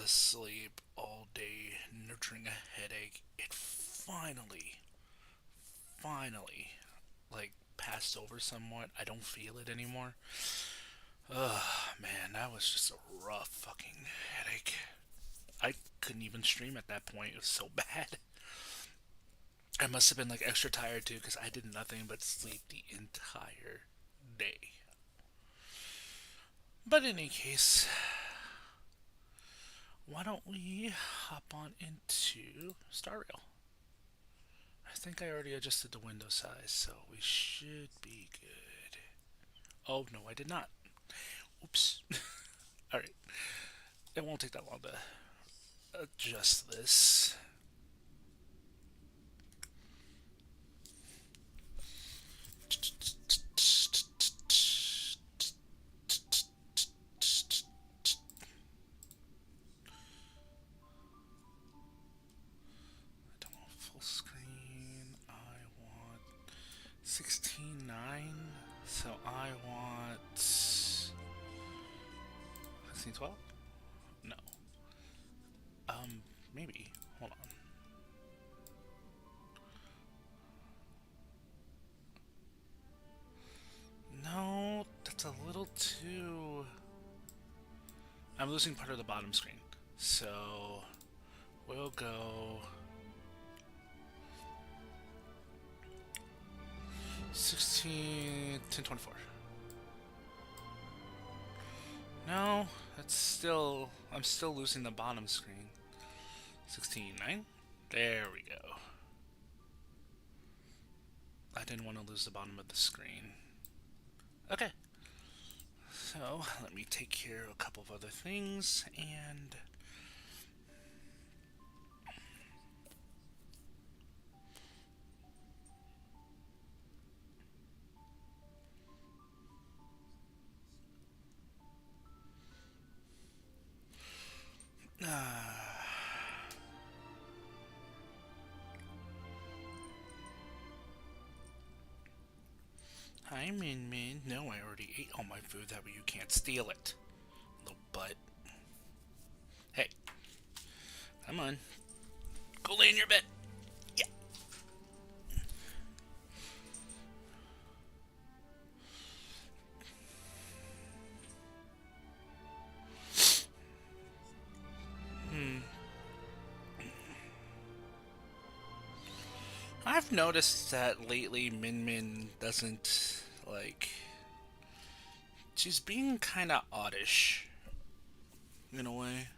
asleep all day, nurturing a headache. It finally, like, passed over somewhat. I don't feel it anymore. Ugh, man, that was just a rough fucking headache. I couldn't even stream at that point. It was so bad. I must have been like extra tired too because I did nothing but sleep the entire day. But in any case, why don't we hop on into Star Rail? I think I already adjusted the window size, so we should be good. Oh, no, I did not. Oops. Alright, it won't take that long to adjust this. I don't want full screen. I want 16:9. So I want 16:12? No. Maybe. Hold on. No, that's a little too. I'm losing part of the bottom screen. So we'll go 16, 1024. No, that's still. I'm still losing the bottom screen. 16:9. There we go. I didn't want to lose the bottom of the screen. Okay. So let me take care of a couple of other things and. Hi, Min Min. No, I already ate all my food. That way you can't steal it. Little butt. Hey, come on. Go lay in your bed. Yeah. Hmm. I've noticed that lately Min Min doesn't, like. She's being kinda oddish. In a way.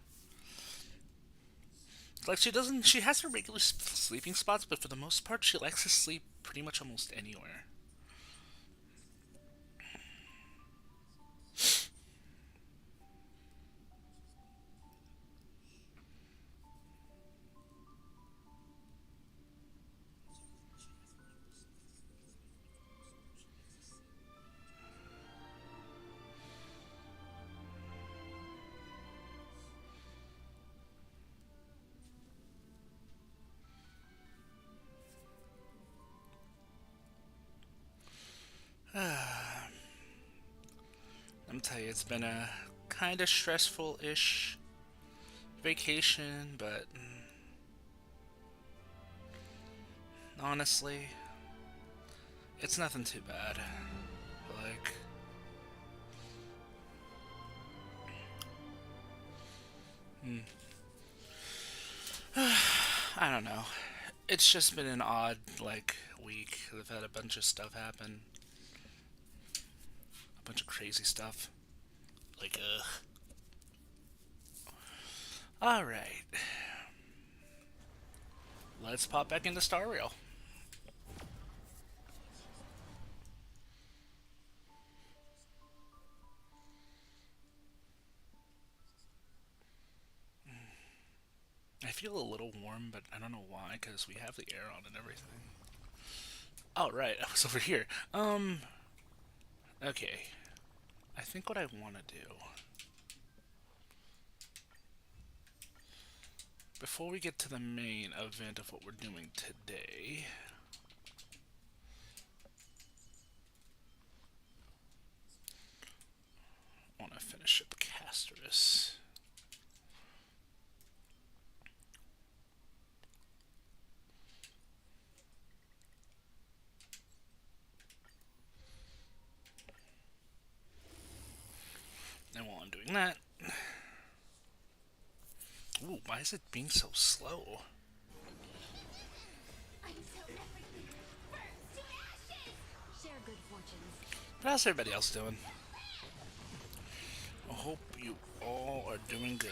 Like, she doesn't. She has her regular sleeping spots, but for the most part, she likes to sleep pretty much almost anywhere. I'm telling you, it's been a kind of stressful ish vacation, but honestly, it's nothing too bad. Like, hmm, I don't know. It's just been an odd, like, week. I've had a bunch of stuff happen. A bunch of crazy stuff. Like, ugh. Alright. Let's pop back into Star Rail. I feel a little warm, but I don't know why, because we have the air on and everything. Oh, right. I was over here. Okay. I think what I want to do, before we get to the main event of what we're doing today, I want to finish up Casterus. Nah. Ooh, why is it being so slow? But how's everybody else doing? I hope you all are doing good.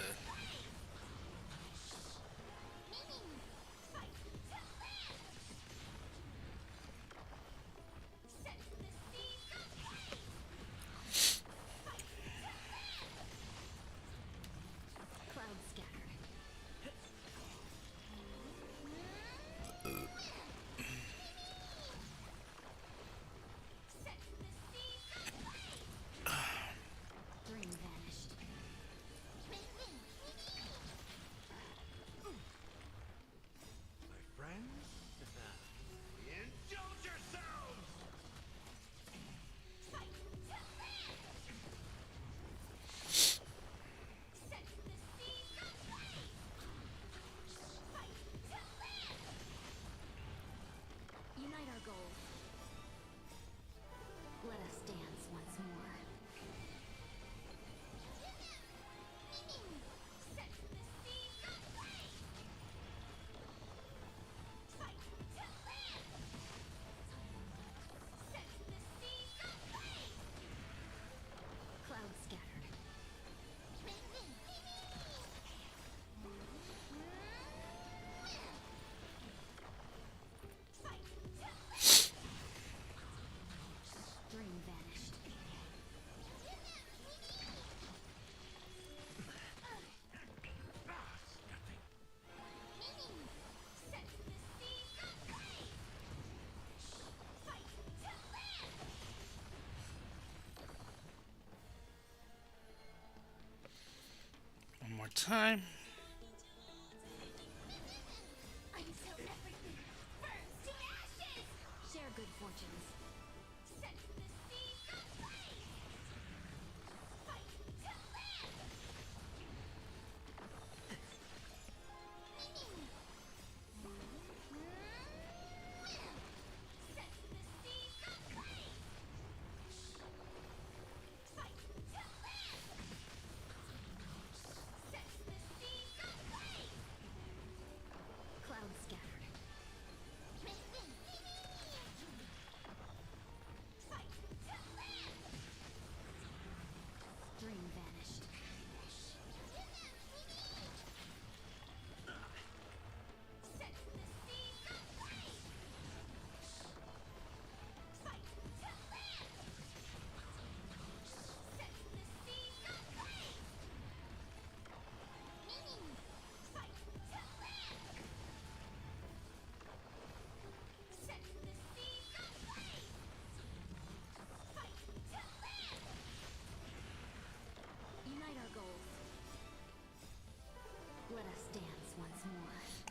One more time.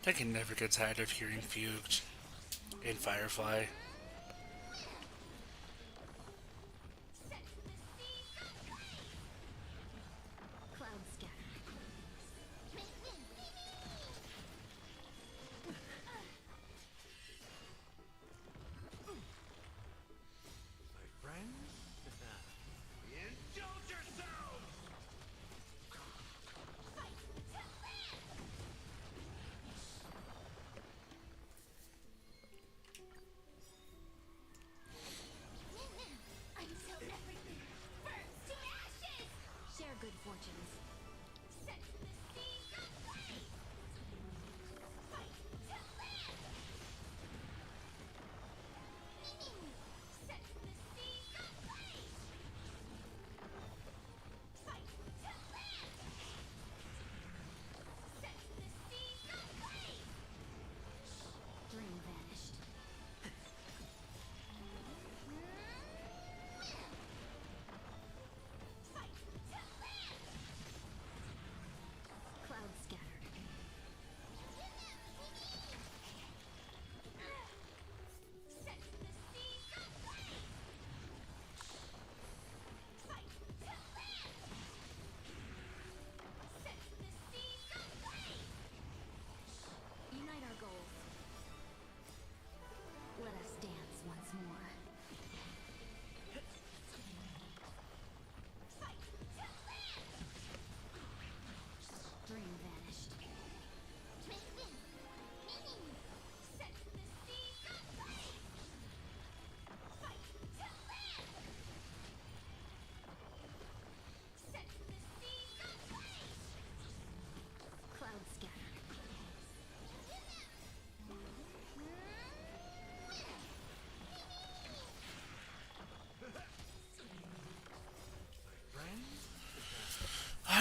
I can never get tired of hearing Fugue in Firefly.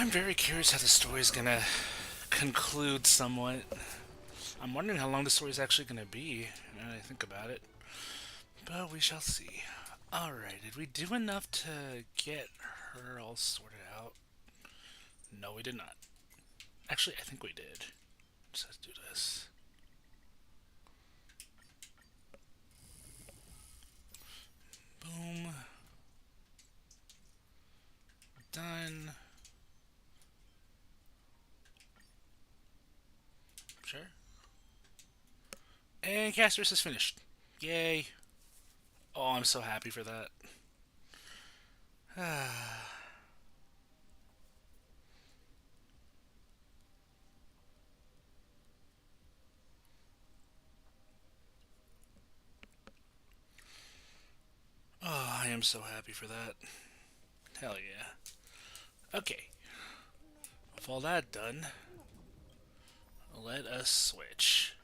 I'm very curious how the story's gonna conclude somewhat. I'm wondering how long the story's actually gonna be, now that I think about it. But we shall see. Alright, did we do enough to get her all sorted out? No, we did not. Actually, I think we did. So let's do this. Boom. Done. Sure. And Casterus is finished. Yay. Oh, I'm so happy for that. Oh, I am so happy for that. Hell yeah. Okay. With all that done, let us switch.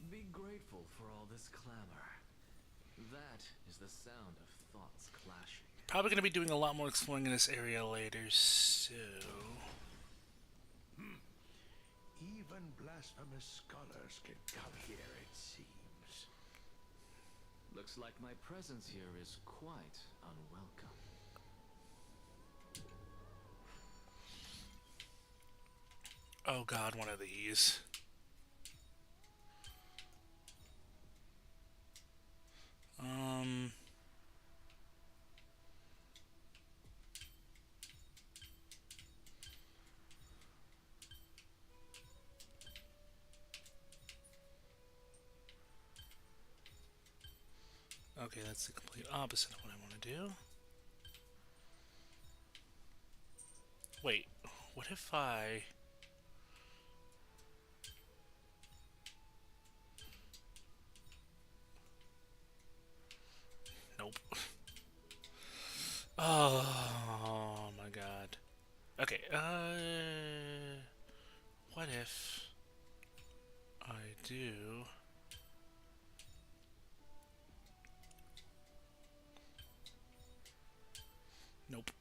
Be grateful for all this clamor. That is the sound of thoughts clashing. Probably going to be doing a lot more exploring in this area later, so... Even blasphemous scholars can come here, it seems. Looks like my presence here is quite unwelcome. Oh god, one of these. Okay, that's the complete opposite of what I want to do. Wait, what if I... Nope. Oh my god. Okay, what if I do... Nope.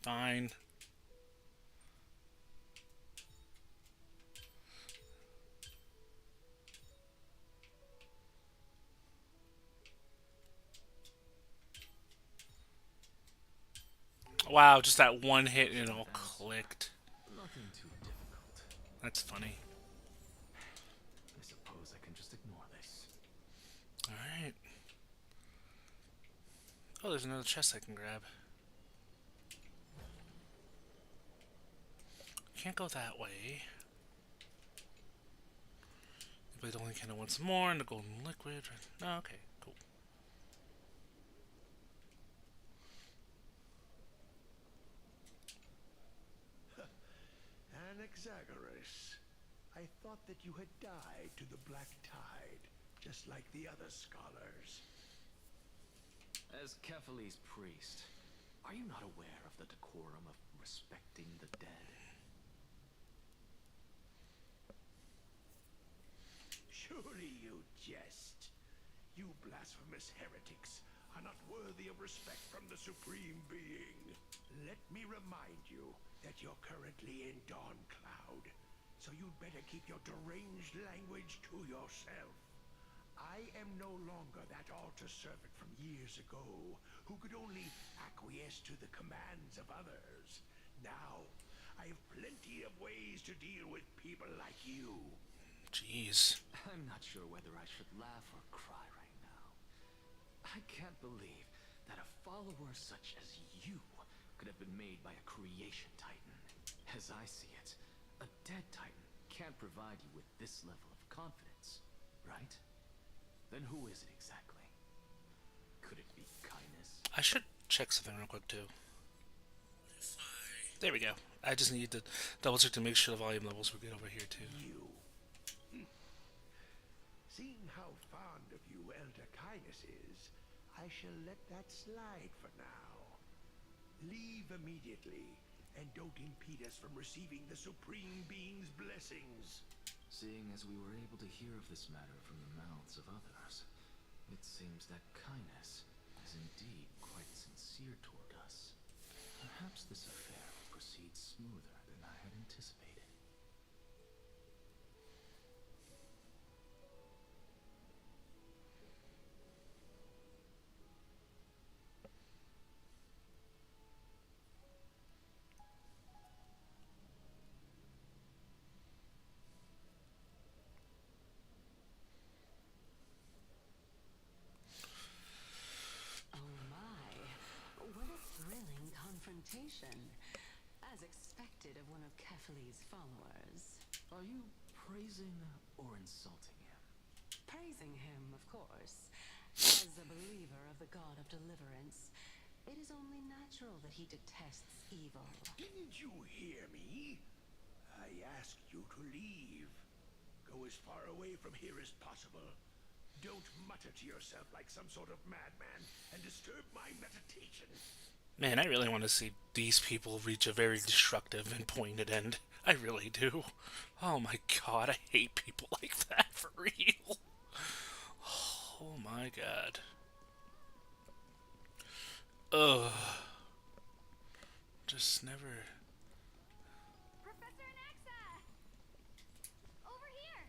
Fine. Wow, just that one hit and it all clicked. Nothing too difficult. That's funny. I suppose I can just ignore this. Alright. Oh, there's another chest I can grab. Can't go that way. But only kind of once more and the golden liquid. Oh, okay, cool. Anaxagoras, I thought that you had died to the Black Tide, just like the other scholars. As Cephales's priest, are you not aware of the decorum of respecting the dead? Surely you jest. You blasphemous heretics are not worthy of respect from the Supreme Being. Let me remind you that you're currently in Dawncloud, so you'd better keep your deranged language to yourself. I am no longer that altar servant from years ago who could only acquiesce to the commands of others. Now, I have plenty of ways to deal with people like you. Jeez. I'm not sure whether I should laugh or cry right now. I can't believe that a follower such as you could have been made by a creation titan. As I see it, a dead titan can't provide you with this level of confidence, right? Then who is it exactly? Could it be kindness? I should check something real quick too. There we go. I just need to double check to make sure the volume levels were good over here too. You. Seeing how fond of you Elder Kindness is, I shall let that slide for now. Leave immediately, and don't impede us from receiving the Supreme Being's blessings. Seeing as we were able to hear of this matter from the mouths of others, it seems that Kindness is indeed quite sincere toward us. Perhaps this affair will proceed smoother than I had anticipated. Confrontation, as expected of one of Kefali's followers. Are you praising or insulting him? Praising him, of course. As a believer of the god of deliverance, it is only natural that he detests evil. Didn't you hear me? I asked you to leave. Go as far away from here as possible. Don't mutter to yourself like some sort of madman and disturb my meditation. Man, I really want to see these people reach a very destructive and pointed end. I really do. Oh my god, I hate people like that, for real. Oh my god. Ugh. Just never... Professor Anaxa! Over here!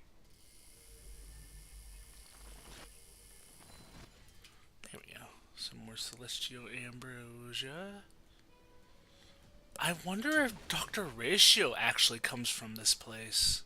There we go. Some more Celestial Ambrosia. I wonder if Dr. Ratio actually comes from this place.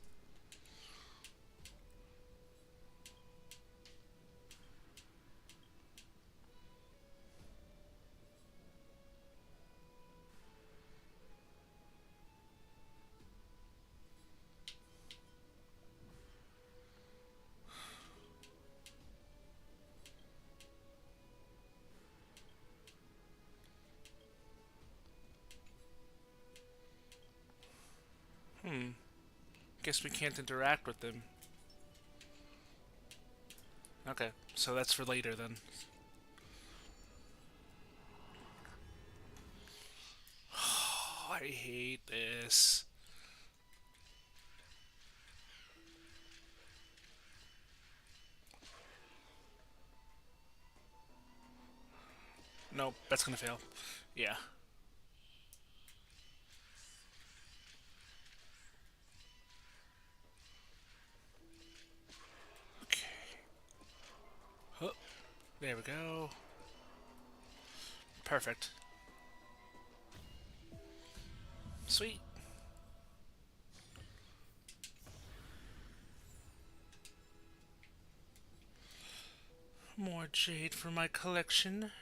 Guess we can't interact with them. Okay, so that's for later then. Oh, I hate this. Nope, that's gonna fail. Yeah. There we go. Perfect. Sweet. More jade for my collection.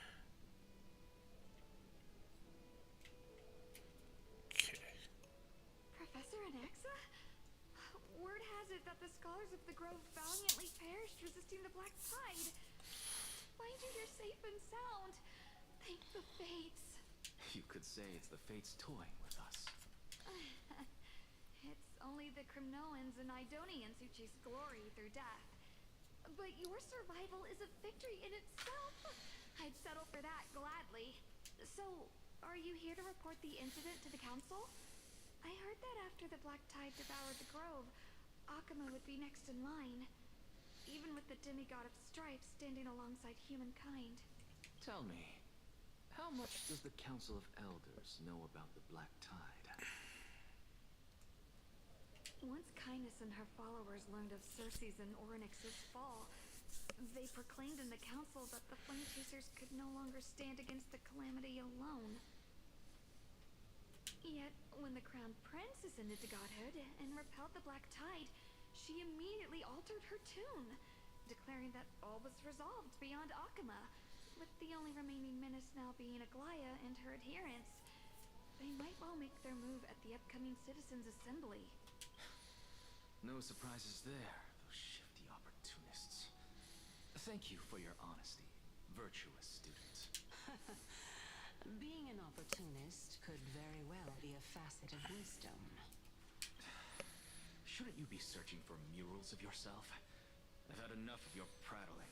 Okay. Professor Anaxa? Word has it that the scholars of the Grove valiantly perished resisting the Black Tide. Find you here safe and sound. Thank the fates. You could say it's the fates toying with us. It's only the Crimnoans and Idonians who chase glory through death. But your survival is a victory in itself. I'd settle for that gladly. So, are you here to report the incident to the council? I heard that after the Black Tide devoured the Grove, Akuma would be next in line. Even with the demigod of strife standing alongside humankind. Tell me, how much does the Council of Elders know about the Black Tide? Once Kindness and her followers learned of Circe's and Orynyx's fall, they proclaimed in the council that the Flame Chasers could no longer stand against the calamity alone. Yet, when the Crown Prince ascended to godhood and repelled the Black Tide, she immediately altered her tune, declaring that all was resolved beyond Akuma, with the only remaining menace now being Aglaya and her adherents. They might well make their move at the upcoming Citizens' Assembly. No surprises there, those shifty opportunists. Thank you for your honesty, virtuous student. Being an opportunist could very well be a facet of wisdom. Shouldn't you be searching for murals of yourself? I've had enough of your prattling.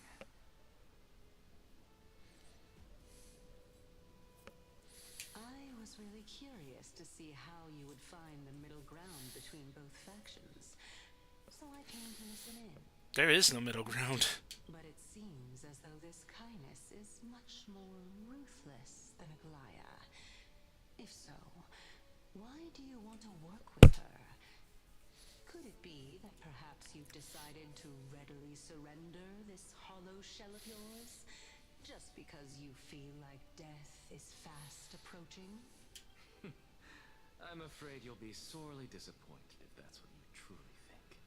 I was really curious to see how you would find the middle ground between both factions, so I came to listen in. There is no middle ground. But it seems as though this Kynus is much more ruthless than Aglaya. If so, why do you want to work with her? Could it be that perhaps you've decided to readily surrender this hollow shell of yours, just because you feel like death is fast approaching? I'm afraid you'll be sorely disappointed if that's what you truly think.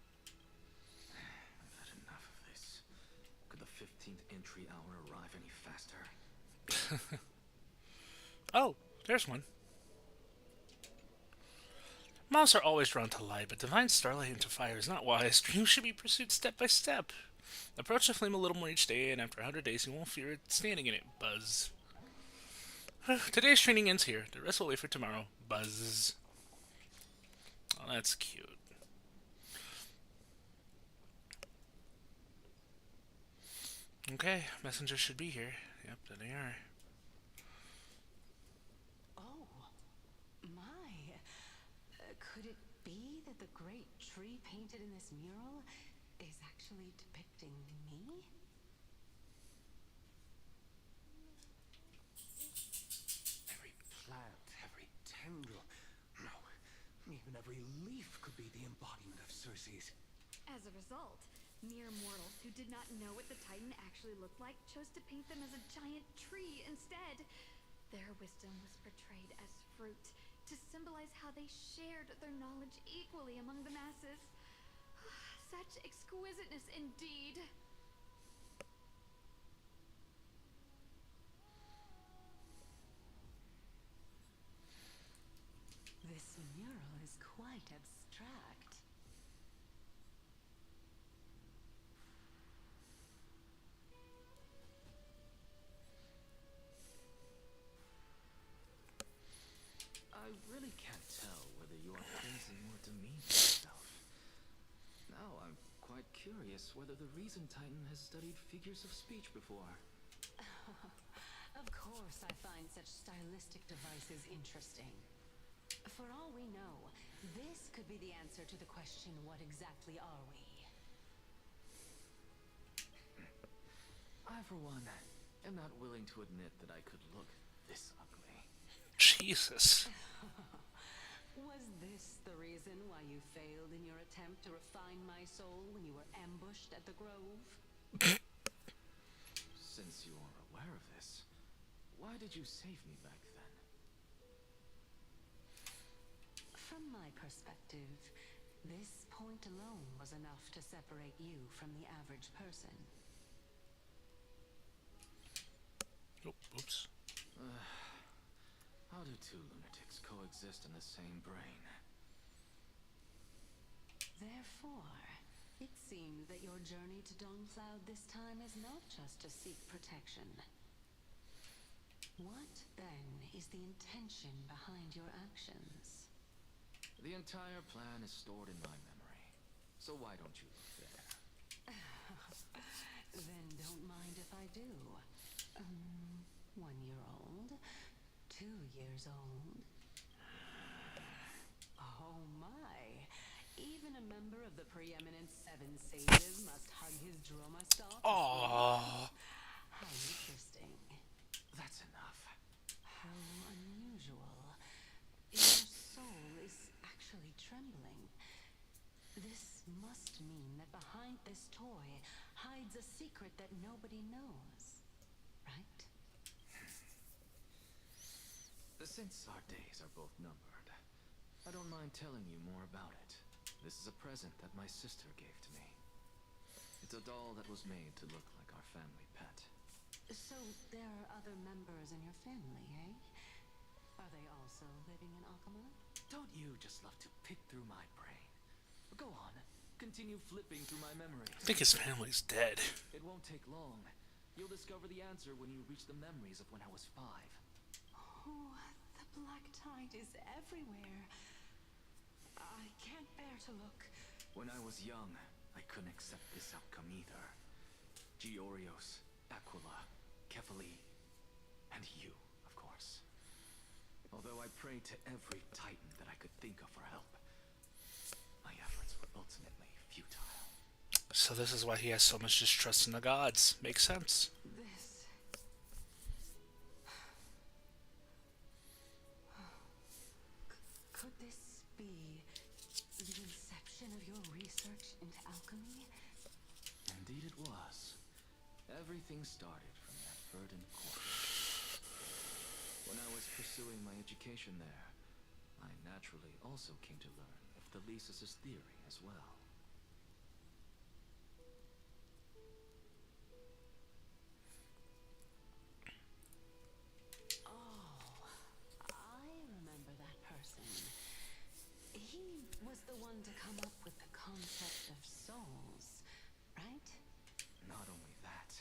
I've had enough of this. Could the 15th entry hour arrive any faster? Oh, there's one. Moths are always drawn to light, but divine starlight into fire is not wise. Dreams should be pursued step by step. Approach the flame a little more each day, and after 100 days you won't fear it standing in it. Buzz. Today's training ends here. The rest will wait for tomorrow. Buzz. Oh, that's cute. Okay, messengers should be here. Yep, there they are. Oh, my. Could it be that the great tree painted in this mural is actually depicting me? Every plant, every tendril, no, even every leaf could be the embodiment of Circe's. As a result, mere mortals who did not know what the Titan actually looked like chose to paint them as a giant tree instead. Their wisdom was portrayed as fruit, to symbolize how they shared their knowledge equally among the masses. Such exquisiteness indeed. This mural is quite abstract. I really can't tell whether you are praising or demeaning yourself. Now I'm quite curious whether the Reason Titan has studied figures of speech before. Of course I find such stylistic devices interesting. For all we know, this could be the answer to the question, what exactly are we? I, for one, am not willing to admit that I could look this ugly. Jesus. Was this the reason why you failed in your attempt to refine my soul when you were ambushed at the Grove? Since you are aware of this, why did you save me back then? From my perspective, this point alone was enough to separate you from the average person. Oh, oops. How do two lunatics coexist in the same brain? Therefore, it seems that your journey to Dawnfloud this time is not just to seek protection. What, then, is the intention behind your actions? The entire plan is stored in my memory. So why don't you look there? Then don't mind if I do. 1 year old? 2 years old? Oh my! Even a member of the preeminent Seven Sages must hug his Droma stalk. Aww. How interesting. That's enough. How unusual. Your soul is actually trembling. This must mean that behind this toy hides a secret that nobody knows. Right? Since our days are both numbered, I don't mind telling you more about it. This is a present that my sister gave to me. It's a doll that was made to look like our family pet. So there are other members in your family, eh? Are they also living in Akama? Don't you just love to pick through my brain? Go on, continue flipping through my memories. I think his family's dead. It won't take long. You'll discover the answer when you reach the memories of when I was 5. Oh, the black tide is everywhere. I can't bear to look. When I was young, I couldn't accept this outcome either. Georios, Aquila, Kefali, and you, of course. Although I prayed to every titan that I could think of for help, my efforts were ultimately futile. So this is why he has so much distrust in the gods. Makes sense. This. Could this be the inception of your research into alchemy? Indeed it was. Everything started from that verdant court. When I was pursuing my education there, I naturally also came to learn of the Theseus' theory as well. Oh, I remember that person. He was the one to come up with the concept of souls, right? Not only that,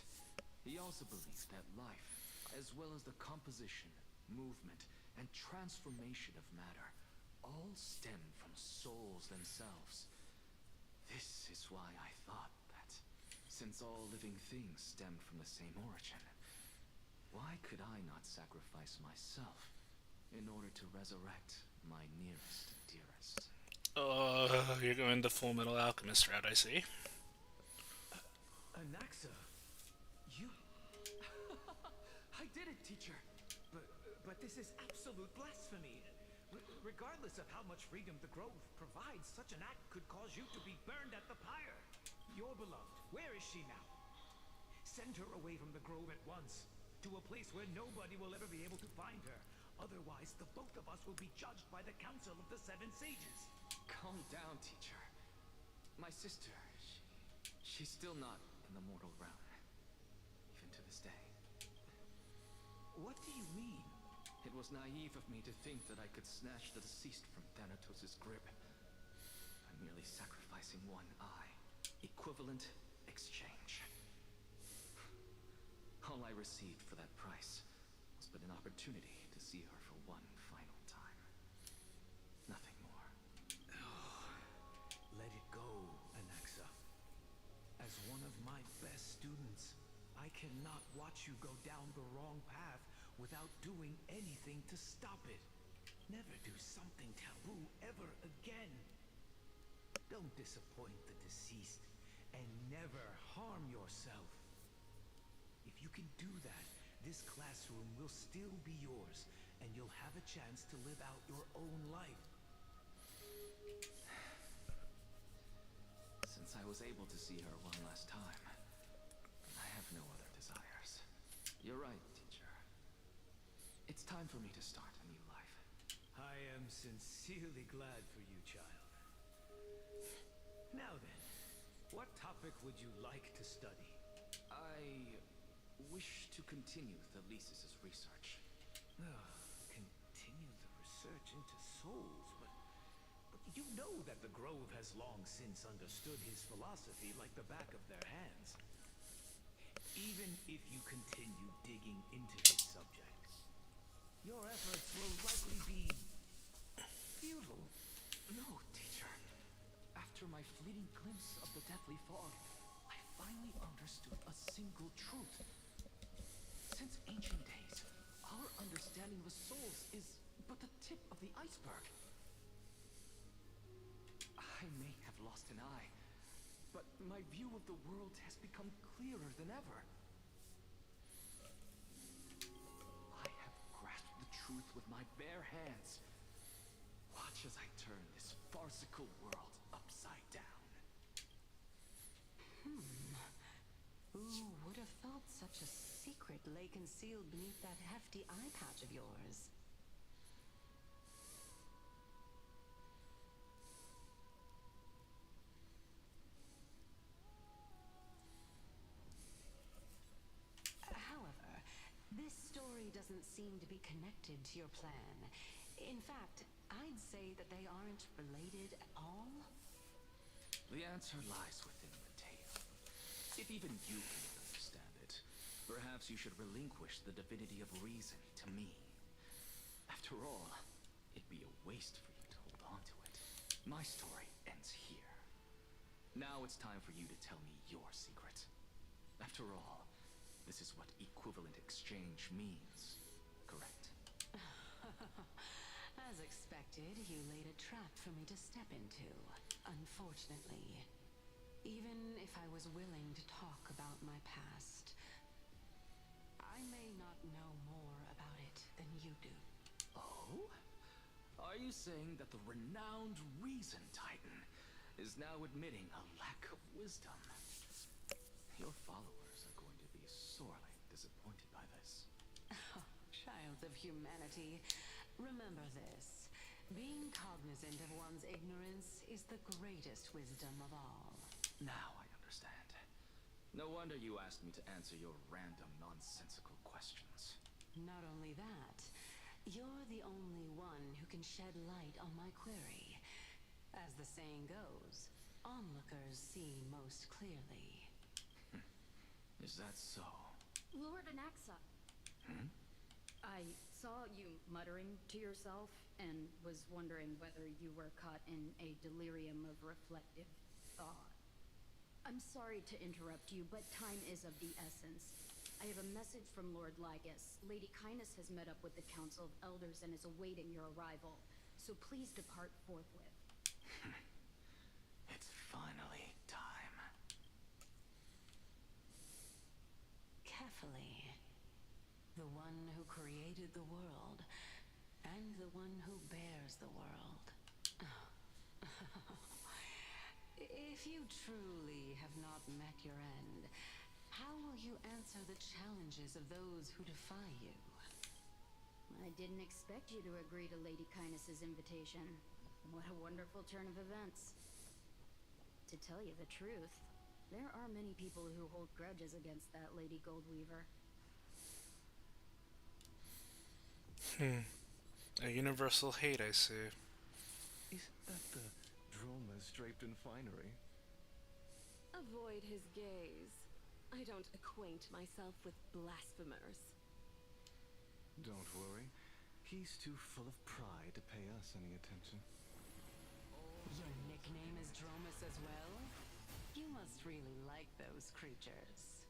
he also believed that life, as well as the composition, movement, and transformation of matter, all stem from souls themselves. This is why I thought that, since all living things stemmed from the same origin, why could I not sacrifice myself in order to resurrect my nearest and dearest? You're going the Full Metal Alchemist route, I see. Anaxa, you... I did it, teacher! But this is absolute blasphemy. Regardless of how much freedom the Grove provides, such an act could cause you to be burned at the pyre. Your beloved, where is she now? Send her away from the Grove at once, to a place where nobody will ever be able to find her. Otherwise, the both of us will be judged by the Council of the Seven Sages. Calm down, teacher. My sister, she's still not in the mortal realm. Even to this day. What do you mean? It was naive of me to think that I could snatch the deceased from Thanatos' grip by merely sacrificing one eye. Equivalent exchange. All I received for that price was but an opportunity to see her for one final time. Nothing more. Let it go, Anaxa. As one of my best students, I cannot watch you go down the wrong path without doing anything to stop it. Never do something taboo ever again. Don't disappoint the deceased, and never harm yourself. If you can do that, this classroom will still be yours, and you'll have a chance to live out your own life. Since I was able to see her one last time, I have no other desires. You're right, teacher. It's time for me to start a new life. I am sincerely glad for you, child. Now then, what topic would you like to study? I wish to continue Theseus' research. Continue the research into souls, but you know that the Grove has long since understood his philosophy like the back of their hands. Even if you continue digging into his subject, your efforts will likely be futile. No, teacher. After my fleeting glimpse of the deathly fog, I finally understood a single truth. Since ancient days, our understanding of souls is but the tip of the iceberg. I may have lost an eye, but my view of the world has become clearer than ever. I have grasped the truth with my bare hands. Watch as I turn this farcical world upside down. Who would have thought such a secret lay concealed beneath that hefty eye patch of yours? However, this story doesn't seem to be connected to your plan. In fact, I'd say that they aren't related at all. The answer lies within the tale. If even you cannot understand it, perhaps you should relinquish the divinity of reason to me. After all, it'd be a waste for you to hold on to it. My story ends here. Now it's time for you to tell me your secret. After all, this is what equivalent exchange means, correct? As expected, you laid a trap for me to step into. Unfortunately, even if I was willing to talk about my past, I may not know more about it than you do. Oh? Are you saying that the renowned Reason Titan is now admitting a lack of wisdom? Your followers are going to be sorely disappointed by this. Child of humanity, remember this. Being cognizant of one's ignorance is the greatest wisdom of all. Now I understand. No wonder you asked me to answer your random, nonsensical questions. Not only that, you're the only one who can shed light on my query. As the saying goes, onlookers see most clearly. Is that so? Lord Anaxa. I saw you muttering to yourself and was wondering whether you were caught in a delirium of reflective thought. I'm sorry to interrupt you, but time is of the essence. I have a message from Lord Lygus. Lady Kindness has met up with the Council of Elders and is awaiting your arrival. So please depart forthwith. It's finally time. Carefully. The one who created the world, and the one who bears the world. If you truly have not met your end, how will you answer the challenges of those who defy you? I didn't expect you to agree to Lady Kindness's invitation. What a wonderful turn of events. To tell you the truth, there are many people who hold grudges against that Lady Goldweaver. A universal hate, I see. Isn't that the Dromas draped in finery? Avoid his gaze. I don't acquaint myself with blasphemers. Don't worry. He's too full of pride to pay us any attention. Your nickname is Dromus as well? You must really like those creatures.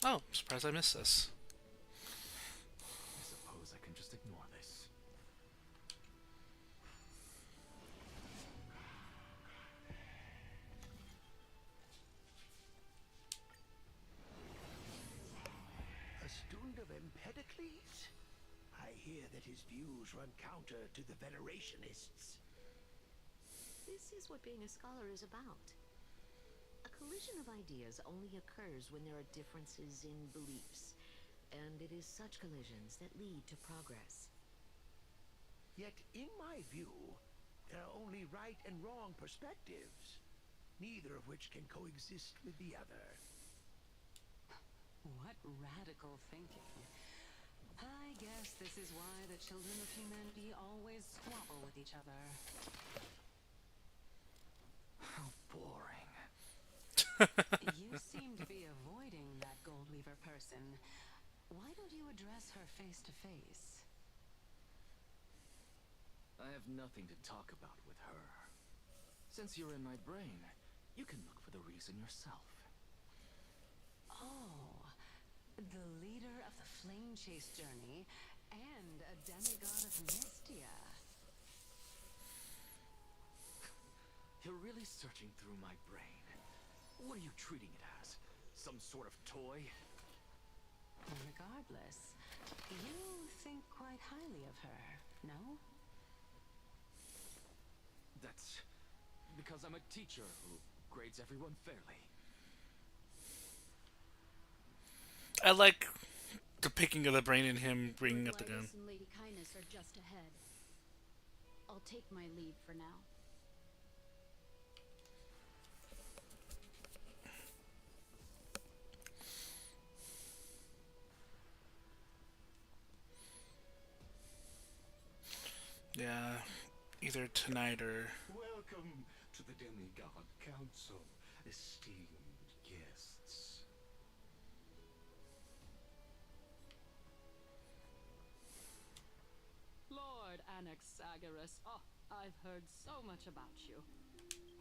Oh, surprised I missed this. I suppose I can just ignore this. A student of Empedocles? I hear that his views run counter to the Venerationists. This is what being a scholar is about. A collision of ideas only occurs when there are differences in beliefs, and it is such collisions that lead to progress. Yet, in my view, there are only right and wrong perspectives, neither of which can coexist with the other. What radical thinking. I guess this is why the children of humanity always squabble with each other. How boring. You seem to be avoiding that Goldweaver person. Why don't you address her face to face? I have nothing to talk about with her. Since you're in my brain, you can look for the reason yourself. Oh, the leader of the Flame Chase journey and a demigod of Mystia. You're really searching through my brain. What are you treating it as? Some sort of toy? Regardless, you think quite highly of her, no? That's because I'm a teacher who grades everyone fairly. I like the picking of the brain in him bringing Lord up the gun. Lygus and Lady Kindness are just ahead. I'll take my leave for now. Yeah, either tonight or... Welcome to the Demigod Council, esteemed guests. Lord Anaxagoras, oh, I've heard so much about you.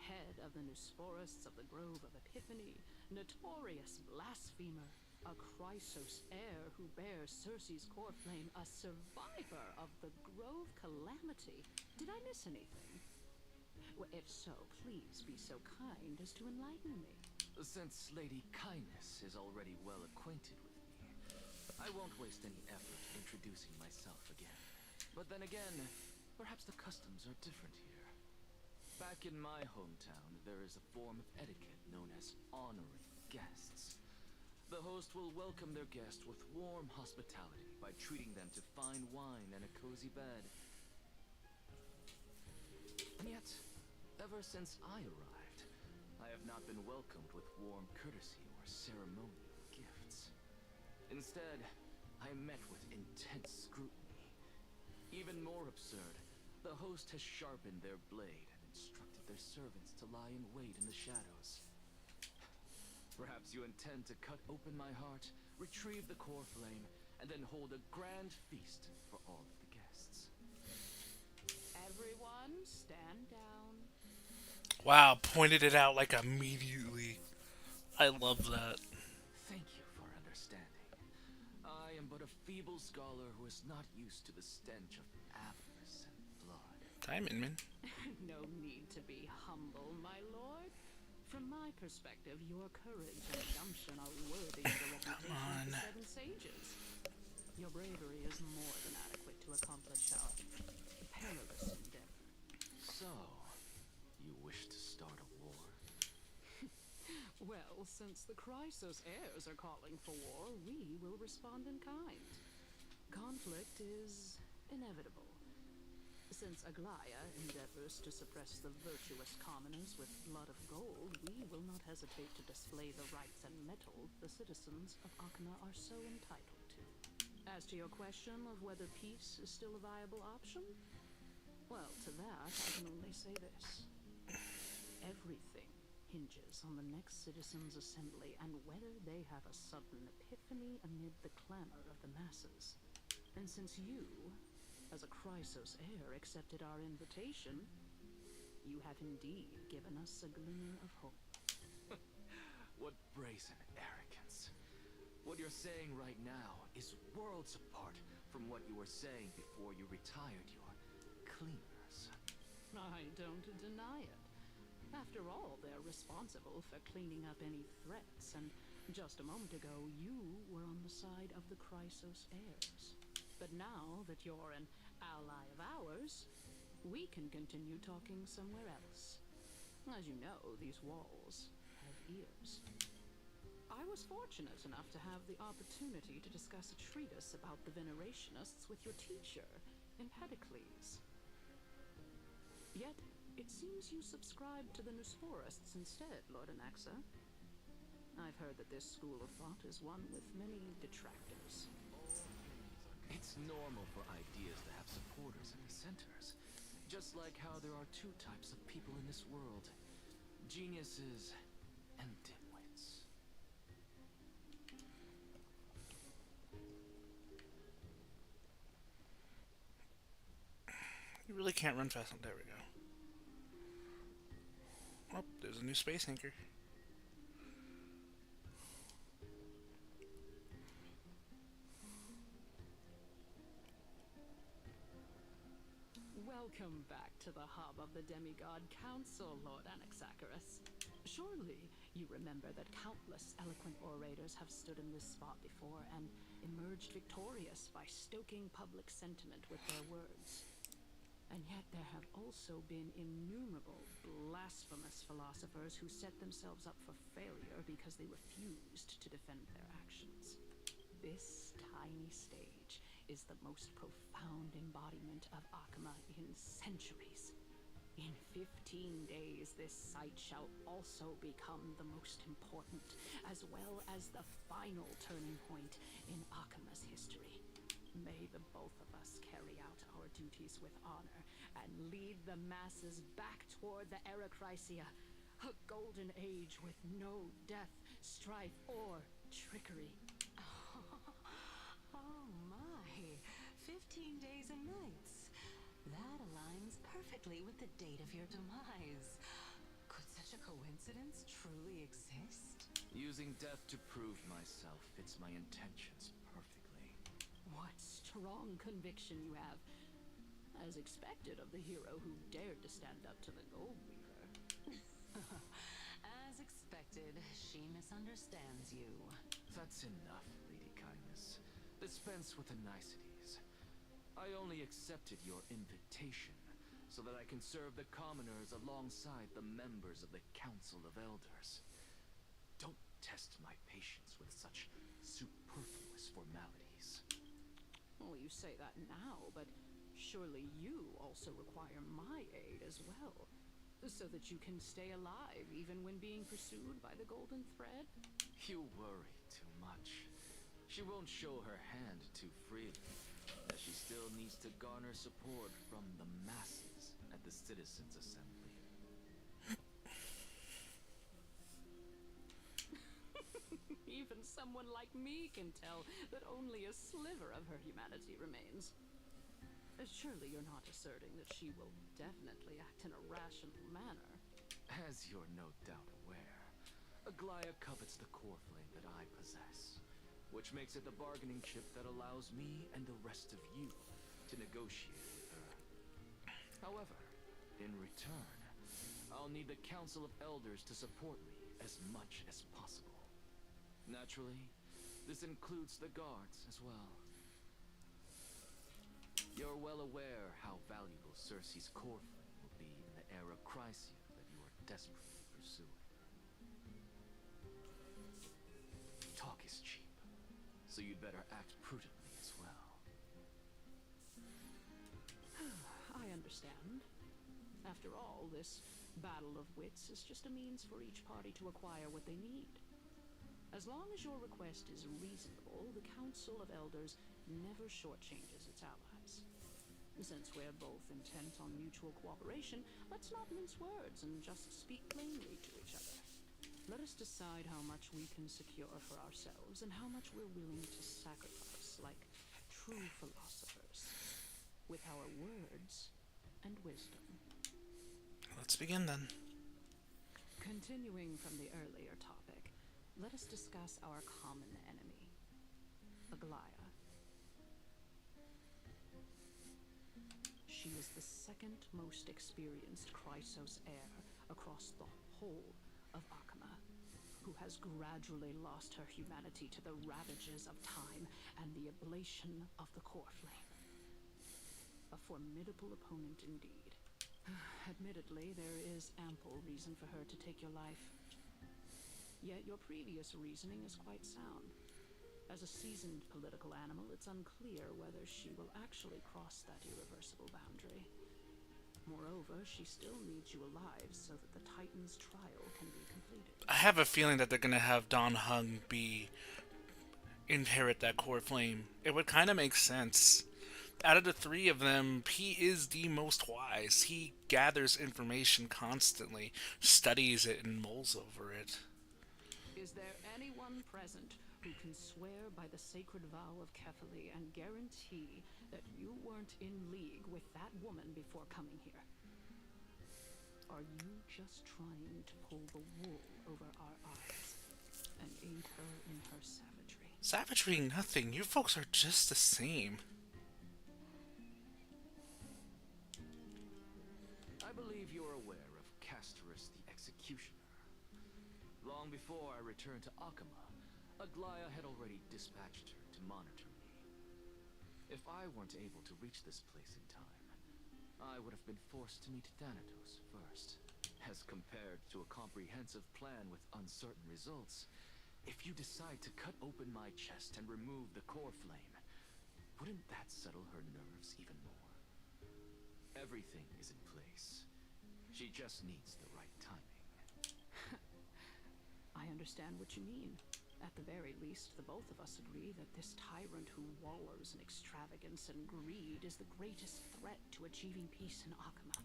Head of the Newsporists of the Grove of Epiphany, notorious blasphemer, a Chrysos heir who bears Circe's core flame, a survivor of the Grove Calamity. Did I miss anything? Well, if so, please be so kind as to enlighten me. Since Lady Kindness is already well acquainted with me, I won't waste any effort introducing myself again. But then again, perhaps the customs are different here. Back in my hometown, there is a form of etiquette known as honoring guests. The host will welcome their guest with warm hospitality by treating them to fine wine and a cozy bed. And yet, ever since I arrived, I have not been welcomed with warm courtesy or ceremonial gifts. Instead, I am met with intense scrutiny. Even more absurd, the host has sharpened their blade and instructed their servants to lie in wait in the shadows. Perhaps you intend to cut open my heart, retrieve the core flame, and then hold a grand feast for all of the guests. Everyone, stand down. Wow, pointed it out like immediately. I love that. Thank you for understanding. I am but a feeble scholar who is not used to the stench of avarice and blood. Diamond Man. No need to be humble, my lord. From my perspective, your courage and gumption are worthy of the reputation of the Seven Sages. Your bravery is more than adequate to accomplish our perilous endeavor. So, you wish to start a war? Well, since the Chrysos heirs are calling for war, we will respond in kind. Conflict is inevitable. Since Aglaya endeavors to suppress the virtuous commoners with blood of gold, we will not hesitate to display the rights and mettle the citizens of Akama are so entitled to. As to your question of whether peace is still a viable option, well, to that I can only say this. Everything hinges on the next citizens' assembly and whether they have a sudden epiphany amid the clamor of the masses. And since you, as a Chrysos heir, accepted our invitation, you have indeed given us a gleaming of hope. What brazen arrogance. What you're saying right now is worlds apart from what you were saying before you retired your cleaners. I don't deny it. After all, they're responsible for cleaning up any threats, and just a moment ago, you were on the side of the Chrysos heirs. But now that you're an ally of ours, we can continue talking somewhere else. As you know, these walls have ears. I was fortunate enough to have the opportunity to discuss a treatise about the Venerationists with your teacher, Empedocles. Yet, it seems you subscribe to the Nusporists instead, Lord Anaxa. I've heard that this school of thought is one with many detractors. It's normal for ideas to have supporters and dissenters. Just like how there are two types of people in this world. Geniuses and dimwits. You really can't run fast. There we go. Oh, there's a new space anchor. Welcome back to the hub of the Demigod Council, Lord Anaxagoras. Surely you remember that countless eloquent orators have stood in this spot before and emerged victorious by stoking public sentiment with their words. And yet there have also been innumerable blasphemous philosophers who set themselves up for failure because they refused to defend their actions. This tiny stage is the most profound embodiment of Akama in centuries. In 15 days, this site shall also become the most important, as well as the final turning point in Akama's history. May the both of us carry out our duties with honor and lead the masses back toward the Erechrysia, a golden age with no death, strife, or trickery. Oh my, 15 days and nights. That aligns perfectly with the date of your demise. Could such a coincidence truly exist? Using death to prove myself fits my intentions perfectly. What strong conviction you have. As expected of the hero who dared to stand up to the Goldweaver. As expected, she misunderstands you. That's enough, Lady Kindness. Dispense with the niceties. I only accepted your invitation so that I can serve the commoners alongside the members of the Council of Elders. Don't test my patience with such superfluous formalities. Well, you say that now, but surely you also require my aid as well, so that you can stay alive even when being pursued by the Golden Thread? You worry too much. She won't show her hand too freely, as she still needs to garner support from the masses at the Citizens' Assembly. Even someone like me can tell that only a sliver of her humanity remains. Surely you're not asserting that she will definitely act in a rational manner. As you're no doubt aware, Aglaya covets the core flame that I possess, which makes it the bargaining chip that allows me and the rest of you to negotiate with her. However, in return, I'll need the Council of Elders to support me as much as possible. Naturally, this includes the guards as well. You're well aware how valuable Circe's core flame will be in the era Chrysia that you are desperately pursuing. Talk is cheap, so you'd better act prudently as well. I understand. After all, this battle of wits is just a means for each party to acquire what they need. As long as your request is reasonable, the Council of Elders never shortchanges its allies. Since we're both intent on mutual cooperation, let's not mince words and just speak plainly to each other. Let us decide how much we can secure for ourselves and how much we're willing to sacrifice, like true philosophers, with our words and wisdom. Let's begin then. Continuing from the earlier topic, let us discuss our common enemy, Aglaya. She is the second most experienced Chrysos heir across the whole of Akama, who has gradually lost her humanity to the ravages of time and the ablation of the core flame. A formidable opponent indeed. Admittedly, there is ample reason for her to take your life. Yet your previous reasoning is quite sound. As a seasoned political animal, it's unclear whether she will actually cross that irreversible boundary. Moreover, she still needs you alive so that the Titan's trial can be completed. I have a feeling that they're gonna have Dan Heng inherit that core flame. It would kind of make sense. Out of the three of them, he is the most wise. He gathers information constantly, studies it, and mulls over it. Is there anyone present who can swear by the sacred vow of Kefali and guarantee that you weren't in league with that woman before coming here? Are you just trying to pull the wool over our eyes and aid her in her savagery? Savagery, nothing. You folks are just the same. I believe you're aware of Castorus the Executioner. Long before I returned to Akama, Aglaya had already dispatched her to monitor me. If I weren't able to reach this place in time, I would have been forced to meet Thanatos first. As compared to a comprehensive plan with uncertain results, if you decide to cut open my chest and remove the core flame, wouldn't that settle her nerves even more? Everything is in place. She just needs the right timing. I understand what you mean. At the very least, the both of us agree that this tyrant who wallows in extravagance and greed is the greatest threat to achieving peace in Akama.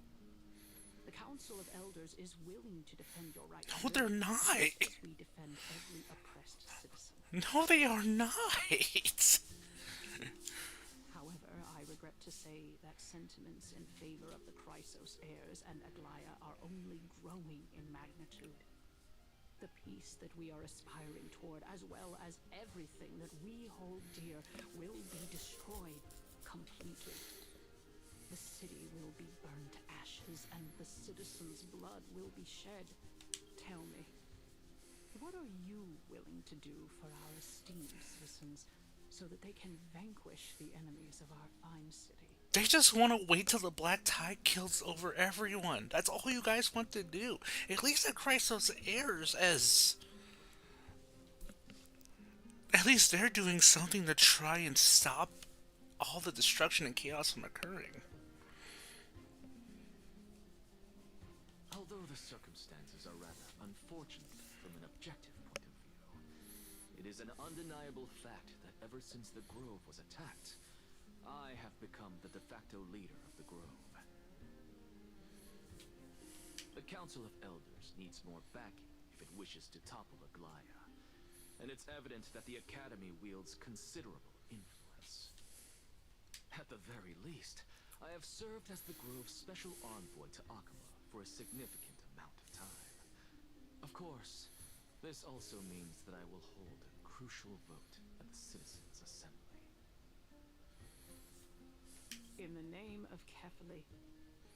The Council of Elders is willing to defend your rights. No, they're not. Just as we defend every oppressed citizen. No, they are not. However, I regret to say that sentiments in favor of the Chrysos heirs and Aglaya are only growing in magnitude. The peace that we are aspiring toward, as well as everything that we hold dear, will be destroyed completely. The city will be burned to ashes, and the citizens' blood will be shed. Tell me, what are you willing to do for our esteemed citizens so that they can vanquish the enemies of our fine city? They just want to wait till the black tide kills over everyone. That's all you guys want to do. At least the Chrysos heirs as... At least they're doing something to try and stop all the destruction and chaos from occurring. Although the circumstances are rather unfortunate from an objective point of view, it is an undeniable fact that ever since the Grove was attacked, I have become the de facto leader of the Grove. The Council of Elders needs more backing if it wishes to topple Aglaya, and it's evident that the Academy wields considerable influence. At the very least, I have served as the Grove's special envoy to Akama for a significant amount of time. Of course, this also means that I will hold a crucial vote at the Citizens' Assembly. In the name of Kefali,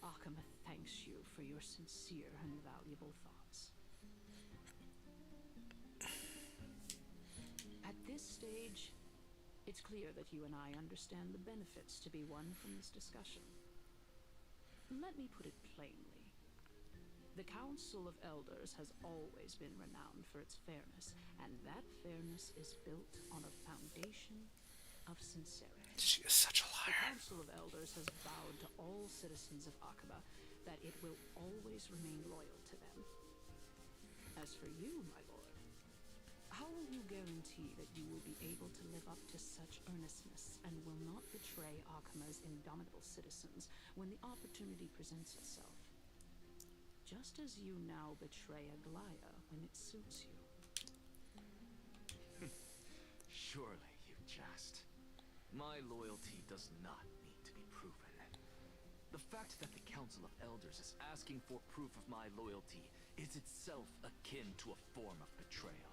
Akama thanks you for your sincere and valuable thoughts. At this stage, it's clear that you and I understand the benefits to be won from this discussion. Let me put it plainly. The Council of Elders has always been renowned for its fairness, and that fairness is built on a foundation of sincerity. She is such a The liar. Council of Elders has vowed to all citizens of Akaba that it will always remain loyal to them. As for you, my lord, how will you guarantee that you will be able to live up to such earnestness and will not betray Akama's indomitable citizens when the opportunity presents itself? Just as you now betray Aglaya when it suits you. Surely you jest. My loyalty does not need to be proven. The fact that the Council of Elders is asking for proof of my loyalty is itself akin to a form of betrayal.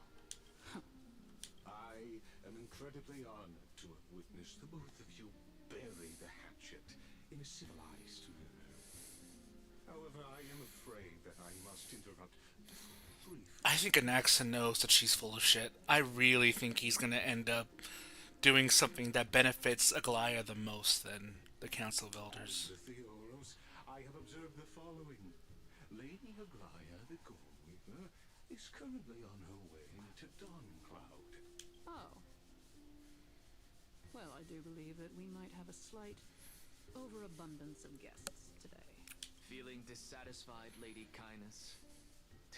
I am incredibly honored to have witnessed the both of you bury the hatchet in a civilized manner. However, I am afraid that I must interrupt briefly. I think Anaxa knows that she's full of shit. I really think he's gonna end up doing something that benefits Aglaya the most than the Council of Elders. The Theoros, I have observed the following. Lady Aglaya, the Goldweaver, is currently on her way to Dawncloud. Oh. Well, I do believe that we might have a slight overabundance of guests today. Feeling dissatisfied, Lady Kindness?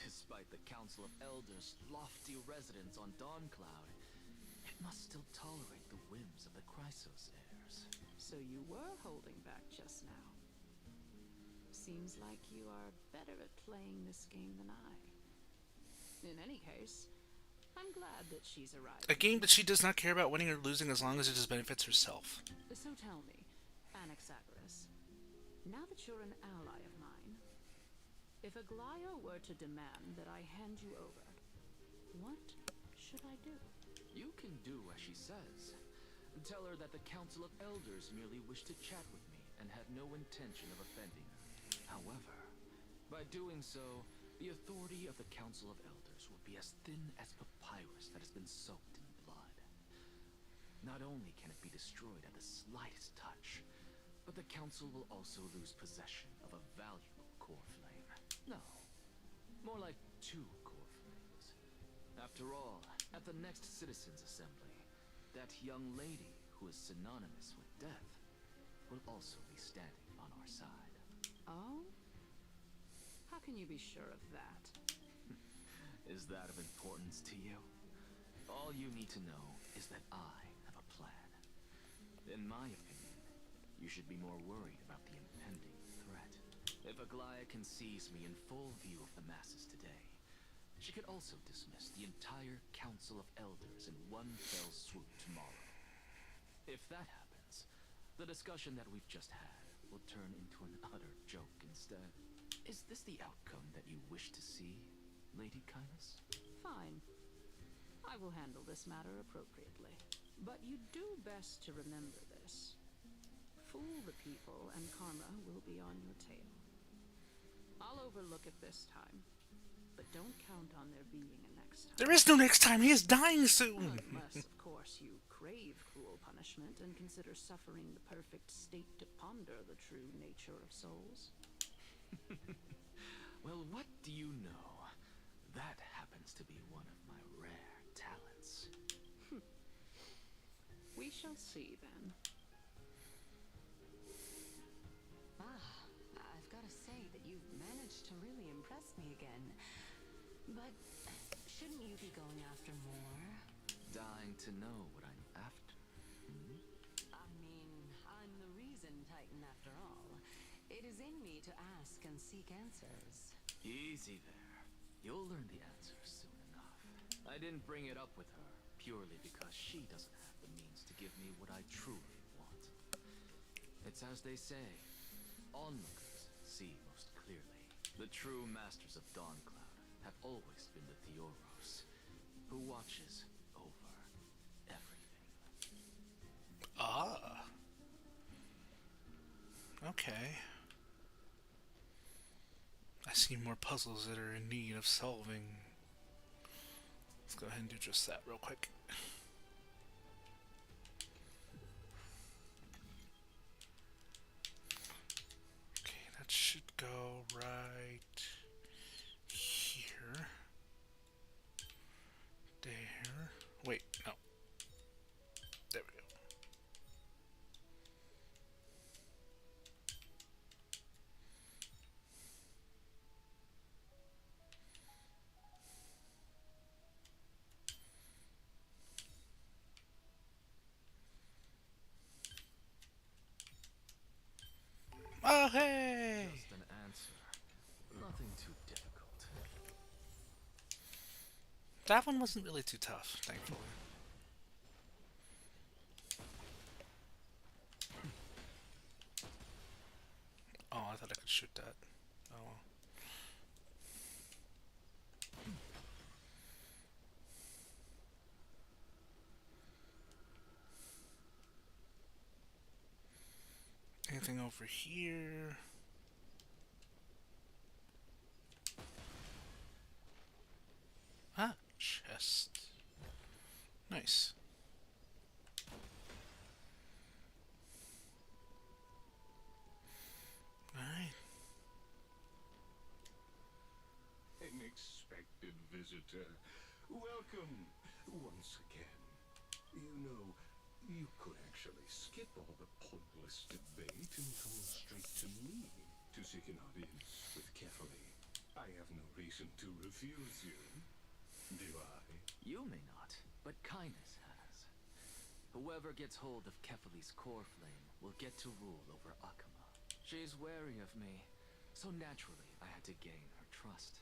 Despite the Council of Elders' lofty residence on Dawncloud, it must still tolerate the whims of the Chrysos heirs. So you were holding back just now. Seems like you are better at playing this game than I. In any case, I'm glad that she's arrived. A game that she does not care about winning or losing as long as it just benefits herself. So tell me, Anaxagoras, now that you're an ally of mine, if Aglaya were to demand that I hand you over, what should I do? You can do as she says. Tell her that the Council of Elders merely wished to chat with me and had no intention of offending her. However, by doing so, the authority of the Council of Elders will be as thin as papyrus that has been soaked in blood. Not only can it be destroyed at the slightest touch, but the Council will also lose possession of a valuable core flame. No, more like 2 core flames. After all, at the next Citizens' Assembly, that young lady who is synonymous with death will also be standing on our side. Oh? How can you be sure of that? Is that of importance to you? All you need to know is that I have a plan. In my opinion, you should be more worried about the impending threat. If Aglaya can seize me in full view of the masses today, she could also dismiss the entire Council of Elders in one fell swoop tomorrow. If that happens, the discussion that we've just had will turn into an utter joke instead. Is this the outcome that you wish to see, Lady Kindness? Fine. I will handle this matter appropriately. But you do best to remember this. Fool the people, and karma will be on your tail. I'll overlook it this time, but don't count on there being a next time. There is no next time. He is dying soon. Unless, of course, you crave cruel punishment and consider suffering the perfect state to ponder the true nature of souls. Well, what do you know? That happens to be one of my rare talents. We shall see then. I've got to say that you've managed to really impress me again. But shouldn't you be going after more? Dying to know what I'm after. I mean, I'm the reason Titan after all. It is in me to ask and seek answers. Easy there. You'll learn the answers soon enough. I didn't bring it up with her purely because she doesn't have the means to give me what I truly want. It's as they say, onlookers see most clearly. The true masters of Dawncloud have always been the Theoros, who watches over everything. Ah. Okay. I see more puzzles that are in need of solving. Let's go ahead and do just that real quick. Okay, that should go right here. There. Wait, no. There we go. Oh, hey! Just an answer. Nothing too difficult. That one wasn't really too tough, thankfully. Oh, I thought I could shoot that. Oh well. Anything over here? Ah, chest. Nice. Alright. An expected visitor. Welcome once again. You know, you could actually skip all the pointless debate and come straight to me to seek an audience with Kefali. I have no reason to refuse you, do I? You may not, but Kindness has. Whoever gets hold of Kefali's core flame will get to rule over Akama. She's wary of me, so naturally I had to gain her trust.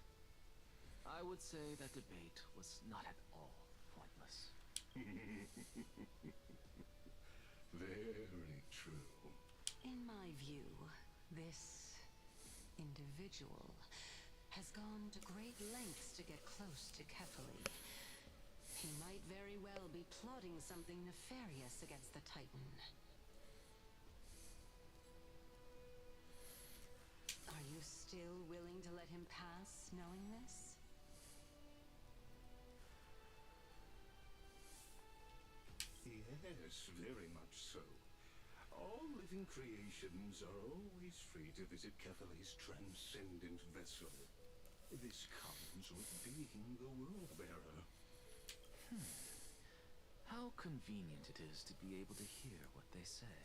I would say that debate was not at all pointless. Very true. In my view, this individual has gone to great lengths to get close to Kefali. He might very well be plotting something nefarious against the Titan. Are you still willing to let him pass, knowing this? Yes, very much so. All living creations are always free to visit Kefali's transcendent vessel. This comes with being the world bearer. How convenient it is to be able to hear what they say.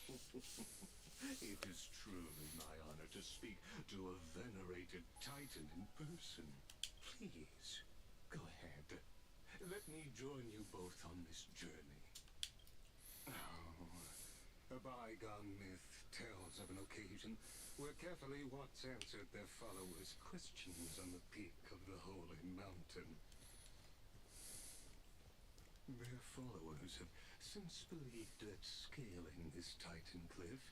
It is truly my honor to speak to a venerated Titan in person. Please, go ahead. Let me join you both on this journey. A bygone myth tells of an occasion where Kefali once answered their followers' questions on the peak of the holy mountain. Their followers have since believed that scaling this Titan cliff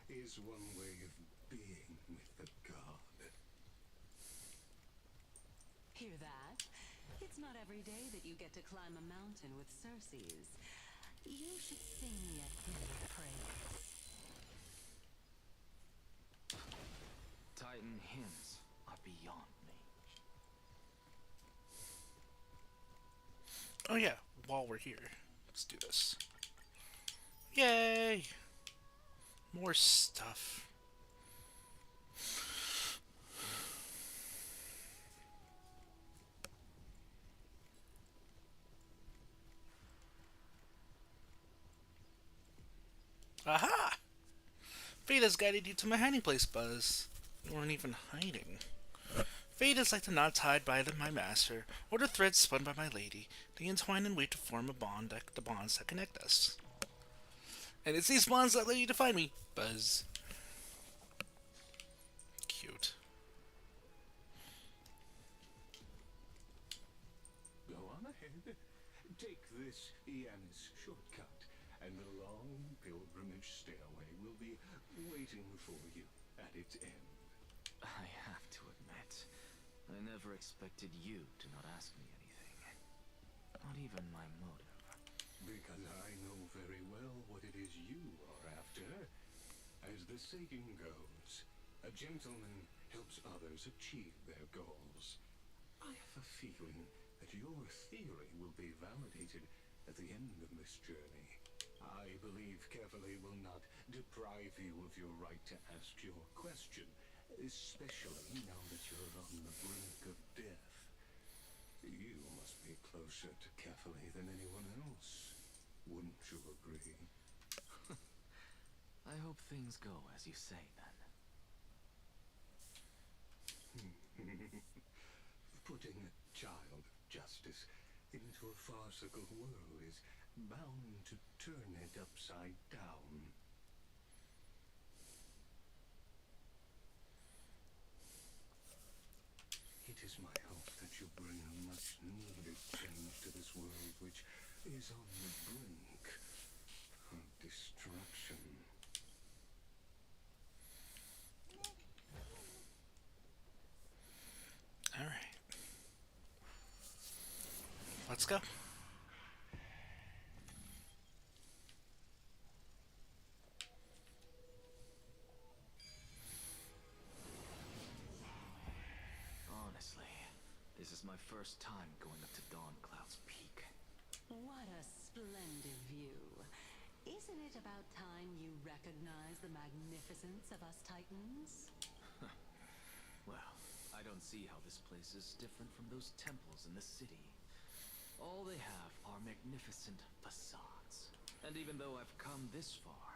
is one way of being with the god. Hear that? It's not every day that you get to climb a mountain with Circes. You should sing me a hymn of praise. Titan hymns are beyond me. Oh yeah, while we're here, let's do this. Yay! More stuff. Aha! Fate has guided you to my hiding place, Buzz. You weren't even hiding. Fate is like the knots tied by my master, or the threads spun by my lady. They entwine and wait to form a bond, like the bonds that connect us. And it's these bonds that led you to find me, Buzz. Cute. Go on ahead. Take this Yanis shortcut, and the long pilgrimage stairway will be waiting for you at its end. I have to admit, I never expected you to not ask me anything. Not even my motive. Because I know very well what it is you are after. As the saying goes, a gentleman helps others achieve their goals. I have a feeling that your theory will be validated at the end of this journey. I believe Carefully will not deprive you of your right to ask your question, especially now that you're on the brink of death. You must be closer to Carefully than anyone else. Wouldn't you agree? I hope things go as you say, then. Putting child justice into a farcical world is bound to turn it upside down. It is my hope that you bring a much-needed change to this world, which is on the brink of destruction. Alright. Let's go. Honestly, this is my first time going up to Dawncloud's Peak. What a splendid view. Isn't it about time you recognize the magnificence of us Titans? Well, I don't see how this place is different from those temples in the city. All they have are magnificent facades. And even though I've come this far,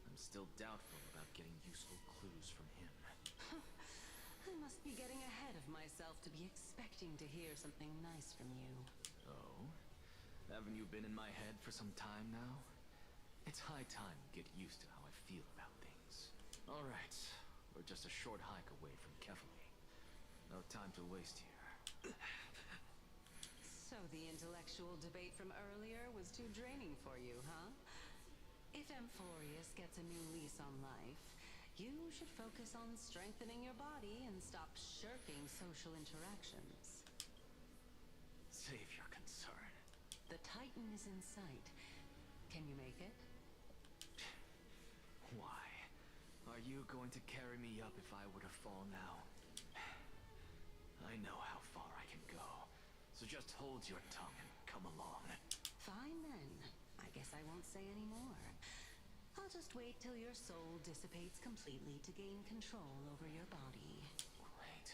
I'm still doubtful about getting useful clues from him. I must be getting ahead of myself to be expecting to hear something nice from you. Oh? Haven't you been in my head for some time now? It's high time you get used to how I feel about things. Alright, we're just a short hike away from Kefali. No time to waste here. So the intellectual debate from earlier was too draining for you, huh? If Amphorius gets a new lease on life, you should focus on strengthening your body and stop shirking social interactions. Save your concern. The Titan is in sight. Can you make it? Why? Are you going to carry me up if I were to fall now? I know how far I can go, so just hold your tongue and come along. Fine then. I guess I won't say any more. I'll just wait till your soul dissipates completely to gain control over your body. Wait.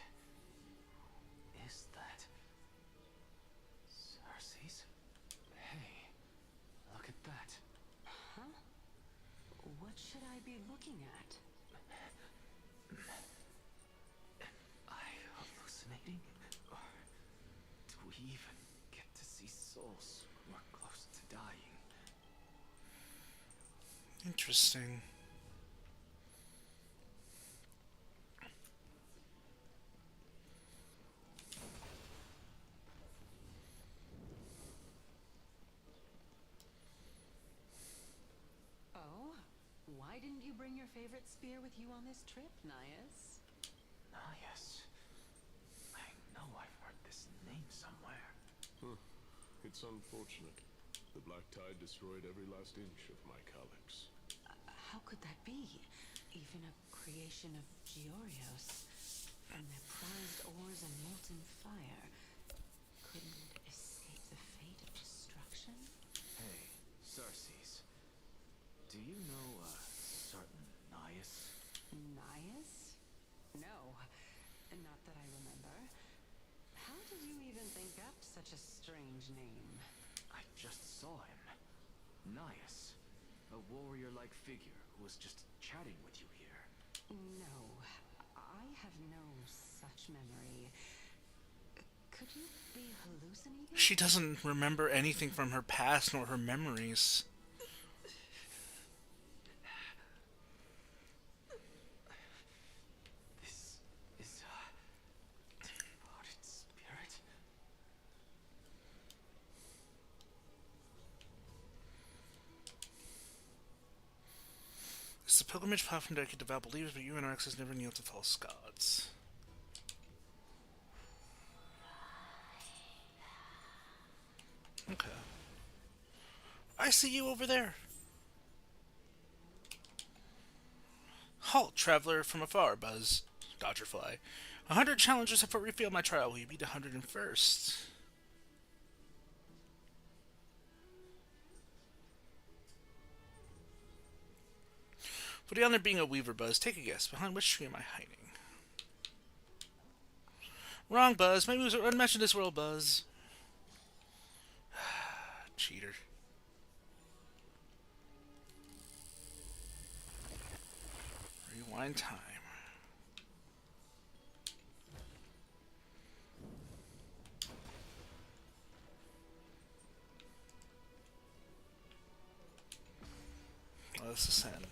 Is that... Circes? Hey, look at that. Huh? What should I be looking at? Am I hallucinating? Or do we even get to see souls when we're close to dying? Interesting. Oh? Why didn't you bring your favorite spear with you on this trip, Nias? Nias. I know I've heard this name somewhere. It's unfortunate. The Black Tide destroyed every last inch of my calyx. How could that be? Even a creation of Georios, from their prized ores and molten fire, couldn't escape the fate of destruction? Hey, Sarces. Do you know a certain Nias? Nias? No, not that I remember. How did you even think up such a strange name? I just saw him. Nias. A warrior-like figure who was just chatting with you here. No, I have no such memory. Could you be hallucinating? She doesn't remember anything from her past nor her memories. This is a departed spirit. It's the pilgrimage platform dedicated to devout believers, but you and Arxes never kneel to false gods. Okay. I see you over there. Halt, traveler from afar, Buzz. Dodgerfly. 100 challengers have already failed my trial. Will you be the 101st? For the honor of being a weaver, Buzz, take a guess. Behind which tree am I hiding? Wrong, Buzz. My moves are unmatched in this world, Buzz. Cheater. Rewind time. Let's ascend.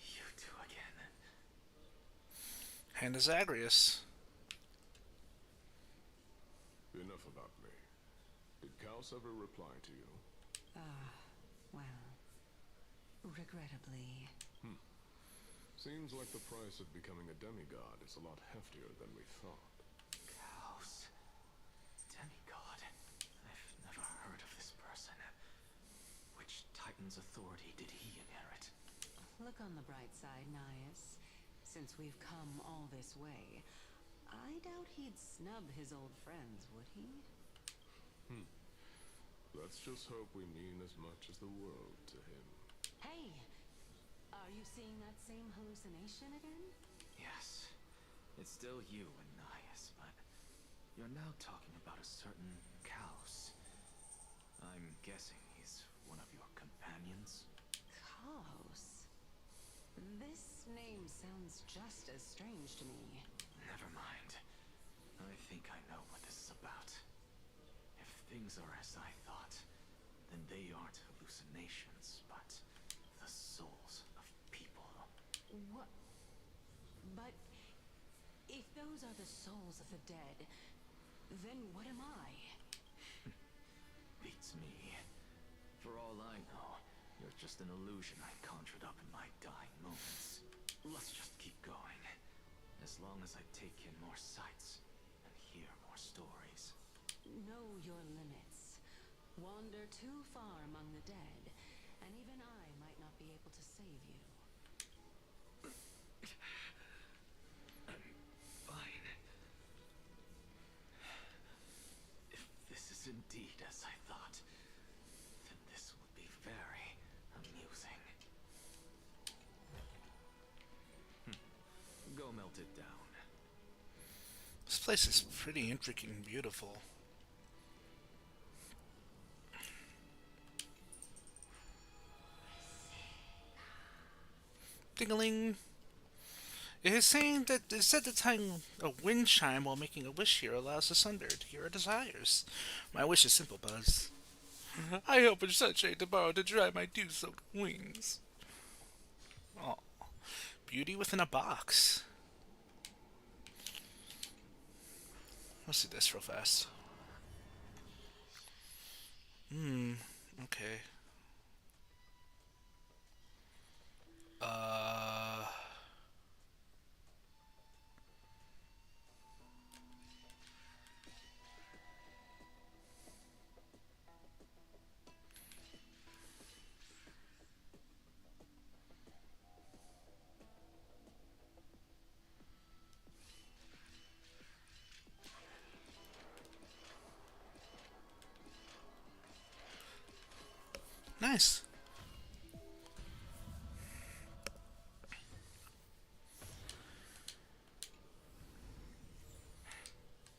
You two again. Hand to Zagreus. Enough about me. Did Kaos ever reply to you? Well, regrettably. Seems like the price of becoming a demigod is a lot heftier than we thought. Chaos. Demigod. I've never heard of this person. Which Titan's authority did he inherit? Look on the bright side, Nias. Since we've come all this way, I doubt he'd snub his old friends, would he? Let's just hope we mean as much as the world to him. Hey! Are you seeing that same hallucination again? Yes. It's still you and Nias, but you're now talking about a certain Kaos. I'm guessing he's one of your companions? Kaos? This name sounds just as strange to me. Never mind. I think I know what this is about. If things are as I thought, then they aren't hallucinations, but the souls of people. What? But if those are the souls of the dead, then what am I? Beats me. For all I know, you're just an illusion I conjured up in my dying moments. Let's just keep going. As long as I take in more sights and hear more stories. Know your limits. Wander too far among the dead, and even I might not be able to save you. Fine. If this is indeed as I thought, then this will be very amusing. Go melt it down. This place is pretty intricate and beautiful. Ding-a-ling. It is said that tying a wind chime while making a wish here allows asunder to hear our desires. My wish is simple, Buzz. I hope in sunshine tomorrow to dry my dew-soaked wings. Oh. Beauty within a box. Let's do this real fast. Okay. Nice.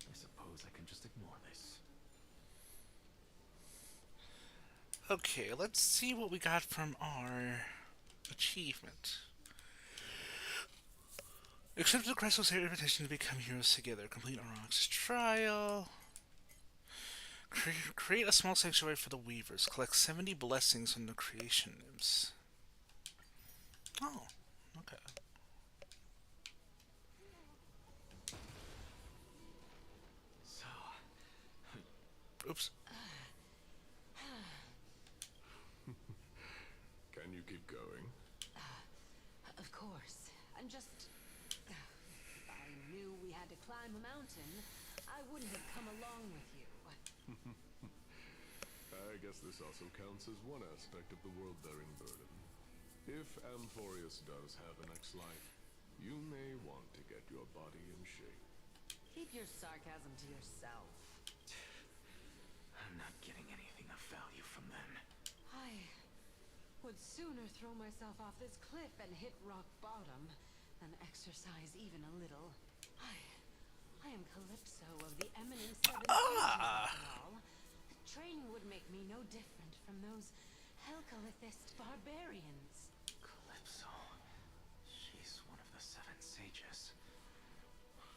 I suppose I can just ignore this. Okay, let's see what we got from our achievement. Accept the Crystal's invitation to become heroes together. Complete Aurochs trial. Create a small sanctuary for the Weavers. Collect 70 blessings from the creation nymphs. Oh, okay. So, Oops. Can you keep going? Of course. I'm just... If I knew we had to climb a mountain, I wouldn't have come along with you. I guess this also counts as one aspect of the world-bearing burden. If Amphorius does have a next life, you may want to get your body in shape. Keep your sarcasm to yourself. I'm not getting anything of value from them. I would sooner throw myself off this cliff and hit rock bottom than exercise even a little. I am Calypso of the eminent Seven Nations, after all. Training would make me no different from those Helcalithist barbarians. Calypso. She's one of the Seven Sages.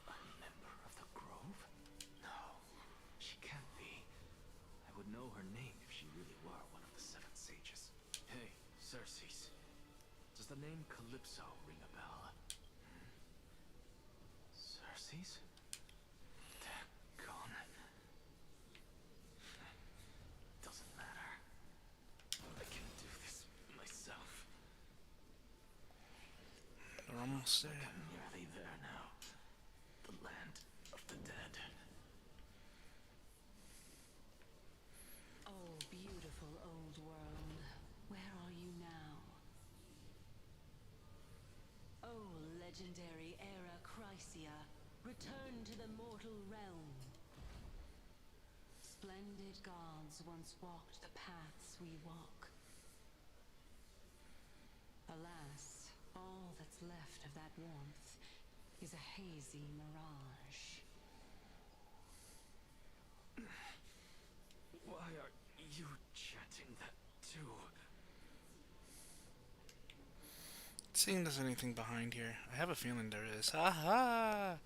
A member of the Grove? No, she can't be. I would know her name if she really were one of the Seven Sages. Hey, Xerxes. Does the name Calypso ring a bell? Xerxes? Gone. Doesn't matter. I can do this myself. We're almost there. I'm nearly there now. The land of the dead. Oh, beautiful old world. Where are you now? Oh, legendary era Chrysia. Return to the mortal realm. Splendid gods once walked the paths we walk. Alas, all that's left of that warmth is a hazy mirage. Why are you chanting that too? Seeing there's anything behind here. I have a feeling there is. Aha!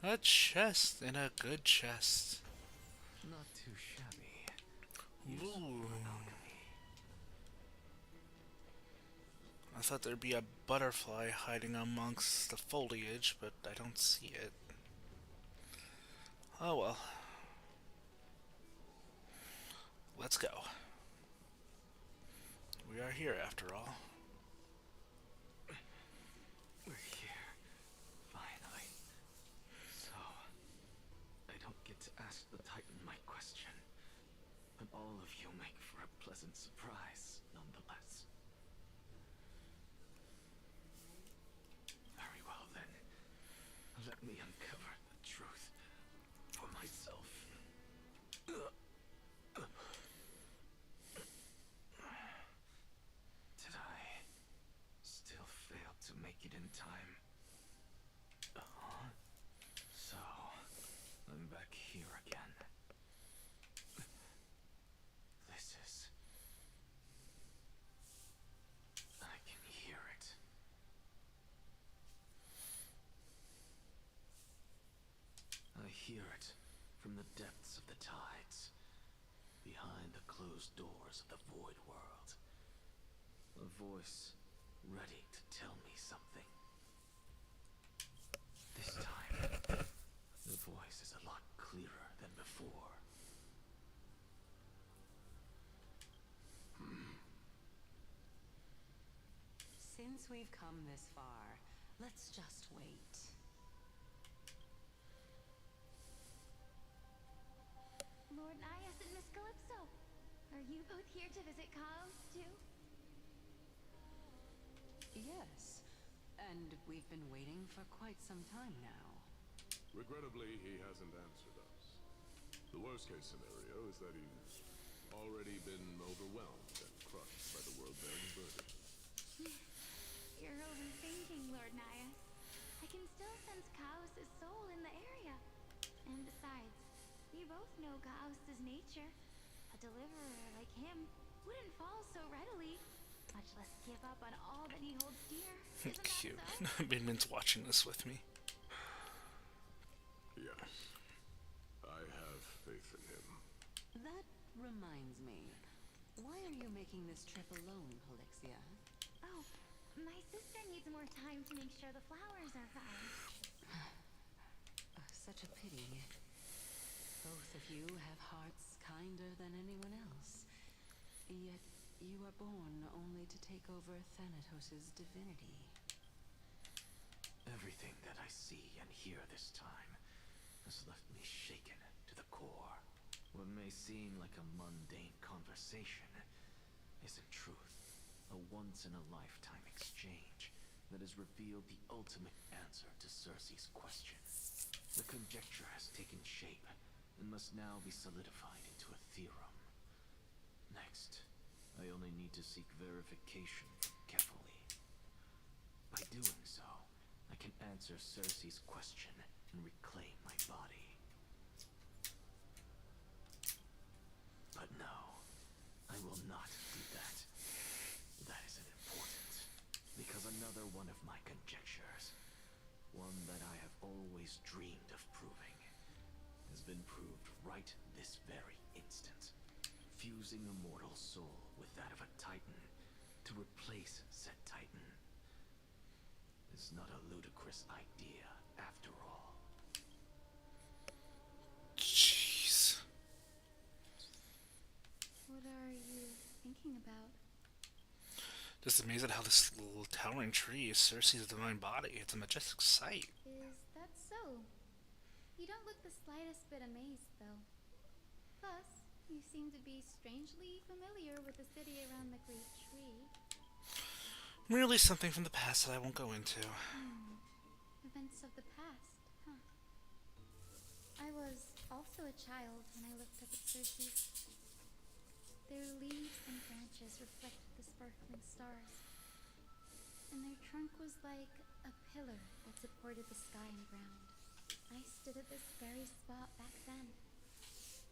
A chest and a good chest. Not too shabby. Ooh. I thought there'd be a butterfly hiding amongst the foliage, but I don't see it. Oh well. Let's go. We are here after all. We're here. Finally. So, I don't get to ask the Titan my question, but all of you make for a pleasant surprise, nonetheless. Very well then. Let me uncover the truth for myself. Did I still fail to make it in time? So, I'm back here again. This is... I can hear it. I hear it from the depths of the tides, behind the closed doors of the void world. A voice ready to tell me something. Since we've come this far, let's just wait. Lord Nias and Miss Calypso, are you both here to visit Kaos, too? Yes, and we've been waiting for quite some time now. Regrettably, he hasn't answered us. The worst case scenario is that he's already been overwhelmed and crushed by the world-bearing burden. You're overthinking, Lord Nias. I can still sense Kaos' soul in the area. And besides, we both know Kaos' nature. A deliverer like him wouldn't fall so readily, much less give up on all that he holds dear. Isn't that Cute. so? Minmin's watching this with me. Yes. I have faith in him. That reminds me. Why are you making this trip alone, Polixia? Oh, my sister needs more time to make sure the flowers are fine. Such a pity. Both of you have hearts kinder than anyone else. Yet you are born only to take over Thanatos' divinity. Everything that I see and hear this time has left me shaken to the core. What may seem like a mundane conversation is in truth a once-in-a-lifetime exchange that has revealed the ultimate answer to Circe's question. The conjecture has taken shape and must now be solidified into a theorem. Next, I only need to seek verification from Kefali. By doing so, I can answer Circe's question and reclaim my body. But no, I will not do that. That isn't important, because another one of my conjectures, one that I have always dreamed of proving, has been proved right this very instant. Fusing a mortal soul with that of a Titan to replace said Titan is not a ludicrous idea after all. Jeez. What are you thinking about? Just amazed at how this little towering tree is Circe's divine body. It's a majestic sight. Is that so? You don't look the slightest bit amazed, though. Plus, you seem to be strangely familiar with the city around the great tree. Merely something from the past that I won't go into. Events of the past, huh? I was also a child when I looked up at Circe. Their leaves and branches reflected the sparkling stars, and their trunk was like a pillar that supported the sky and ground. I stood at this very spot back then,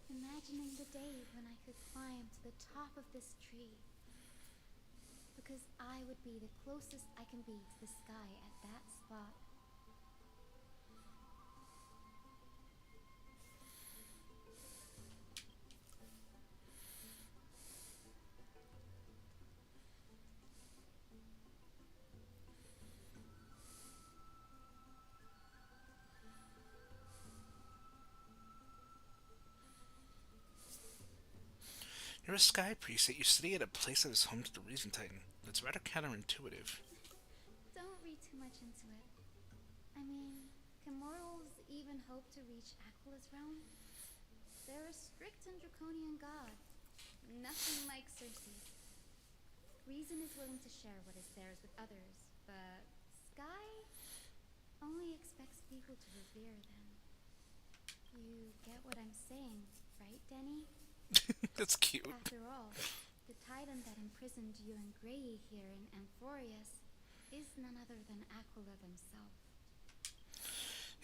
imagining the day when I could climb to the top of this tree, because I would be the closest I can be to the sky at that spot. You're a sky priest, yet you study at a place that is home to the Reason Titan. That's rather counterintuitive. Don't read too much into it. I mean, can mortals even hope to reach Aquala's realm? They're a strict and draconian god. Nothing like Circe's. Reason is willing to share what is theirs with others, but Sky only expects people to revere them. You get what I'm saying, right, Denny? That's cute. After all, the titan that imprisoned you and Grey here in Amphorius is none other than Aquila themselves.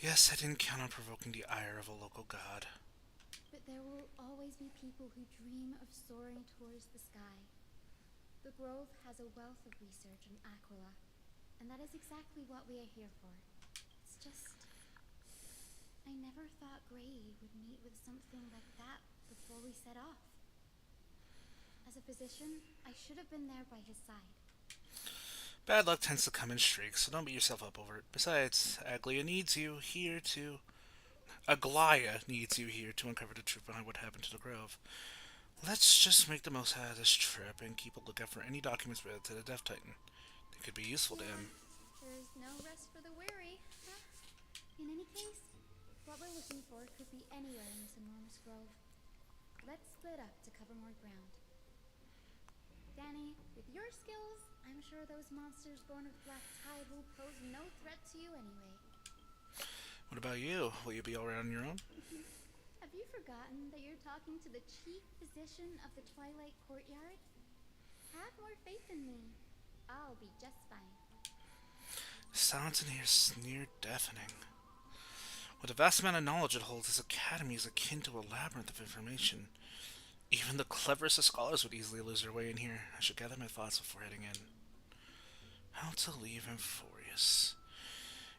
Yes, I didn't count on provoking the ire of a local god. But there will always be people who dream of soaring towards the sky. The Grove has a wealth of research on Aquila, and that is exactly what we are here for. It's just, I never thought Grey would meet with something like that before we set off. As a physician, I should have been there by his side. Bad luck tends to come in streaks, so don't beat yourself up over it. Besides, Aglaia needs you here to uncover the truth behind what happened to the Grove. Let's just make the most out of this trip and keep a lookout for any documents related to the Death Titan. It could be useful to him. There's no rest for the weary, huh? In any case, what we're looking for could be anywhere in this enormous grove. Let's split up to cover more ground. Danny, with your skills, I'm sure those monsters born of Black Tide will pose no threat to you anyway. What about you? Will you be all right on your own? Have you forgotten that you're talking to the chief physician of the Twilight Courtyard? Have more faith in me. I'll be just fine. Silence in here is near deafening. With the vast amount of knowledge it holds, this academy is akin to a labyrinth of information. Even the cleverest of scholars would easily lose their way in here. I should gather my thoughts before heading in. How to leave Amphorius.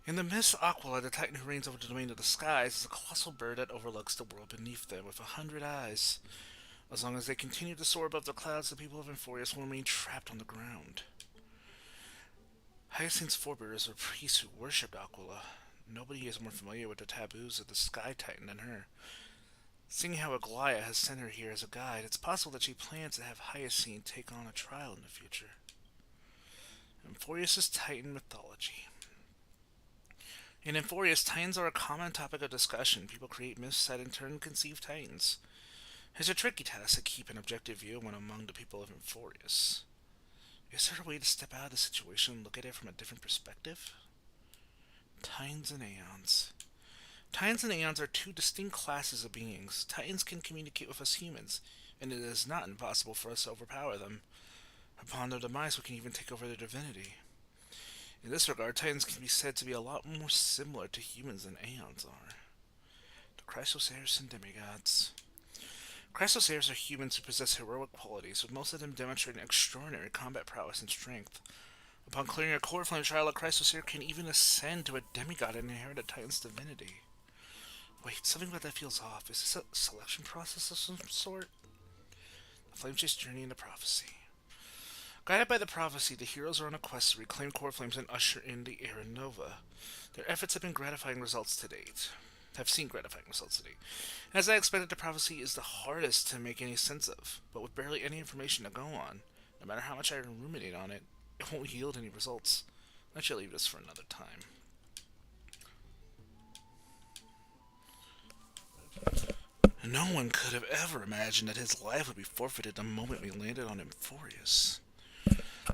In the mist, Aquila, the titan who reigns over the domain of the skies, is a colossal bird that overlooks the world beneath them with 100 eyes. As long as they continue to soar above the clouds, the people of Amphorius will remain trapped on the ground. Hyacinth's forebears were priests who worshipped Aquila. Nobody is more familiar with the taboos of the Sky Titan than her. Seeing how Aglaia has sent her here as a guide, it's possible that she plans to have Hyacinth take on a trial in the future. Amphorius' Titan mythology. In Amphorius, Titans are a common topic of discussion. People create myths that in turn conceive Titans. It's a tricky task to keep an objective view when among the people of Amphorius. Is there a way to step out of the situation and look at it from a different perspective? Titans and Aeons. Titans and Aeons are two distinct classes of beings. Titans can communicate with us humans, and it is not impossible for us to overpower them. Upon their demise, we can even take over their divinity. In this regard, Titans can be said to be a lot more similar to humans than Aeons are. The Chrysoseirs and Demigods. Chrysoseirs are humans who possess heroic qualities, with most of them demonstrating extraordinary combat prowess and strength. Upon clearing a core flame trial, a Chrysosaur can even ascend to a demigod and inherit a Titan's divinity. Wait, something about that feels off. Is this a selection process of some sort? The Flame Chase Journey into Prophecy. Guided by the prophecy, the heroes are on a quest to reclaim core flames and usher in the Era Nova. Their efforts have seen gratifying results to date. As I expected, the prophecy is the hardest to make any sense of, but with barely any information to go on, no matter how much I ruminate on it, it won't yield any results. I should leave this for another time. No one could have ever imagined that his life would be forfeited the moment we landed on Amphorius.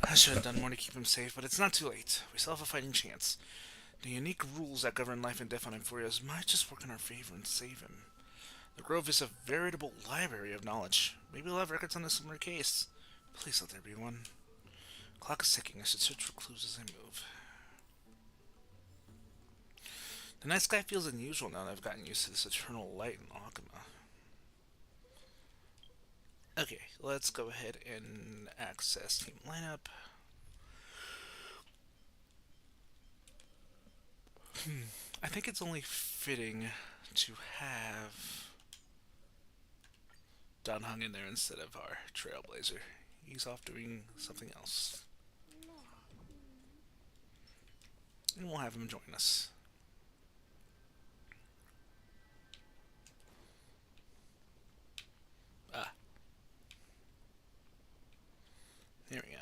I should have done more to keep him safe, but it's not too late. We still have a fighting chance. The unique rules that govern life and death on Amphorius might just work in our favor and save him. The Grove is a veritable library of knowledge. Maybe we'll have records on a similar case. Please let there be one. Clock is ticking. I should search for clues as I move. The night sky feels unusual now that I've gotten used to this eternal light in Akuma. Okay, let's go ahead and access team lineup. I think it's only fitting to have Don Hung in there instead of our Trailblazer. He's off doing something else. And we'll have him join us. There we go.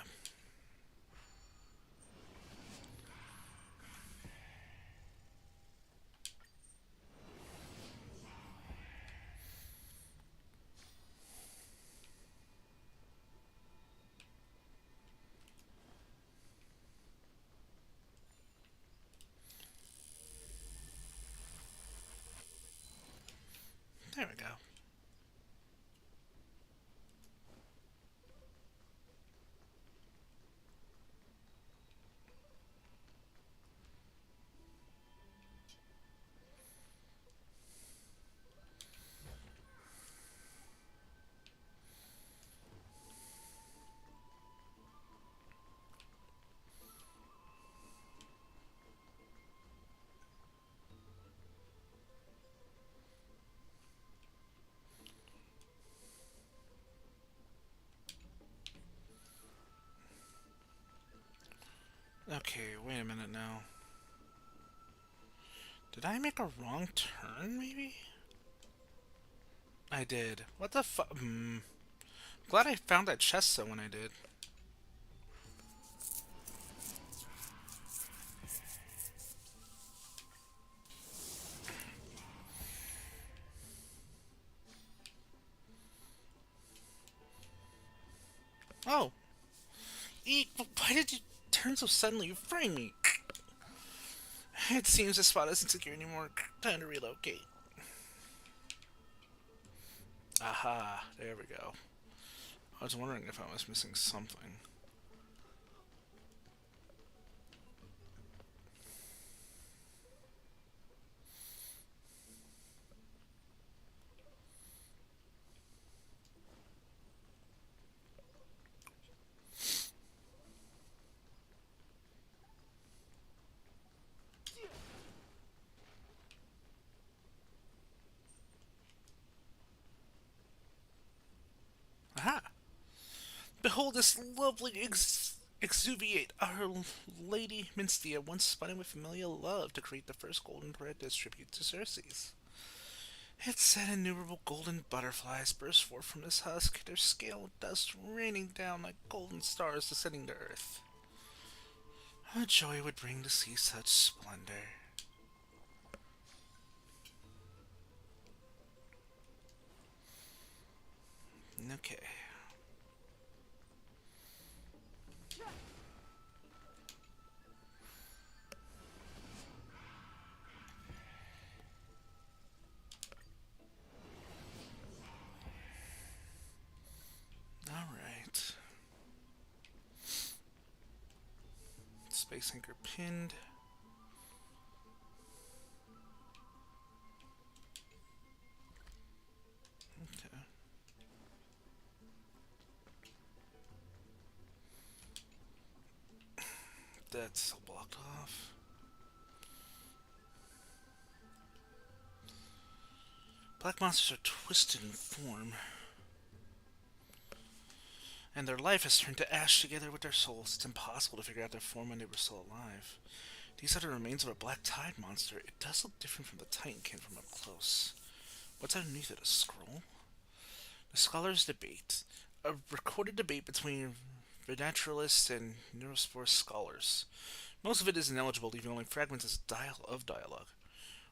There we go. Okay, wait a minute now. Did I make a wrong turn, maybe? I did. What the fu- Glad I found that chest though when I did. did you turn so suddenly? You framed me. It seems the spot isn't secure anymore. Time to relocate. Aha, there we go. I was wondering if I was missing something. Aha! Behold this lovely exuviate, Our Lady Minstia once spun it with familial love to create the first golden thread as tribute to Circes. It said innumerable golden butterflies burst forth from this husk, their scale dust raining down like golden stars descending to earth. What joy it would bring to see such splendor. Okay. Alright. Space anchor pinned. Okay. That's blocked off. Black monsters are twisted in form, and their life has turned to ash together with their souls. It's impossible to figure out their form when they were still alive. These are the remains of a black tide monster. It does look different from the Titankin from up close. What's underneath it, a scroll? The scholars debate. A recorded debate between vernaturalists and neurospore scholars. Most of it is ineligible, leaving only fragments as dialogue.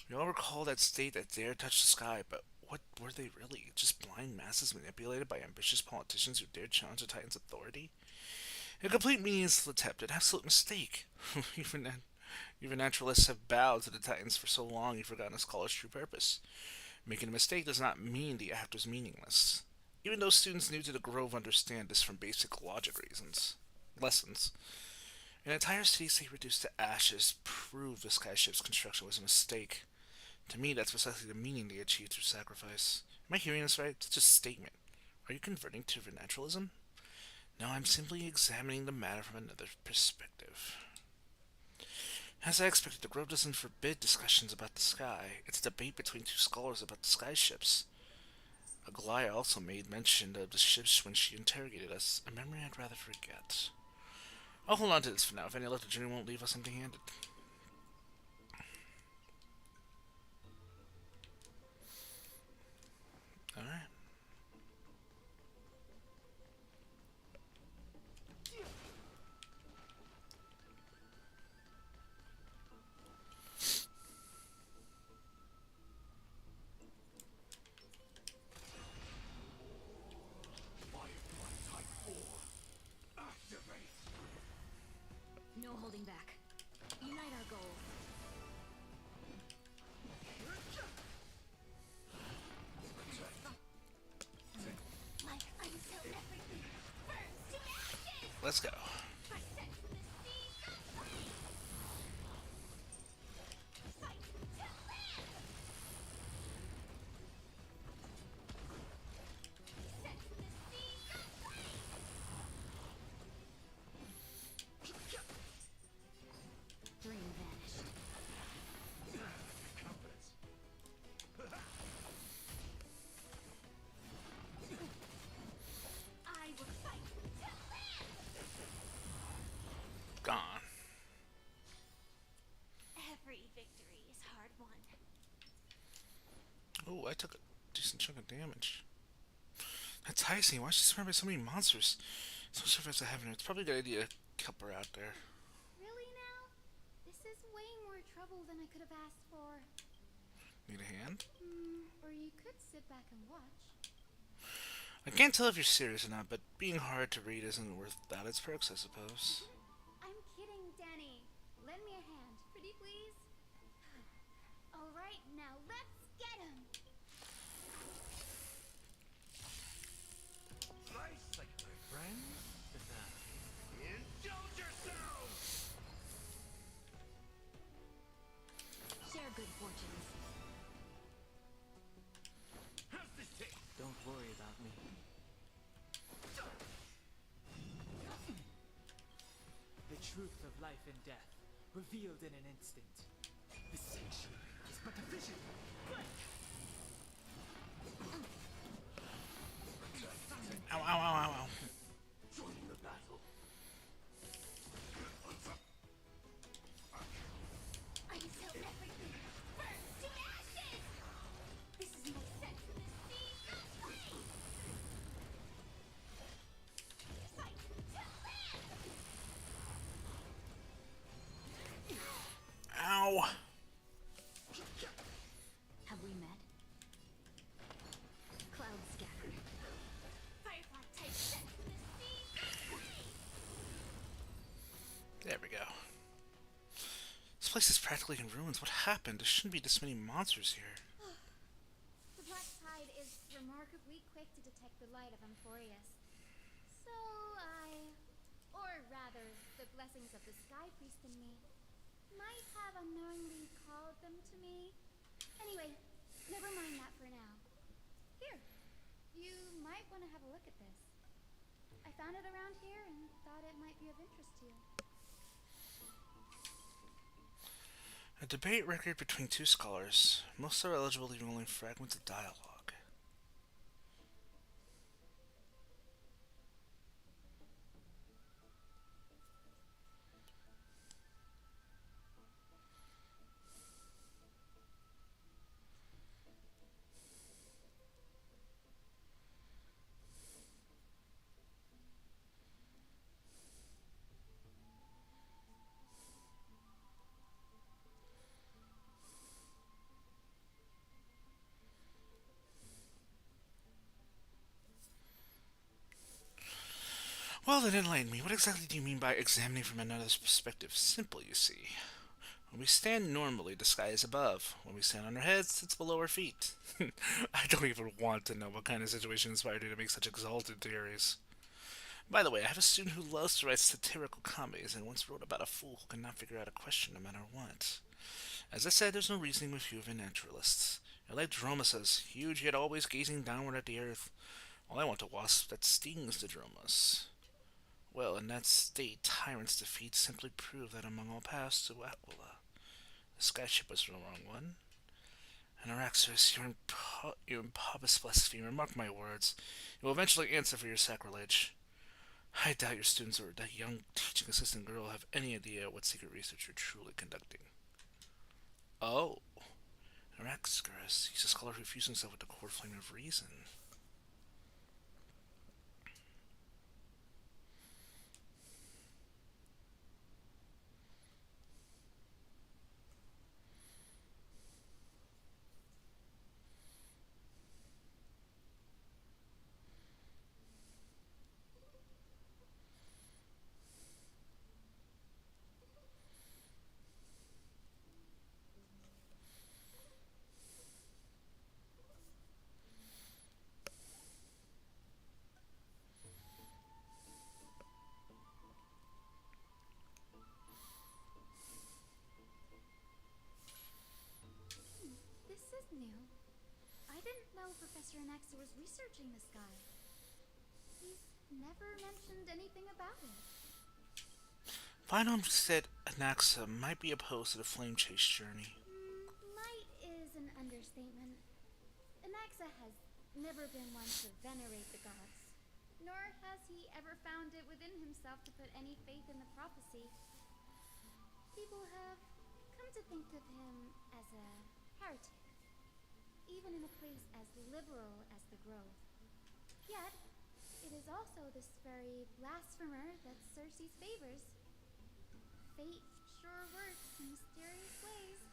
We all recall that state that dared touch the sky, but what were they really? Just blind masses manipulated by ambitious politicians who dared challenge the Titan's authority? A complete meaningless attempt, an absolute mistake. Even naturalists have bowed to the Titans for so long you've forgotten a scholar's true purpose. Making a mistake does not mean the act was meaningless. Even those students new to the Grove understand this from basic logic lessons. An entire city-state reduced to ashes proved the skyship's construction was a mistake. To me, that's precisely the meaning they achieved through sacrifice. Am I hearing this right? It's just a statement. Are you converting to vernaturalism? No, I'm simply examining the matter from another perspective. As I expected, the Grove doesn't forbid discussions about the sky. It's a debate between two scholars about the sky ships. Aglaia also made mention of the ships when she interrogated us, a memory I'd rather forget. I'll hold on to this for now. If any luck, the journey won't leave us empty-handed. Alright. No holding back. Unite our goals. Like until everything burns to ashes. Let's go. I set to the sea of flame. Fight to live. Set to the sea of flame. Dream vanished. I will fight to live. Gone. Every victory is hard won. Oh, I took a decent chunk of damage. That's Tyson. Why is she surrounded by so many monsters? So surface of heaven. It's probably a good idea to help her out there. Really now? This is way more trouble than I could have asked for. Need a hand? Or you could sit back and watch. I can't tell if you're serious or not, but being hard to read isn't without its perks, I suppose. Let's get him! Nice, like my friend. Indulge yourselves! Share good fortunes. How's this take? Don't worry about me. The truth of life and death, revealed in an instant. The sanctuary is but a vision. Ow, ow, ow, ow, ow. Join the battle. Until everything burns to ashes! This is my senseless sea of free! Fight till land! Ow. Have we met? Cloud scattered. Firefly type senseless sea of free! There we go. This place is practically in ruins. What happened? There shouldn't be this many monsters here. The Black Tide is remarkably quick to detect the light of Amphorius. So or rather, the blessings of the Sky Priest in me, might have unknowingly called them to me. Anyway, never mind that for now. Here, you might want to have a look at this. I found it around here and thought it might be of interest to you. A debate record between two scholars. Most are eligible, leaving only fragments of dialogue. Well then, enlighten me. What exactly do you mean by examining from another's perspective? Simple, you see. When we stand normally, the sky is above. When we stand on our heads, it's below our feet. I don't even want to know what kind of situation inspired you to make such exalted theories. By the way, I have a student who loves to write satirical comedies and once wrote about a fool who cannot figure out a question no matter what. As I said, there's no reasoning with you of a naturalist. You're like Dromaeus, huge yet always gazing downward at the earth. Well, I want a wasp that stings the Dromaeus. Well, in that state, Tyrant's defeat simply proved that among all paths to Aquila, the skyship was the wrong one. And Araxos, you impovious blasphemer, mark my words, you will eventually answer for your sacrilege. I doubt your students or that young teaching assistant girl have any idea what secret research you're truly conducting. Oh, Araxos, he's a scholar who fused himself with the core flame of reason. This is new. I didn't know Professor Anaxa was researching the sky. He's never mentioned anything about it. Vinum said Anaxa might be opposed to the flame chase journey. Might is an understatement. Anaxa has never been one to venerate the gods, nor has he ever found it within himself to put any faith in the prophecy. People have come to think of him as a heretic, even in a place as liberal as the Grove. Yet, it is also this very blasphemer that Circe's favors. Fate sure works in mysterious ways.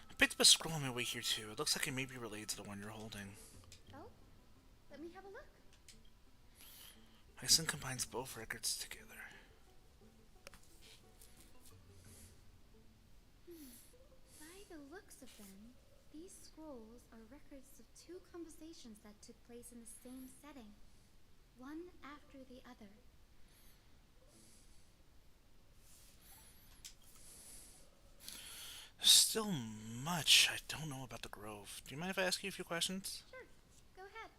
I picked up a scroll on my way here too. It looks like it may be related to the one you're holding. Oh? Let me have a look. Hyson combines both records together. By the looks of them, These scrolls are records of two conversations that took place in the same setting, one after the other. There's still much I don't know about the Grove. Do you mind if I ask you a few questions? Sure, go ahead.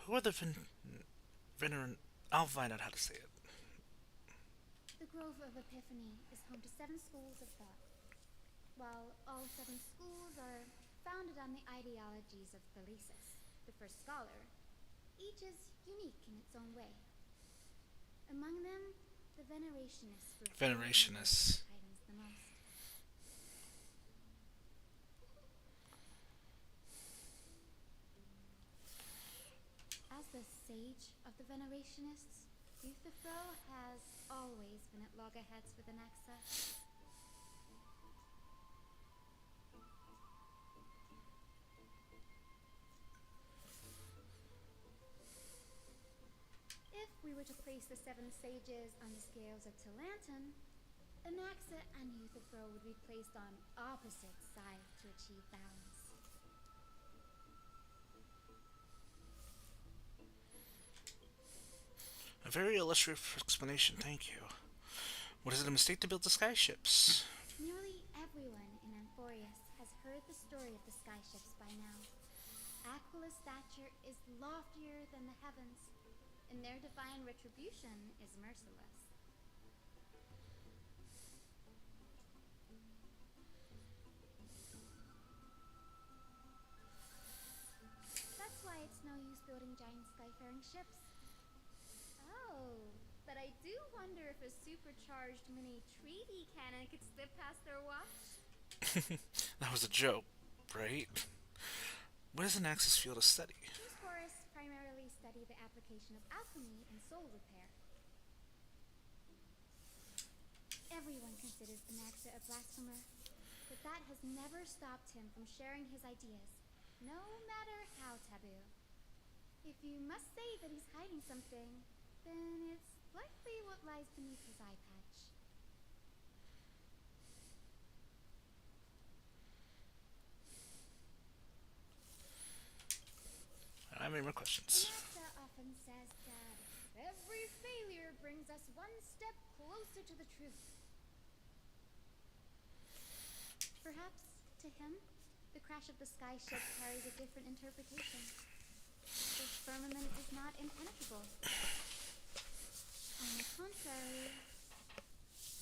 Who are the Veneran... I'll find out how to say it. The Grove of Epiphany is home to 7 schools of thought. While all 7 schools are founded on the ideologies of Thalesis, the first scholar, each is unique in its own way. Among them, the Venerationists were Venerationists. Titans the most. As the sage of the Venerationists, Euthyphro has always been at loggerheads with Anaxa. If we were to place the 7 sages on the scales of Talanton, Anaxa and Euthyphro would be placed on opposite sides to achieve balance. A very illustrative explanation, thank you. What is it a mistake to build the sky ships? Nearly everyone in Amphorius has heard the story of the skyships by now. Aquila's stature is loftier than the heavens, and their divine retribution is merciless. That's why it's no use building giant skyfaring ships. Oh, but I do wonder if a supercharged mini treaty cannon could slip past their watch. That was a joke, right? What is an axis field of study? These forests primarily study the application of alchemy and soul repair. Everyone considers Anaxa a blasphemer, but that has never stopped him from sharing his ideas, no matter how taboo. If you must say that he's hiding something, then it's likely what lies beneath his eye patch. I have any more questions. Anaxa often says that every failure brings us one step closer to the truth. Perhaps, to him, the crash of the sky ship carries a different interpretation. The firmament is not impenetrable. On the contrary,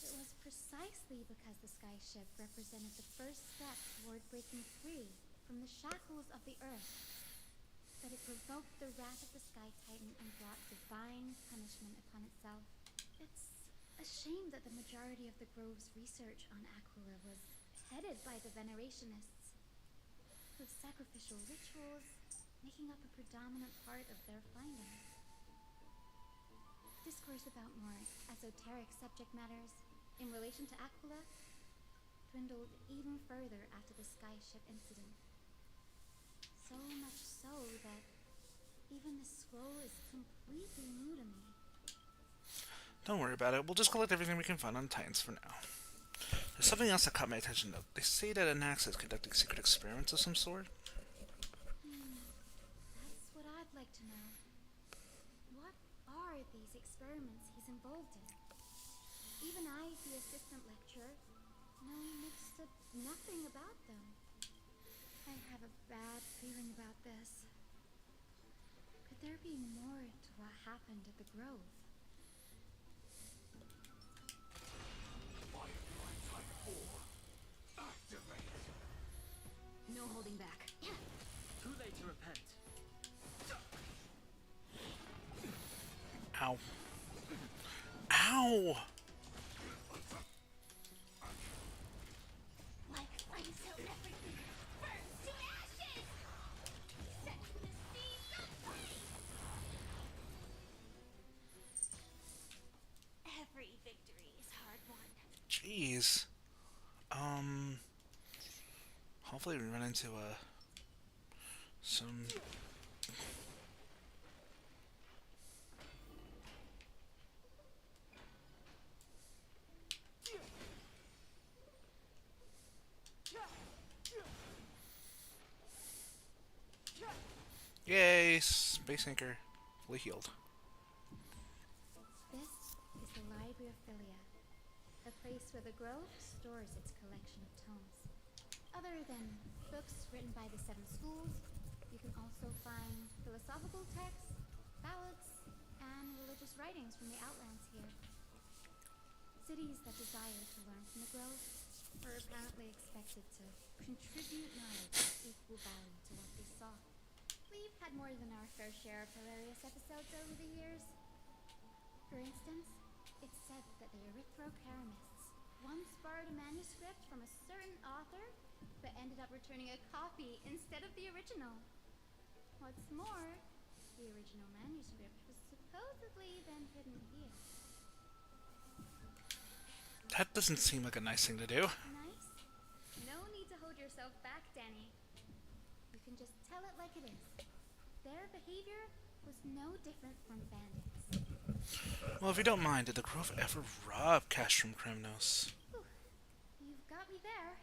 it was precisely because the sky ship represented the first step toward breaking free from the shackles of the earth that it provoked the wrath of the Sky Titan and brought divine punishment upon itself. It's a shame that the majority of the Grove's research on Aquila was headed by the Venerationists, with sacrificial rituals making up a predominant part of their findings. Discourse about more esoteric subject matters in relation to Aquila dwindled even further after the skyship incident. So much so that even the scroll is completely new to me. Don't worry about it. We'll just collect everything we can find on Titans for now. There's something else that caught my attention, though. They say that Anaxa is conducting secret experiments of some sort. That's what I'd like to know. What are these experiments he's involved in? Even I, the assistant lecturer, know next to nothing about them. I have a bad feeling about this. Could there be more to what happened at the Grove? Firefly Type 4, activate! No holding back. Too late to repent. Ow. Ow! Like until everything burns to ashes! Setting the seas aflame! Every victory is hard won. Jeez. Hopefully we run into, some... Yay! Space Anchor. Fully healed. This is the Library of Philia, a place where the Grove stores its collection of tomes. Other than books written by the seven schools, you can also find philosophical texts, ballads, and religious writings from the Outlands here. Cities that desire to learn from the Grove were apparently expected to contribute knowledge of equal value to what they saw. We've had more than our fair share of hilarious episodes over the years. For instance, it's said that the Erythrocaramists once borrowed a manuscript from a certain author, but ended up returning a copy instead of the original. What's more, the original manuscript was supposedly then hidden here. That doesn't seem like a nice thing to do. Nice? No need to hold yourself back, Danny. You can just tell it like it is. Their behavior was no different from bandits. Well, if you don't mind, did the Grove ever rob Castrum Kremnos? Whew. You've got me there.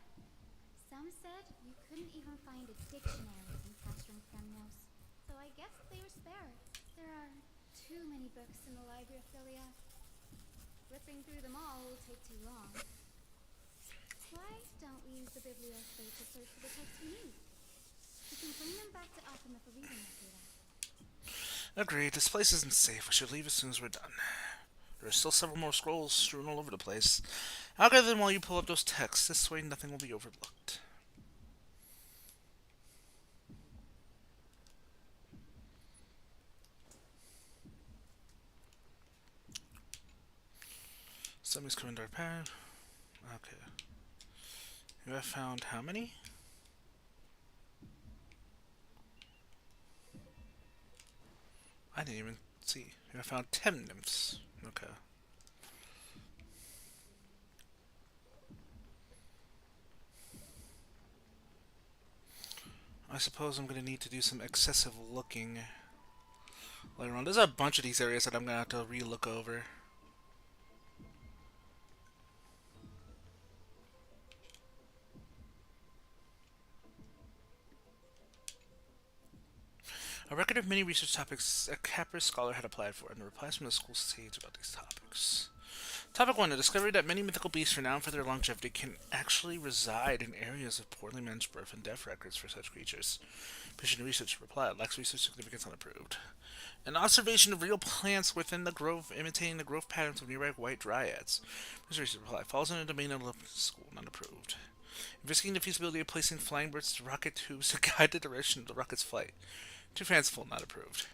Some said you couldn't even find a dictionary in Castrum Kremnos, so I guess they were spared. There are too many books in the Library of Philia. Flipping through them all will take too long. Why don't we use the bibliostate to search for the texts we need? We can bring them back to Alchemy for reading after that. Agreed. This place isn't safe. We should leave as soon as we're done. There are still several more scrolls strewn all over the place. I'll gather them while you pull up those texts. This way nothing will be overlooked. Somebody's coming to our pad. Okay. You have found how many? I didn't even see. You have found 10 nymphs. Okay. I suppose I'm going to need to do some excessive looking later on. There's a bunch of these areas that I'm going to have to re-look over. A record of many research topics a Capra scholar had applied for, and the replies from the school sage about these topics. Topic 1. The discovery that many mythical beasts renowned for their longevity can actually reside in areas of poorly managed birth and death records for such creatures. Patient research replied, lacks research significance, unapproved. An observation of real plants within the grove imitating the growth patterns of nearby white dryads. Research replied, falls in the domain of the school, not approved. Investigating the feasibility of placing flying birds to rocket tubes to guide the direction of the rocket's flight. Too fanciful, not approved.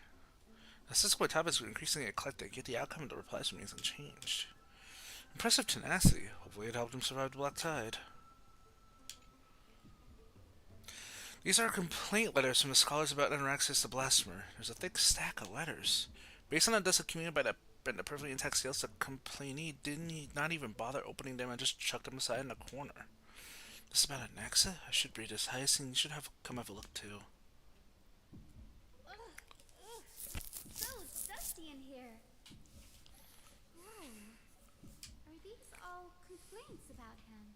The subsequent topics were increasingly eclectic, yet the outcome of the replies remains unchanged. Impressive tenacity. Hopefully it helped him survive the black tide. These are complaint letters from the scholars about Anaxagoras the Blasphemer. There's a thick stack of letters. Based on the dust accumulated by the perfectly intact scales, the complainee didn't not even bother opening them and just chucked them aside in a corner. This is about Anaxa? I should read this. Hyacinth, you should come have a look too. So dusty in here. Whoa. Are these all complaints about him?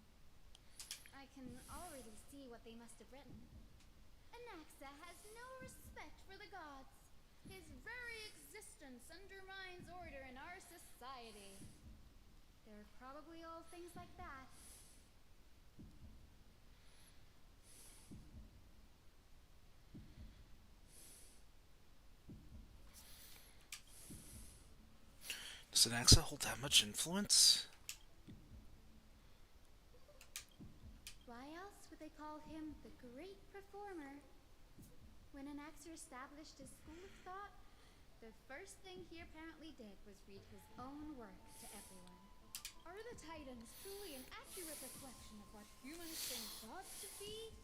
I can already see what they must have written. Anaxa has no respect for the gods. His very existence undermines order in our society. They're probably all things like that. Does Anaxa hold that much influence? Why else would they call him the Great Performer? When Anaxer established his school of thought, the first thing he apparently did was read his own work to everyone. Are the Titans truly an accurate reflection of what humans think gods to be?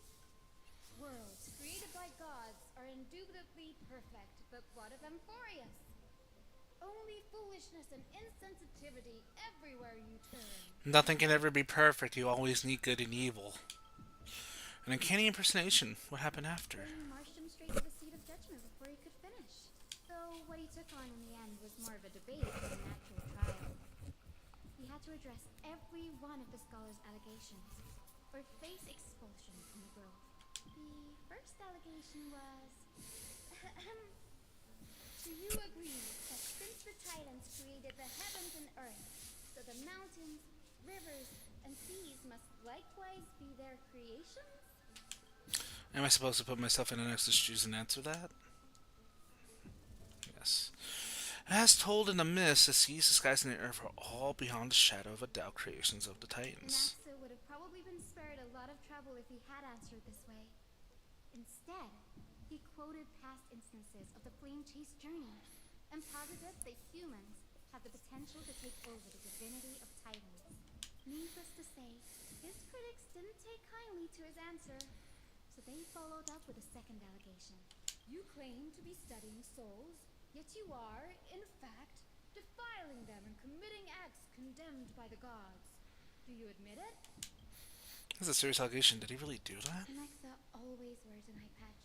Worlds created by gods are indubitably perfect, but what of Amphorius? Only foolishness and insensitivity everywhere you turn. Nothing can ever be perfect. You always need good and evil. An uncanny impersonation. What happened after? They marched him straight to the seat of judgment before he could finish. Though what he took on in the end was more of a debate than an actual trial. He had to address every one of the scholar's allegations, or face expulsion from the grove. The first allegation was Do you agree that since the Titans created the heavens and earth, so the mountains, rivers, and seas must likewise be their creations? Am I supposed to put myself in Anax's shoes and answer that? Yes. As told in the myths, the seas, the skies, and the earth are all beyond the shadow of a doubt creations of the Titans. Anaxa would have probably been spared a lot of trouble if he had answered this way. Instead, he quoted past instances of the flame chase journey and posited that humans have the potential to take over the divinity of Titans. Needless to say, his critics didn't take kindly to his answer, so they followed up with a second allegation. You claim to be studying souls, yet you are, in fact, defiling them and committing acts condemned by the gods. Do you admit it? That's a serious allegation. Did he really do that? Anaxa always wears an eye patch,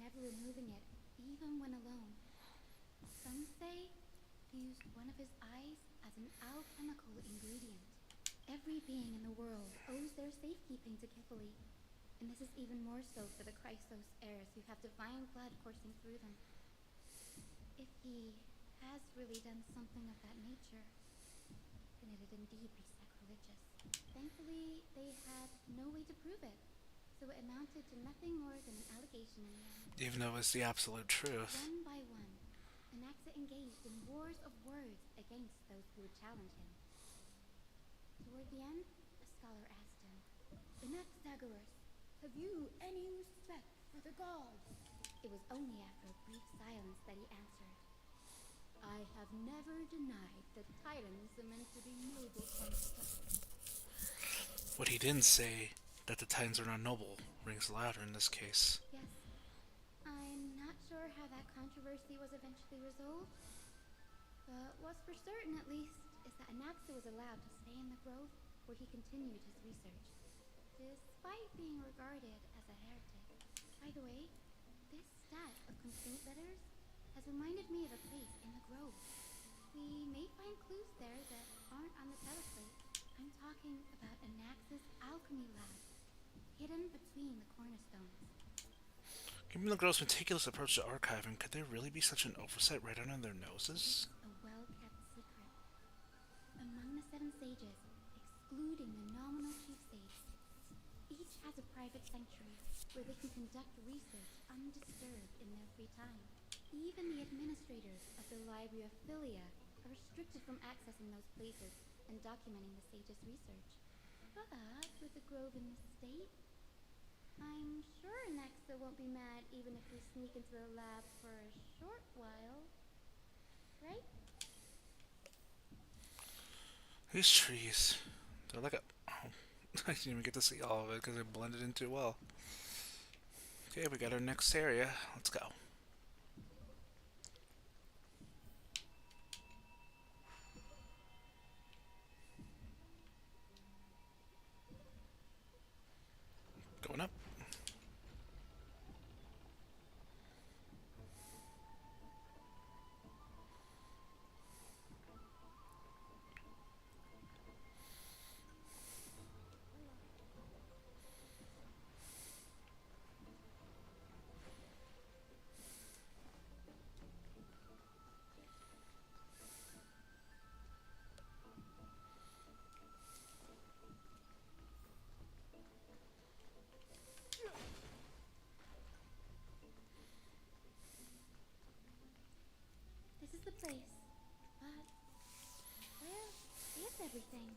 never removing it, even when alone. Some say he used one of his eyes as an alchemical ingredient. Every being in the world owes their safekeeping to Kifili, and this is even more so for the Chrysos heirs who have divine blood coursing through them. If he has really done something of that nature, then it'd indeed be sacrilegious. Thankfully, they had no way to prove it, so it amounted to nothing more than an allegation in the end. Even though it's the absolute truth. One by one, Anaxa engaged in wars of words against those who would challenge him. Toward the end, a scholar asked him, Anaxagoras, have you any respect for the gods? It was only after a brief silence that he answered, I have never denied that Titans are meant to be noble constructs. What he didn't say, that the Titans are not noble, rings louder in this case. Yes. I'm not sure how that controversy was eventually resolved, but what's for certain, at least, is that Anaxa was allowed to stay in the grove where he continued his research, despite being regarded as a heretic. By the way, this stack of complaint letters has reminded me of a place in the grove. We may find clues there that aren't on the teleplate. I'm talking about Anaxa's alchemy lab, hidden between the cornerstones. Given the grove's meticulous approach to archiving, could there really be such an oversight right under their noses? A well-kept secret. Among the seven sages, excluding the nominal chief sage, each has a private sanctuary where they can conduct research undisturbed in their free time. Even the administrators of the Library of Philia are restricted from accessing those places and documenting the sage's research. But with the grove in this state, I'm sure Anaxa won't be mad even if we sneak into the lab for a short while. Right? These trees, they're like a... Oh, I didn't even get to see all of it because it blended in too well. Okay, we got our next area. Let's go. Going up. This is the place. But where is everything?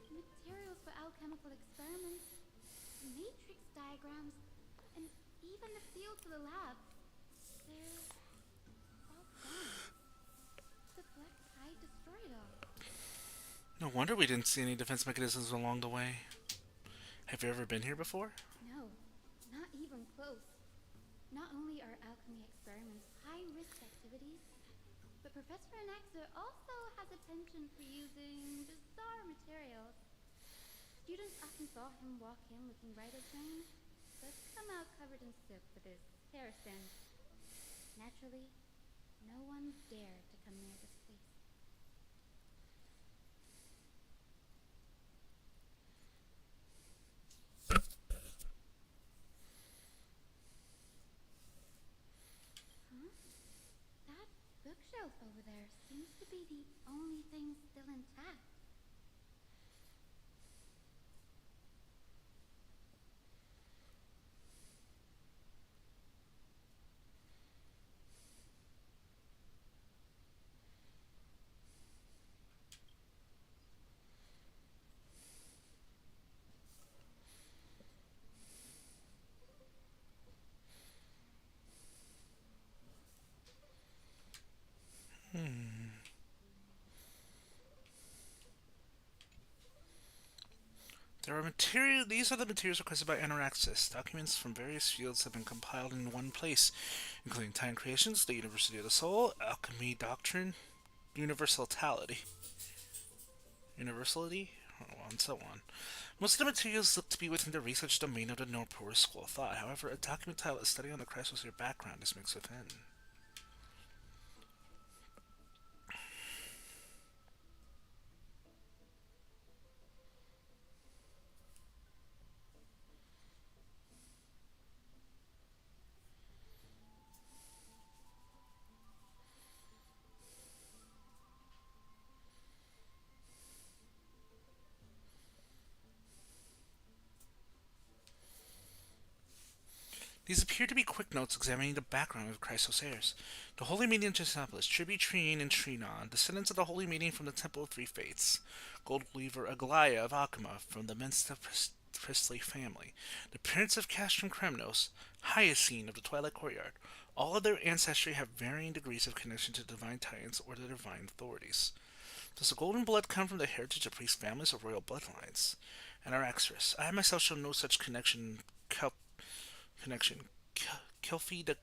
Materials for alchemical experiments, matrix diagrams, and even the field for the lab. They're all gone. The Black Tide destroyed it all. No wonder we didn't see any defense mechanisms along the way. Have you ever been here before? No, not even close. Not only are alchemy experiments high-risk activities, but Professor Anaxa also has a penchant for using bizarre materials. Students often saw him walk in looking right as rain, but come out covered in soot with his hair singed. Naturally, no one dared to come near this place. over there seems to be the only thing still intact. These are the materials requested by Anaraxis. Documents from various fields have been compiled in one place, including Titan Creations, the University of the Soul, Alchemy Doctrine, Universality, and so on. Most of the materials look to be within the research domain of the Norpura School of Thought. However, a document titled "A Study on the Chrysosphere Background" is mixed within. These appear to be quick notes examining the background of Chrysoceres. The Holy Meeting of Chrysopolis, Tribi, Trine, and Trinon, descendants of the Holy Meeting from the Temple of Three Fates, Gold Weaver Aglaya of Akama from the Mensta Priestley family, the Prince of Castrum Kremnos, Hyacine of the Twilight Courtyard. All of their ancestry have varying degrees of connection to divine titans or the divine authorities. Does the golden blood come from the heritage of priest families or royal bloodlines? And Araxorus. I myself show no such connection. Kelfi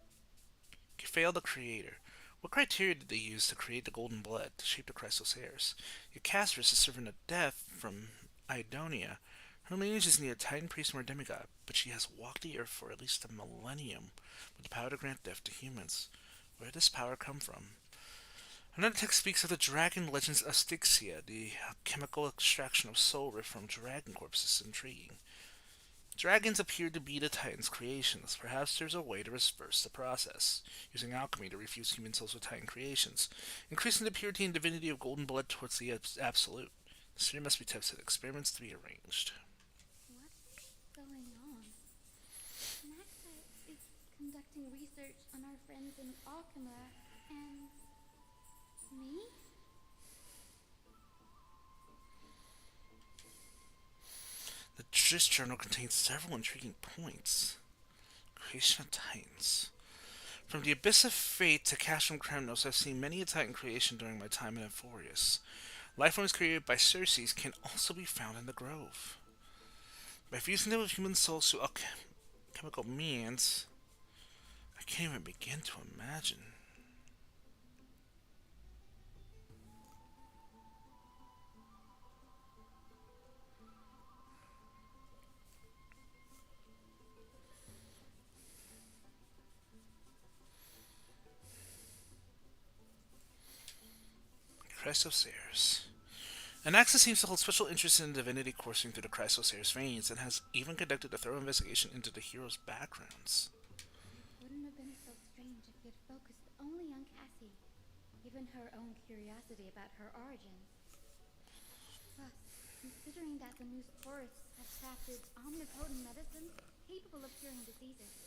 failed the creator. What criteria did they use to create the golden blood to shape the Chrysoceres? Eucasarus, a servant of death from Idonia. Her lineage is neither Titan priest nor demigod, but she has walked the earth for at least a millennium with the power to grant death to humans. Where did this power come from? Another text speaks of the dragon legends of Styxia, the chemical extraction of soul rift from dragon corpses. Intriguing. Dragons appear to be the Titan's creations. Perhaps there's a way to reverse the process, using alchemy to refuse human souls with Titan creations, increasing the purity and divinity of golden blood towards the absolute. The theory must be tested, experiments to be arranged. What's going on? Naxa is conducting research on our friends in Alchema, and me? The Triss Journal contains several intriguing points. Creation of Titans. From the Abyss of Fate to Castrum Kremnos, I've seen many a Titan creation during my time in Amphorius. Life forms created by Circes can also be found in the Grove. By fusing them with human souls through alchemical means, I can't even begin to imagine. Chrysoceres. Anaxis seems to hold special interest in divinity coursing through the Chrysoceres veins and has even conducted a thorough investigation into the heroes' backgrounds. Wouldn't have been so strange if you'd focused only on Cassie, given her own curiosity about her origins. Plus, considering that the Noose forests have crafted omnipotent medicines capable of curing diseases,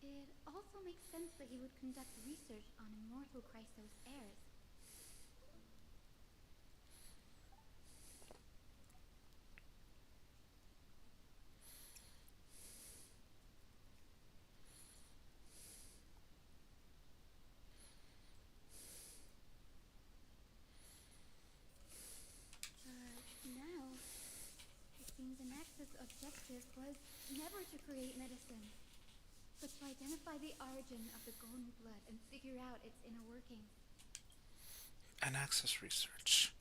it also makes sense that you would conduct research on immortal Chrysos heirs. Now, it seems Anaxis' objective was never to create medicine, but to identify the origin of the golden blood and figure out its inner workings. Anaxis research.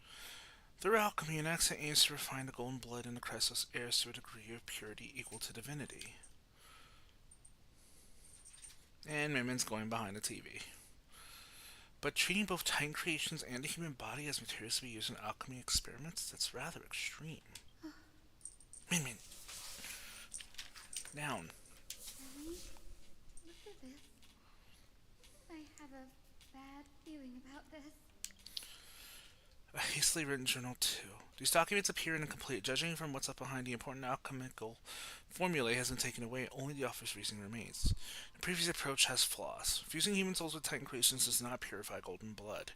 Through alchemy, Anaxis aims to refine the golden blood in the Chrysos heirs to a degree of purity equal to divinity. And Mimin's going behind the TV. But treating both Titan creations and the human body as materials to be used in alchemy experiments, that's rather extreme. Min. Down. Ellie, look at this. I have a bad feeling about this. A hastily written journal 2. These documents appear incomplete. Judging from what's up behind, the important alchemical formulae has been taken away. Only the author's reasoning remains. The previous approach has flaws. Fusing human souls with Titan creations does not purify golden blood.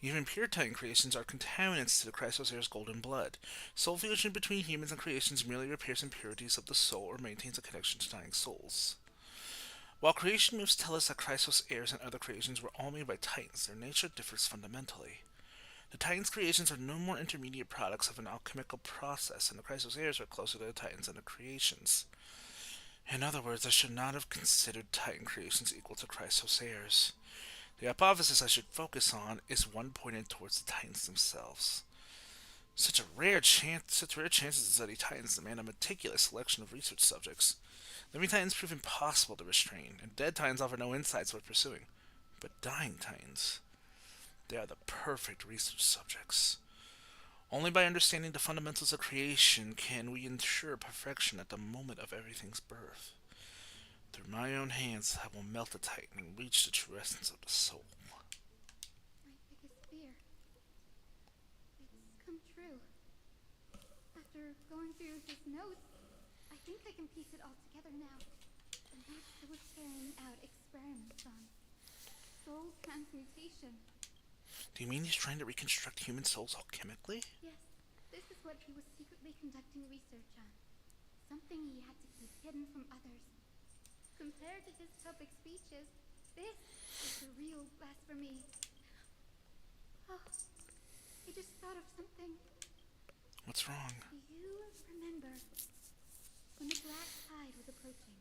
Even pure Titan creations are contaminants to the Chrysosaur's golden blood. Soul fusion between humans and creations merely repairs impurities of the soul or maintains a connection to dying souls. While creation myths tell us that Chrysos heirs and other creations were all made by Titans, their nature differs fundamentally. The Titans' creations are no more intermediate products of an alchemical process, and the Chrysos heirs are closer to the Titans than the creations. In other words, I should not have considered Titan creations equal to Chrysos heirs. The hypothesis I should focus on is one pointed towards the Titans themselves. Such rare chances to study Titans demand a meticulous selection of research subjects. Living Titans prove impossible to restrain, and dead Titans offer no insights worth pursuing. But dying Titans, they are the perfect research subjects. Only by understanding the fundamentals of creation can we ensure perfection at the moment of everything's birth. Through my own hands, I will melt the Titan and reach the true essence of the soul. My biggest fear. It's come true. After going through his notes, I think I can piece it all together now. And Maxa was carrying out experiments on soul transmutation. Do you mean he's trying to reconstruct human souls alchemically? Yes, this is what he was secretly conducting research on. Something he had to keep hidden from others. Compared to his public speeches, this is the real blasphemy. Oh, I just thought of something. What's wrong? Do you remember when the black tide was approaching?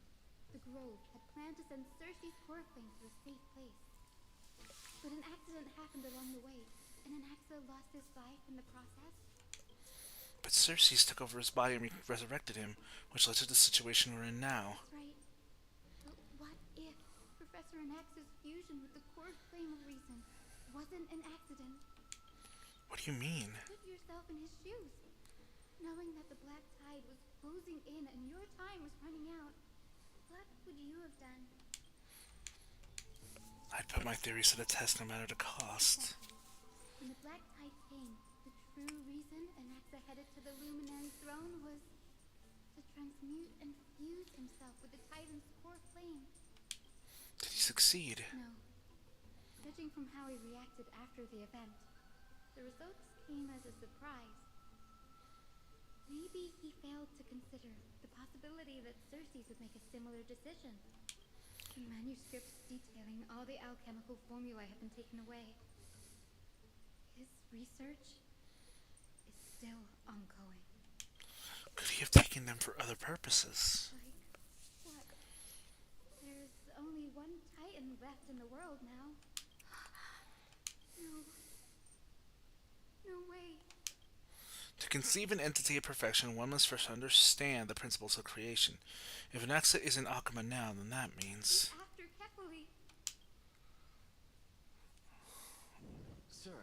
The grove had planned to send Cersei's core flame to a safe place. But an accident happened along the way, and Anaxa lost his life in the process. But Cersei took over his body and resurrected him, which led to the situation we're in now. That's right. But what if Professor Anaxa's fusion with the core flame of reason wasn't an accident? What do you mean? Put yourself in his shoes. Knowing that the black tide was closing in and your time was running out, what would you have done? I'd put my theories to the test no matter the cost. When the black tide came, the true reason Anaxa headed to the Luminary throne was to transmute and fuse himself with the Titan's core flame. Did he succeed? No. Judging from how he reacted after the event, the results came as a surprise. Maybe he failed to consider the possibility that Cersei would make a similar decision. The manuscripts detailing all the alchemical formulae have been taken away. His research is still ongoing. Could he have taken them for other purposes? Like what? There's only one Titan left in the world now. No. No way. To conceive an entity of perfection, one must first understand the principles of creation. If Anaxa isn't Akama now, then that means... After Kefali. Sir,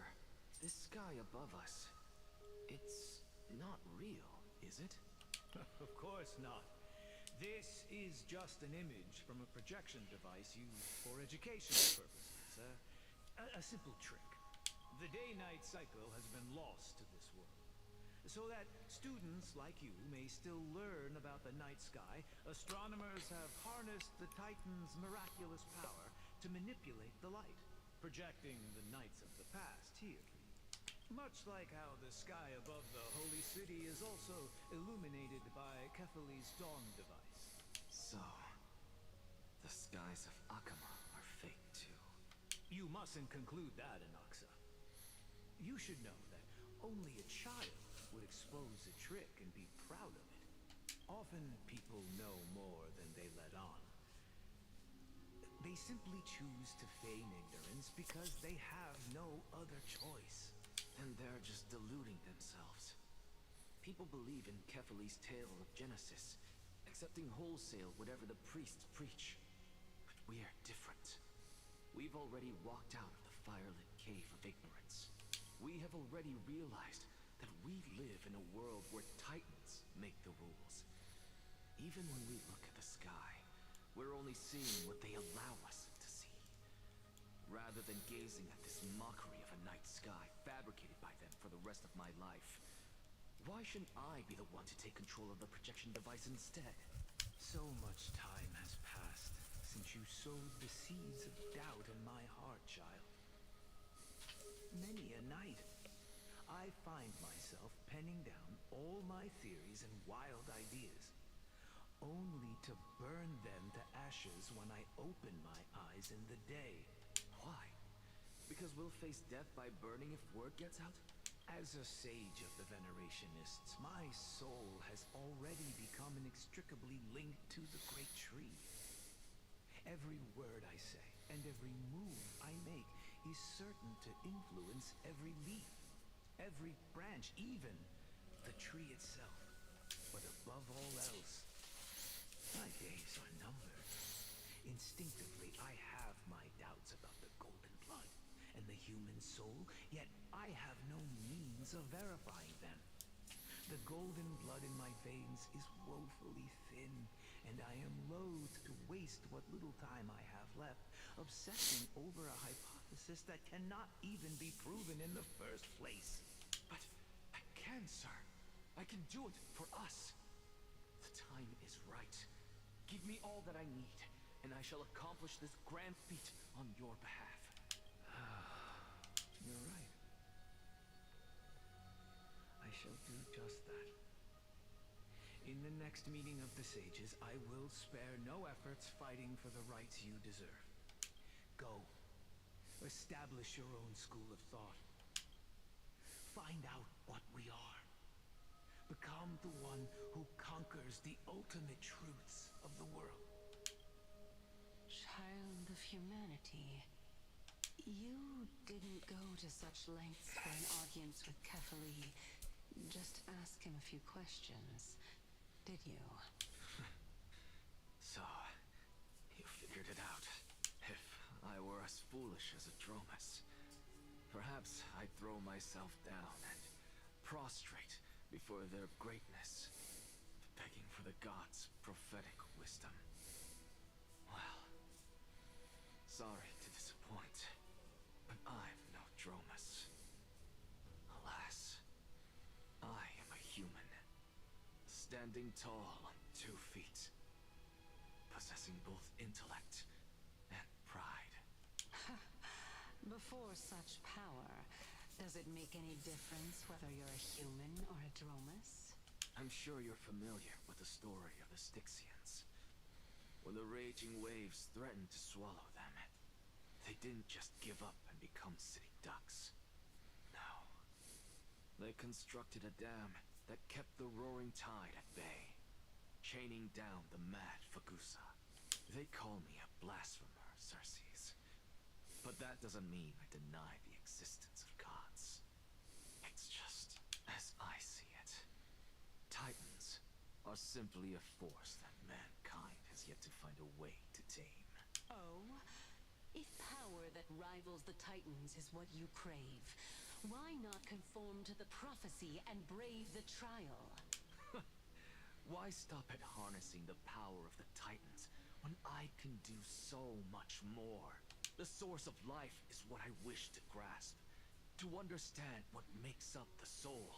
this sky above us, it's not real, is it? Of course not. This is just an image from a projection device used for educational purposes. A simple trick. The day-night cycle has been lost to this world. So that students like you may still learn about the night sky, astronomers have harnessed the Titan's miraculous power to manipulate the light, projecting the nights of the past here. Much like how the sky above the holy city is also illuminated by Kefali's dawn device. So, the skies of Akama are fake too. You mustn't conclude that, Anaxa. You should know that only a child would expose a trick and be proud of it. Often people know more than they let on. They simply choose to feign ignorance because they have no other choice. And they're just deluding themselves. People believe in Kefali's tale of Genesis, accepting wholesale whatever the priests preach. But we are different. We've already walked out of the firelit cave of ignorance. We have already realized that we live in a world where Titans make the rules. Even when we look at the sky, we're only seeing what they allow us to see. rather than gazing at this mockery of a night sky fabricated by them for the rest of my life. Why shouldn't I be the one to take control of the projection device instead? So much time has passed since you sowed the seeds of doubt in my heart, child. Many a night, I find myself penning down all my theories and wild ideas, only to burn them to ashes when I open my eyes in the day. Why? Because we'll face death by burning if word gets out? As a sage of the Venerationists, my soul has already become inextricably linked to the great tree. Every word I say and every move I make is certain to influence every leaf, every branch, even the tree itself. But above all else, my days are numbered. Instinctively, I have my doubts about the golden blood and the human soul, yet I have no means of verifying them. The golden blood in my veins is woefully thin, and I am loath to waste what little time I have left obsessing over a hypothesis that cannot even be proven in the first place. But I can, sir. I can do it for us. The time is right. Give me all that I need, and I shall accomplish this grand feat on your behalf. You're right. I shall do just that. In the next meeting of the sages, I will spare no efforts fighting for the rights you deserve. Go. Establish your own school of thought. Find out what we are. Become the one who conquers the ultimate truths of the world. Child of humanity, you didn't go to such lengths for an audience with Kefali. Just ask him a few questions, did you? So, you figured it out. If I were as foolish as Adromus, perhaps I'd throw myself down and prostrate before their greatness, begging for the gods' prophetic wisdom. Well, sorry to disappoint, but I'm no Dromus. Alas, I am a human, standing tall on 2 feet, possessing both intellect and pride. Before such power, does it make any difference whether you're a human or a Dromus? I'm sure you're familiar with the story of the Styxians. When the raging waves threatened to swallow them, they didn't just give up and become city ducks. No. They constructed a dam that kept the roaring tide at bay, chaining down the mad Fagusa. They call me a blasphemer, Xerxes. But that doesn't mean I deny the existence of gods. It's just as I see it. Titans are simply a force that mankind has yet to find a way to tame. Oh? If power that rivals the Titans is what you crave, why not conform to the prophecy and brave the trial? Why stop at harnessing the power of the Titans when I can do so much more? The source of life is what I wish to grasp, to understand what makes up the soul,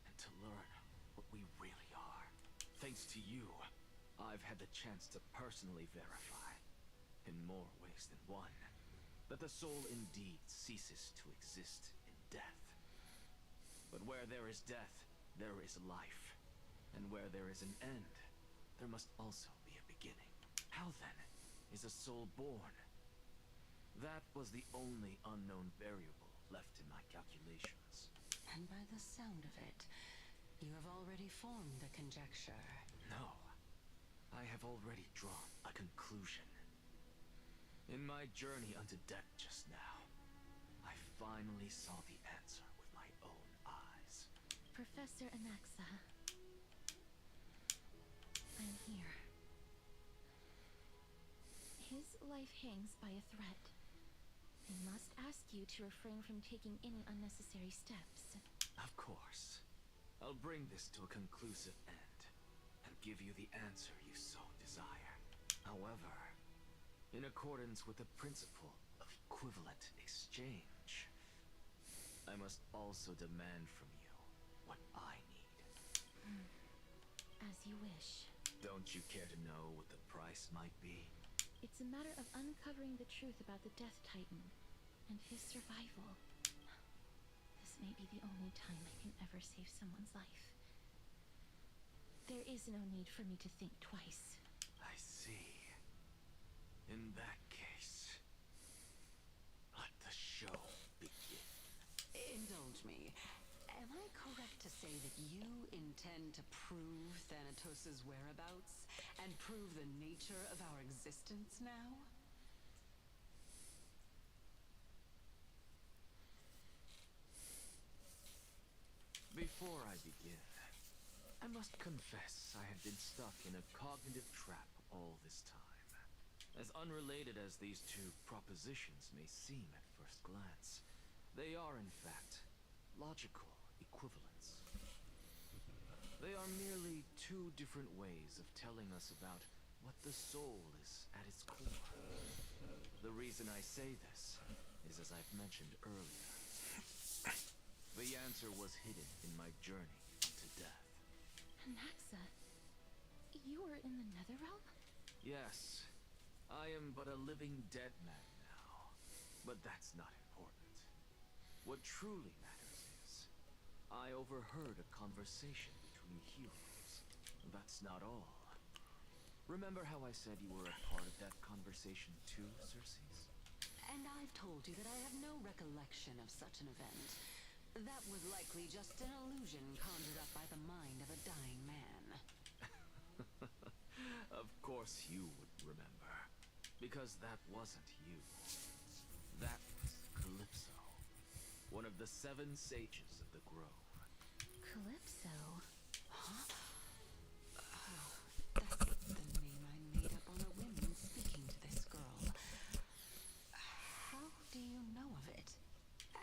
and to learn what we really are. Thanks to you, I've had the chance to personally verify, in more ways than one, that the soul indeed ceases to exist in death. But where there is death, there is life. And where there is an end, there must also be a beginning. How then is a soul born? That was the only unknown variable left in my calculations. And by the sound of it, you have already formed a conjecture. No, I have already drawn a conclusion. In my journey unto death just now, I finally saw the answer with my own eyes. Professor Anaxa. I'm here. His life hangs by a thread. I must ask you to refrain from taking any unnecessary steps. Of course. I'll bring this to a conclusive end, and give you the answer you so desire. However, in accordance with the principle of equivalent exchange, I must also demand from you what I need. As you wish. Don't you care to know what the price might be? It's a matter of uncovering the truth about the Death Titan and his survival. This may be the only time I can ever save someone's life. There is no need for me to think twice. I see. In that case, let the show begin. Indulge me. Am I correct to say that you intend to prove Thanatos' whereabouts and prove the nature of our existence now? Before I begin, I must confess I have been stuck in a cognitive trap all this time. As unrelated as these two propositions may seem at first glance, they are in fact logical equivalents. They are merely two different ways of telling us about what the soul is at its core. The reason I say this is, as I've mentioned earlier, the answer was hidden in my journey to death. Anaxa, you were in the Netherrealm? Yes, I am but a living dead man now, but that's not important. What truly matters is, I overheard a conversation between heroes. That's not all. Remember how I said you were a part of that conversation too, Xerxes? And I've told you that I have no recollection of such an event. That was likely just an illusion conjured up by the mind of a dying man. Of course you would remember, because that wasn't you. That was Calypso, one of the 7 sages of the grove. Calypso? Huh? Oh, that's the name I made up on a whim when speaking to this girl. How do you know of it?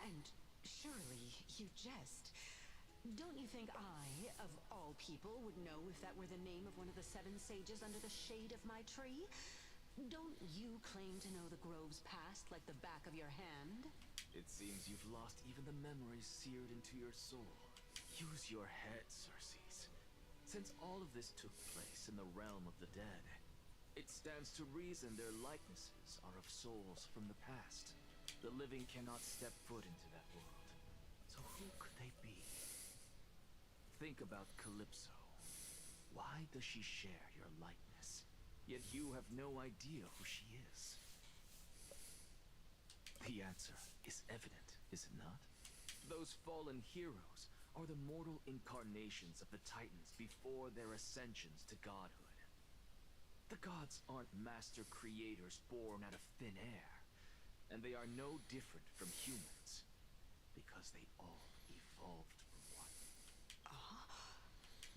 And surely you jest. Don't you think I, of all people, would know if that were the name of one of the 7 sages under the shade of my tree? Don't you claim to know the grove's past like the back of your hand? It seems you've lost even the memories seared into your soul. Use your head, Xerxes. Since all of this took place in the realm of the dead, it stands to reason their likenesses are of souls from the past. The living cannot step foot into that world. So who could they be? Think about Calypso. Why does she share your likeness? Yet you have no idea who she is. The answer is evident, is it not? Those fallen heroes are the mortal incarnations of the Titans before their ascensions to godhood. The gods aren't master creators born out of thin air, and they are no different from humans, because they all evolved from one.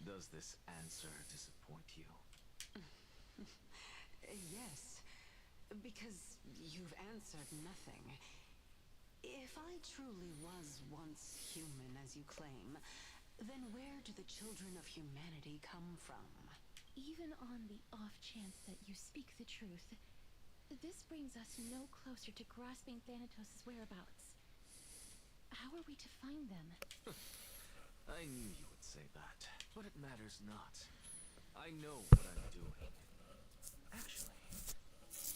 Does this answer disappoint you? Yes, because you've answered nothing. If I truly was once human, as you claim, then where do the children of humanity come from? Even on the off chance that you speak the truth, this brings us no closer to grasping Thanatos' whereabouts. How are we to find them? I knew you would say that, but it matters not. I know what I'm doing. Actually,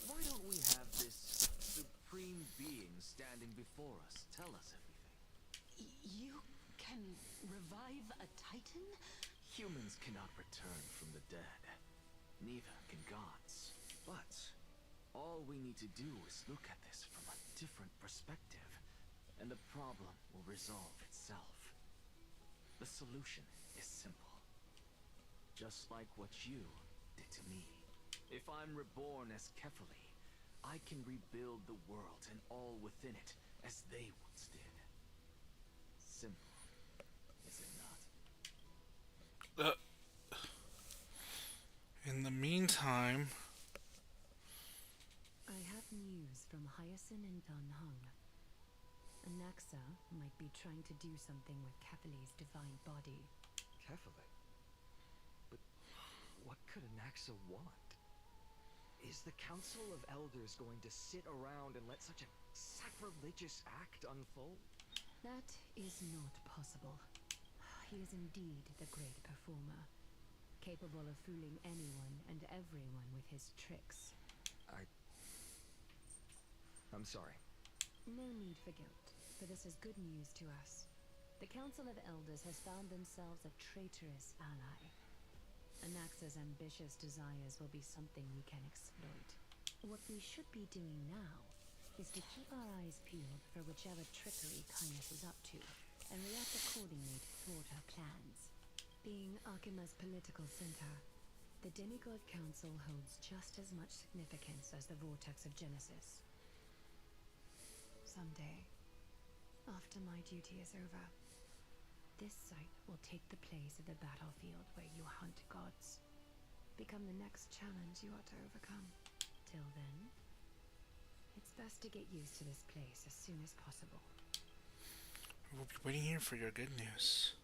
why don't we have this supreme being standing before us tell us everything? You can revive a Titan? Humans cannot return from the dead. Neither can gods. But all we need to do is look at this from a different perspective, and the problem will resolve itself. The solution is simple. Just like what you did to me. If I'm reborn as Kefali, I can rebuild the world and all within it as they once did. Simple, is it not? In the meantime... I have news from Hyacinth and Dan Heng. Anaxa might be trying to do something with Kefali's divine body. Kefali? But what could Anaxa want? Is the Council of Elders going to sit around and let such a sacrilegious act unfold? That is not possible. He is indeed the great performer, capable of fooling anyone and everyone with his tricks. I'm sorry. No need for guilt, for this is good news to us. The Council of Elders has found themselves a traitorous ally. Anaxa's ambitious desires will be something we can exploit. What we should be doing now is to keep our eyes peeled for whichever trickery Kindness is up to, and react accordingly to thwart her plans. Being Akima's political center, the Demigod Council holds just as much significance as the Vortex of Genesis. Someday, after my duty is over, this site will take the place of the battlefield where you hunt gods. Become the next challenge you are to overcome. Till then, it's best to get used to this place as soon as possible. We'll be waiting here for your good news.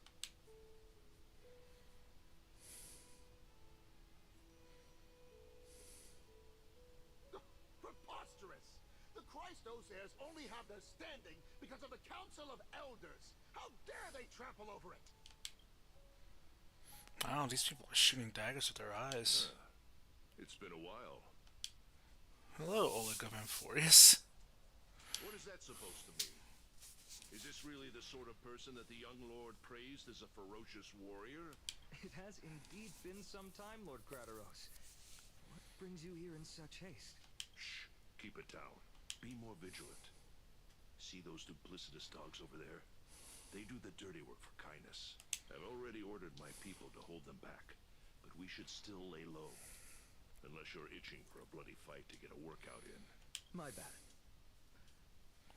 Preposterous! The Christos-heirs only have their standing because of the Council of Elders. How dare they trample over it? Wow, these people are shooting daggers with their eyes. It's been a while. Hello, Oleg of Amphorius. What is that supposed to mean? Is this really the sort of person that the young lord praised as a ferocious warrior? It has indeed been some time, Lord Crateros. What brings you here in such haste? Shh, keep it down. Be more vigilant. See those duplicitous dogs over there? They do the dirty work for Kindness. I've already ordered my people to hold them back, but we should still lay low. Unless you're itching for a bloody fight to get a workout in. My bad.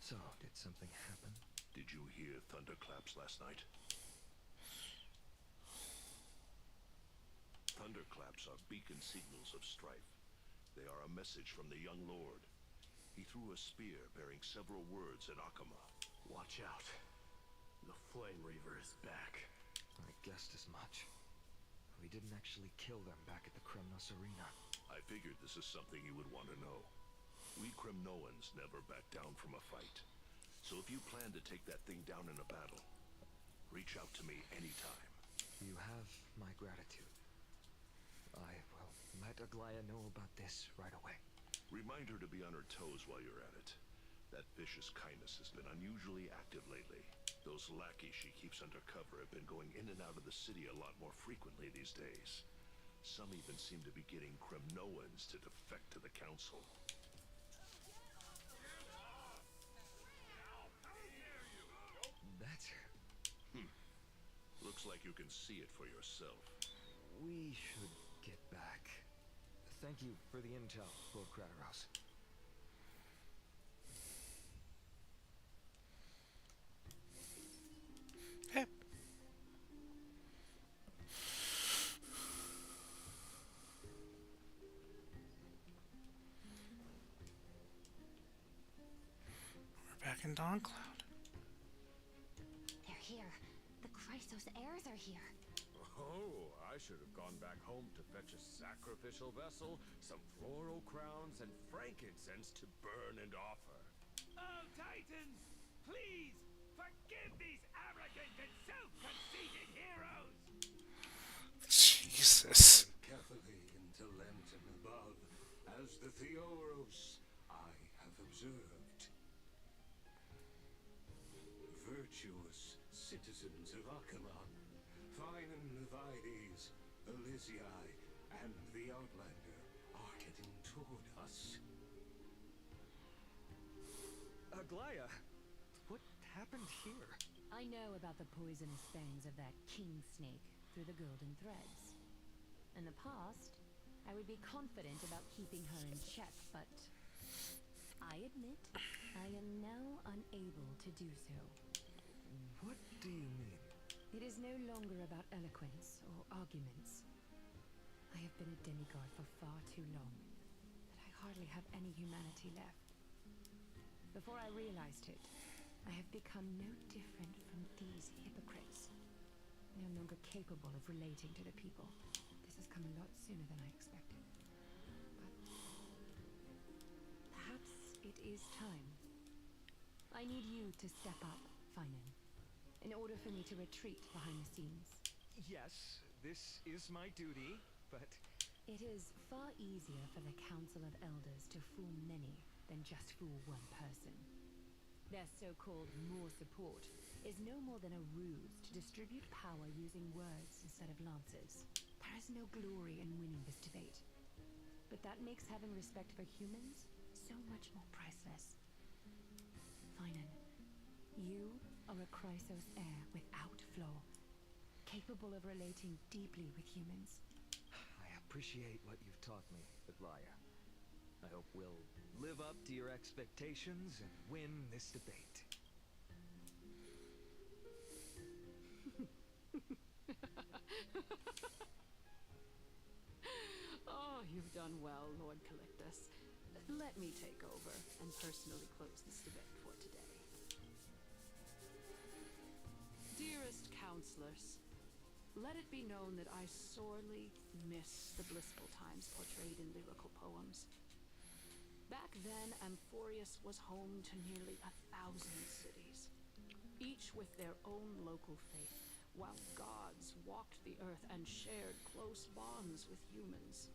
So, did something happen? Did you hear thunderclaps last night? Thunderclaps are beacon signals of strife. They are a message from the young lord. He threw a spear bearing several words at Akama. Watch out. The Flame Reaver is back. I guessed as much. We didn't actually kill them back at the Kremnos Arena. I figured this is something you would want to know. We Kremnoans never back down from a fight. So if you plan to take that thing down in a battle, reach out to me anytime. You have my gratitude. I will let Aglaya know about this right away. Remind her to be on her toes while you're at it. That vicious Kindness has been unusually active lately. Those lackeys she keeps under cover have been going in and out of the city a lot more frequently these days. Some even seem to be getting Kremnoans to defect to the council. That's... Looks like you can see it for yourself. We should get back. Thank you for the intel, Lord Crateros. Hey. We're back in Dawncloud. They're here. The Christos heirs are here. Oh, I should have gone back home to fetch a sacrificial vessel, some floral crowns, and frankincense to burn and offer. Oh, Titans! Please, forgive these arrogant and self-conceited heroes! Jesus. Carefully into Lenten above, as the Theoros I have observed. Virtuous citizens of Akamon, Finan Vides, Elysiae, and the Outlander are heading toward us. Aglaya, what happened here? I know about the poisonous fangs of that king snake through the golden threads. In the past, I would be confident about keeping her in check, but I admit I am now unable to do so. What do you mean? It is no longer about eloquence or arguments. I have been a demigod for far too long that I hardly have any humanity left. Before I realized it, I have become no different from these hypocrites. No longer capable of relating to the people. This has come a lot sooner than I expected. But perhaps it is time I need you to step up, Finan, in order for me to retreat behind the scenes. Yes, this is my duty, but... It is far easier for the Council of Elders to fool many than just fool one person. Their so-called more support is no more than a ruse to distribute power using words instead of lances. There is no glory in winning this debate. But that makes having respect for humans so much more priceless. Finan, you are a Chrysos heir without flaw, capable of relating deeply with humans. I appreciate what you've taught me, Aglaya. I hope we'll live up to your expectations and win this debate. Oh, you've done well, Lord Calictus. Let me take over and personally close this debate for today. Dearest counselors, let it be known that I sorely miss the blissful times portrayed in lyrical poems. Back then, Amphorius was home to nearly 1,000 cities, each with their own local faith, while gods walked the earth and shared close bonds with humans.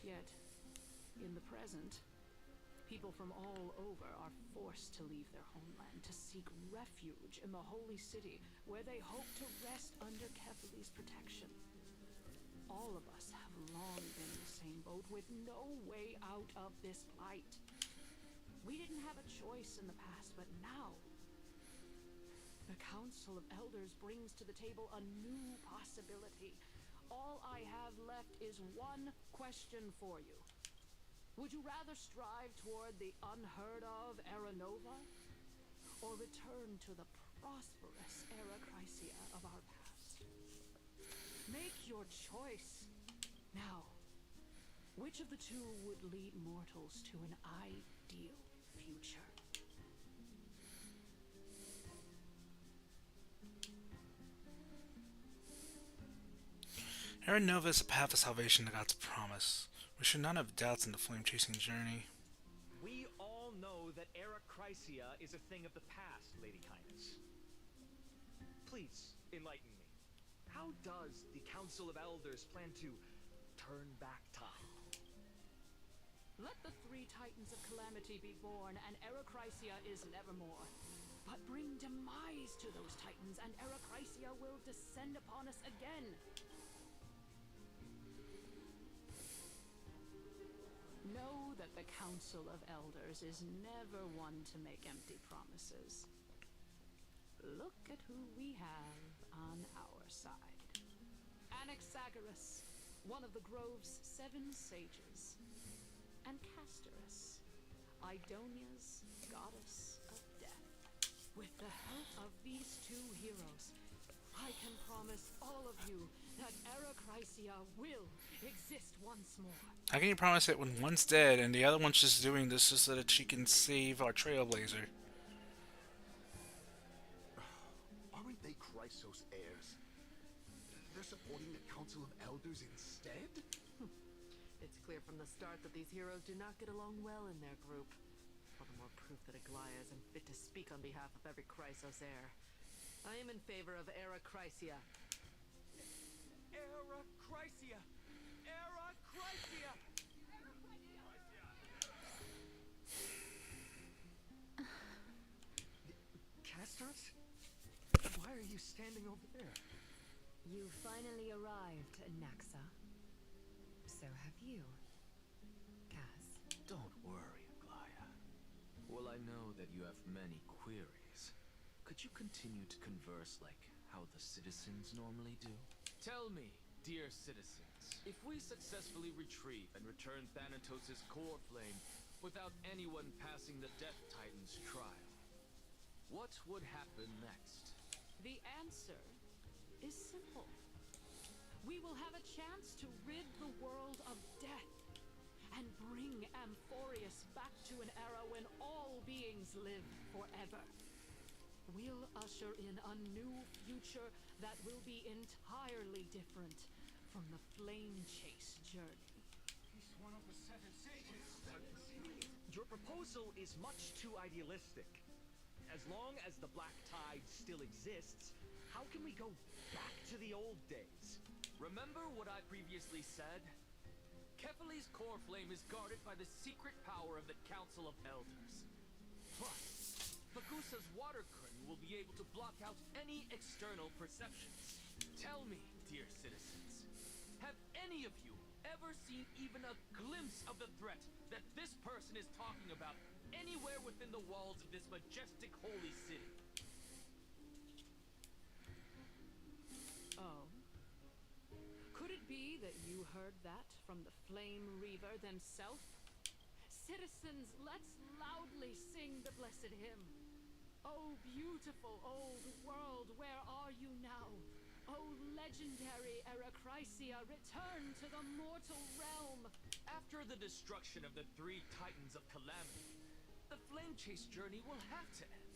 Yet, in the present, people from all over are forced to leave their homeland to seek refuge in the holy city, where they hope to rest under Kefali's protection. All of us have long been in the same boat, with no way out of this plight. We didn't have a choice in the past, but now the Council of Elders brings to the table a new possibility. All I have left is one question for you. Would you rather strive toward the unheard of Era Nova, or return to the prosperous Era Chrysia of our past? Make your choice. Now, which of the two would lead mortals to an ideal future? Era Nova is a path of salvation to God's promise. We should not have doubts in the flame-chasing journey. We all know that Era Chrysia is a thing of the past, Lady Kindness. Please, enlighten me. How does the Council of Elders plan to turn back time? Let the three Titans of Calamity be born, and Era Chrysia is nevermore. But bring demise to those Titans, and Era Chrysia will descend upon us again. Know that the Council of Elders is never one to make empty promises. Look at who we have on our side. Anaxagoras, one of the Grove's 7 sages. And Castorus, Idonia's goddess of death. With the help of these two heroes, I can promise all of you that Era Chrysia will exist once more. How can you promise it when one's dead and the other one's just doing this just so that she can save our Trailblazer? Aren't they Chrysos heirs? They're supporting the Council of Elders instead? It's clear from the start that these heroes do not get along well in their group. All the more proof that Aglaya isn't fit to speak on behalf of every Chrysos heir. I am in favor of Era Chrysia. Era Chrysia! Era Chrysia! Castorus? Why are you standing over there? You finally arrived, Naxa. So have you, Cass. Don't worry, Aglaya. Well, I know that you have many queries. Could you continue to converse like how the citizens normally do? Tell me, dear citizens, if we successfully retrieve and return Thanatos' core flame without anyone passing the Death Titan's trial, what would happen next? The answer is simple. We will have a chance to rid the world of death and bring Amphorius back to an era when all beings live forever. We'll usher in a new future that will be entirely different from the flame chase journey. one of the seven sages. Your proposal is much too idealistic. As long as the Black Tide still exists, how can we go back to the old days? Remember what I previously said? Kefali's core flame is guarded by the secret power of the Council of Elders. Plus, Magusa's water curtain will be able to block out any external perceptions. Tell me, dear citizens, have any of you ever seen even a glimpse of the threat that this person is talking about anywhere within the walls of this majestic holy city? Oh. Could it be that you heard that from the Flame Reaver themselves? Citizens, let's loudly sing the blessed hymn. Oh, beautiful old world, where are you now? Oh, legendary Eracrysia, return to the mortal realm! After the destruction of the 3 Titans of Calamity, the Flame Chase journey will have to end.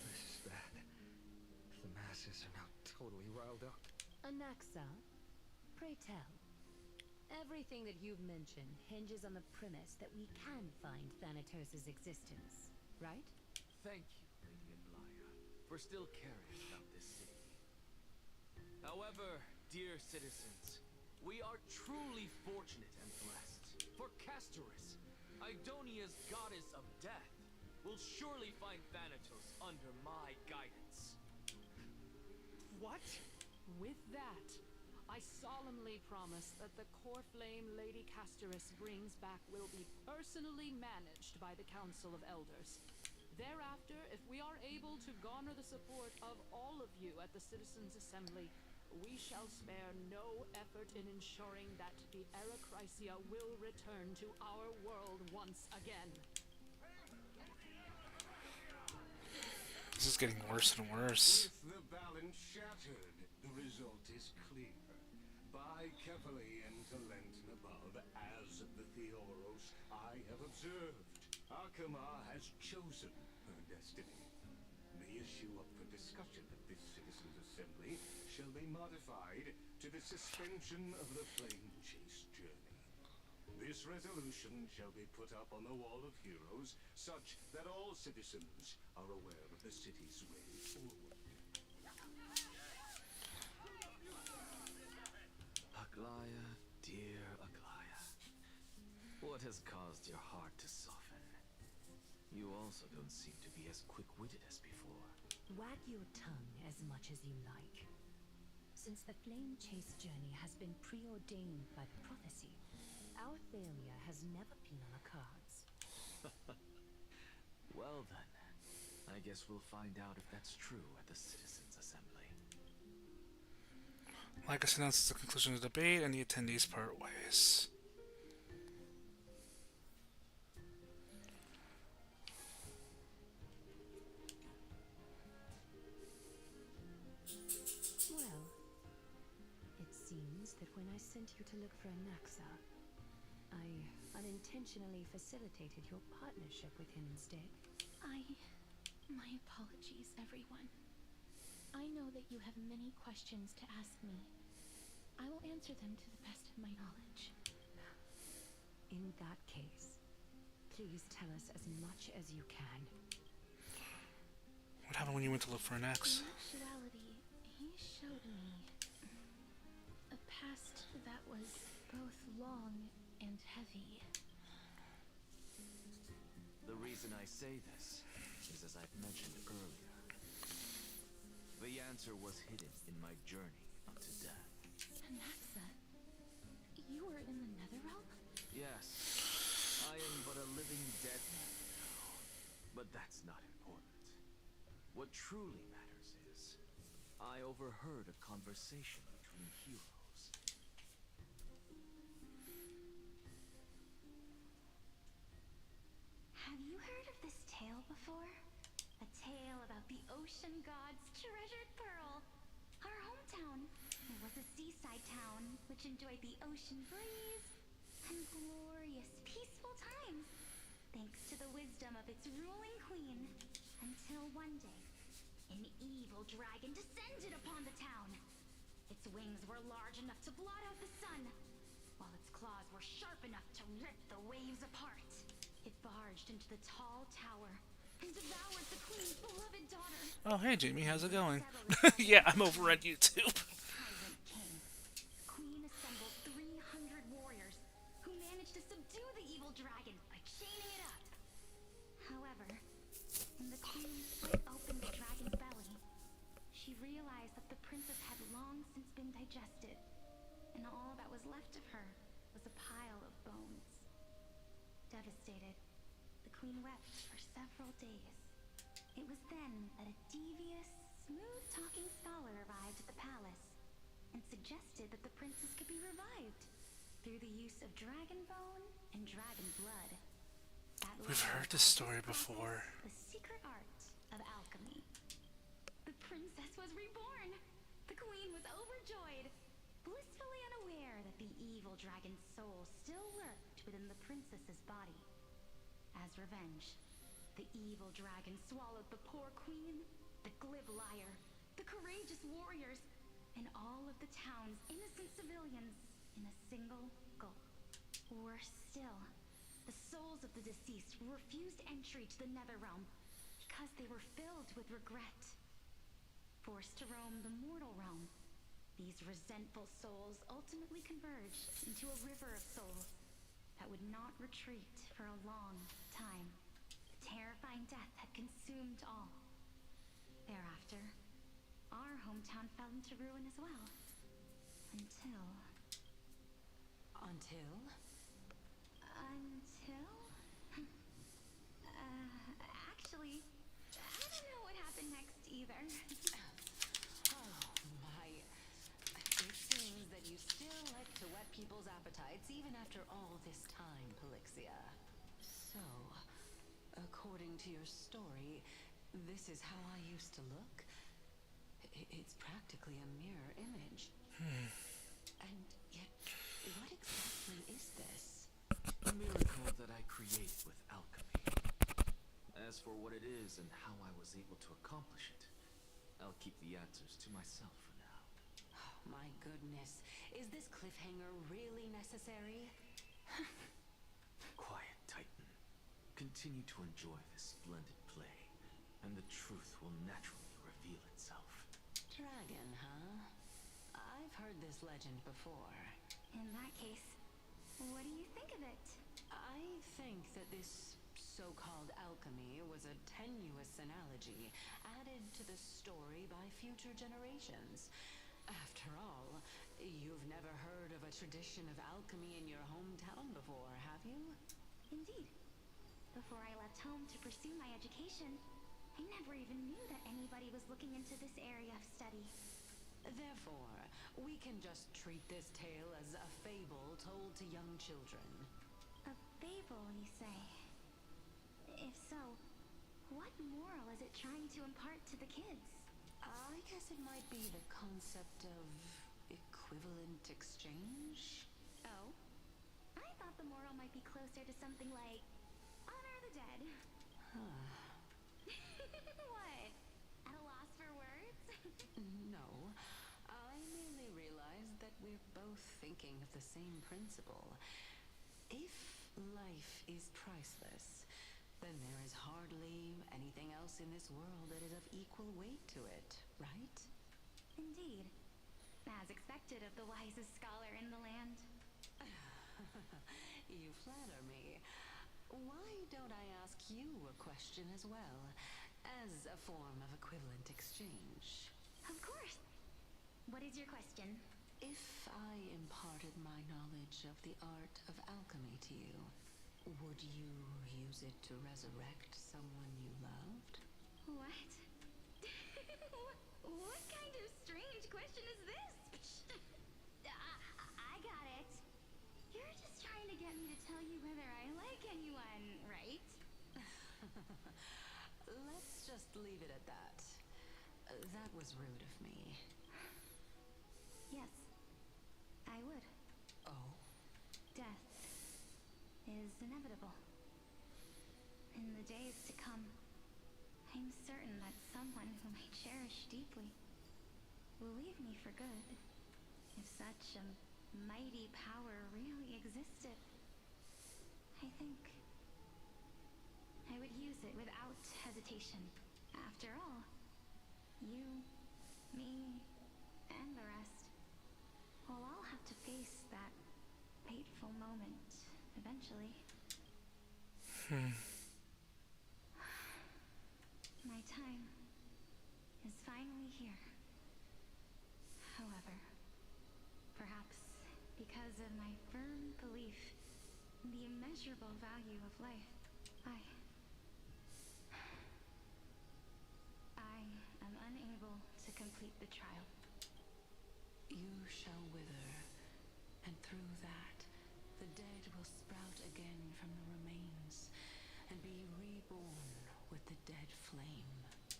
This is bad. The masses are now totally riled up. Anaxa, pray tell. Everything that you've mentioned hinges on the premise that we can find Thanatos' existence, right? Thank you, Lady Aglaya, for still caring about this city. However, dear citizens, we are truly fortunate and blessed. For Castoris, Idonia's goddess of death, will surely find Thanatos under my guidance. What? With that, I solemnly promise that the core flame Lady Castoris brings back will be personally managed by the Council of Elders. Thereafter, if we are able to garner the support of all of you at the Citizens' Assembly, we shall spare no effort in ensuring that the Eracrysia will return to our world once again. This is getting worse and worse. With the balance shattered, the result is clear. By Kefali and Talenton above, as the Theoros, I have observed, Akama has chosen her destiny. The issue up for discussion at this Citizens' Assembly shall be modified to the suspension of the Flame Chase journey. This resolution shall be put up on the Wall of Heroes, such that all citizens are aware of the city's way forward. Aglaya, dear Aglaya, what has caused your heart to soften? You also don't seem to be as quick-witted as before. Wag your tongue as much as you like. Since the Flame Chase journey has been preordained by the prophecy, our failure has never been on the cards. Well then, I guess we'll find out if that's true at the Citizens' Assembly. Lycus announces the conclusion of the debate and the attendees part ways. Well, it seems that when I sent you to look for Anaxa, I unintentionally facilitated your partnership with him instead. My apologies, everyone. I know that you have many questions to ask me. I will answer them to the best of my knowledge. In that case, please tell us as much as you can. What happened when you went to look for an ex? In actuality, he showed me a past that was both long and heavy. The reason I say this is as I've mentioned earlier. The answer was hidden in my journey unto death. Anaxa, you were in the Netherrealm? Yes, I am but a living dead man now. But that's not important. What truly matters is, I overheard a conversation between heroes. Have you heard of this tale before? A tale about the ocean god's treasured pearl. Our hometown. It was a seaside town which enjoyed the ocean breeze and glorious, peaceful times, thanks to the wisdom of its ruling queen. Until one day, an evil dragon descended upon the town. Its wings were large enough to blot out the sun, while its claws were sharp enough to rip the waves apart. It barged into the tall tower and devoured the queen's beloved daughter. Oh, hey, Jamie, how's it going? Yeah, I'm over on YouTube. Tyrant king. The queen assembled 300 warriors who managed to subdue the evil dragon by chaining it up. However, when the queen split open the dragon's belly, she realized that the princess had long since been digested, and all that was left of her was a pile of bones. Devastated, the queen wept for several days. It was then that a devious, smooth-talking scholar arrived at the palace and suggested that the princess could be revived through the use of dragon bone and dragon blood. We've heard this story before. The secret art of alchemy. The princess was reborn. The queen was overjoyed, blissfully unaware that the evil dragon's soul still lurked within the princess's body. As revenge, the evil dragon swallowed the poor queen, the glib liar, the courageous warriors, and all of the town's innocent civilians in a single gulp. Worse still, the souls of the deceased were refused entry to the Netherrealm because they were filled with regret. Forced to roam the mortal realm, these resentful souls ultimately converged into a river of souls that would not retreat for a long time. The terrifying death had consumed all. Thereafter, our hometown fell into ruin as well. Until... Until? Actually, I don't know what happened next either. Oh my. It seems that you still like to whet people's appetites even after all this time, Polixia. So, according to your story, this is how I used to look? It's practically a mirror image. And yet, what exactly is this? A miracle that I created with alchemy. As for what it is and how I was able to accomplish it, I'll keep the answers to myself for now. Oh, my goodness. Is this cliffhanger really necessary? Quiet, Titan. Continue to enjoy this splendid play, and the truth will naturally reveal itself. Dragon, huh? I've heard this legend before. In that case, what do you think of it? I think that this so-called alchemy was a tenuous analogy added to the story by future generations. After all, you've never heard of a tradition of alchemy in your hometown before, have you? Indeed. Before I left home to pursue my education, I never even knew that anybody was looking into this area of study. Therefore, we can just treat this tale as a fable told to young children. A fable, you say? If so, what moral is it trying to impart to the kids? I guess it might be the concept of equivalent exchange? Oh? I thought the moral might be closer to something like honor the dead. What? At a loss for words? No. I merely realized that we're both thinking of the same principle. If life is priceless, then there is hardly anything else in this world that is of equal weight to it, right? Indeed. As expected of the wisest scholar in the land. You flatter me. Why don't I ask you a question as well, as a form of equivalent exchange? Of course. What is your question? If I imparted my knowledge of the art of alchemy to you, would you use it to resurrect someone you loved? What? What kind of strange question is this? I got it. You're just trying to get me to tell you whether I like anyone, right? Let's just leave it at that. That was rude of me. Yes, I would. Oh? Death is inevitable. In the days to come, I'm certain that someone whom I cherish deeply will leave me for good. If such a mighty power really existed, I think I would use it without hesitation. After all, you, me, and the rest will all have to face that fateful moment eventually. My time is finally here. However, perhaps because of my firm belief in the immeasurable value of life, I am unable to complete the trial. You shall wither, and through that, the dead will sprout again from the remains, and be reborn with the dead flame.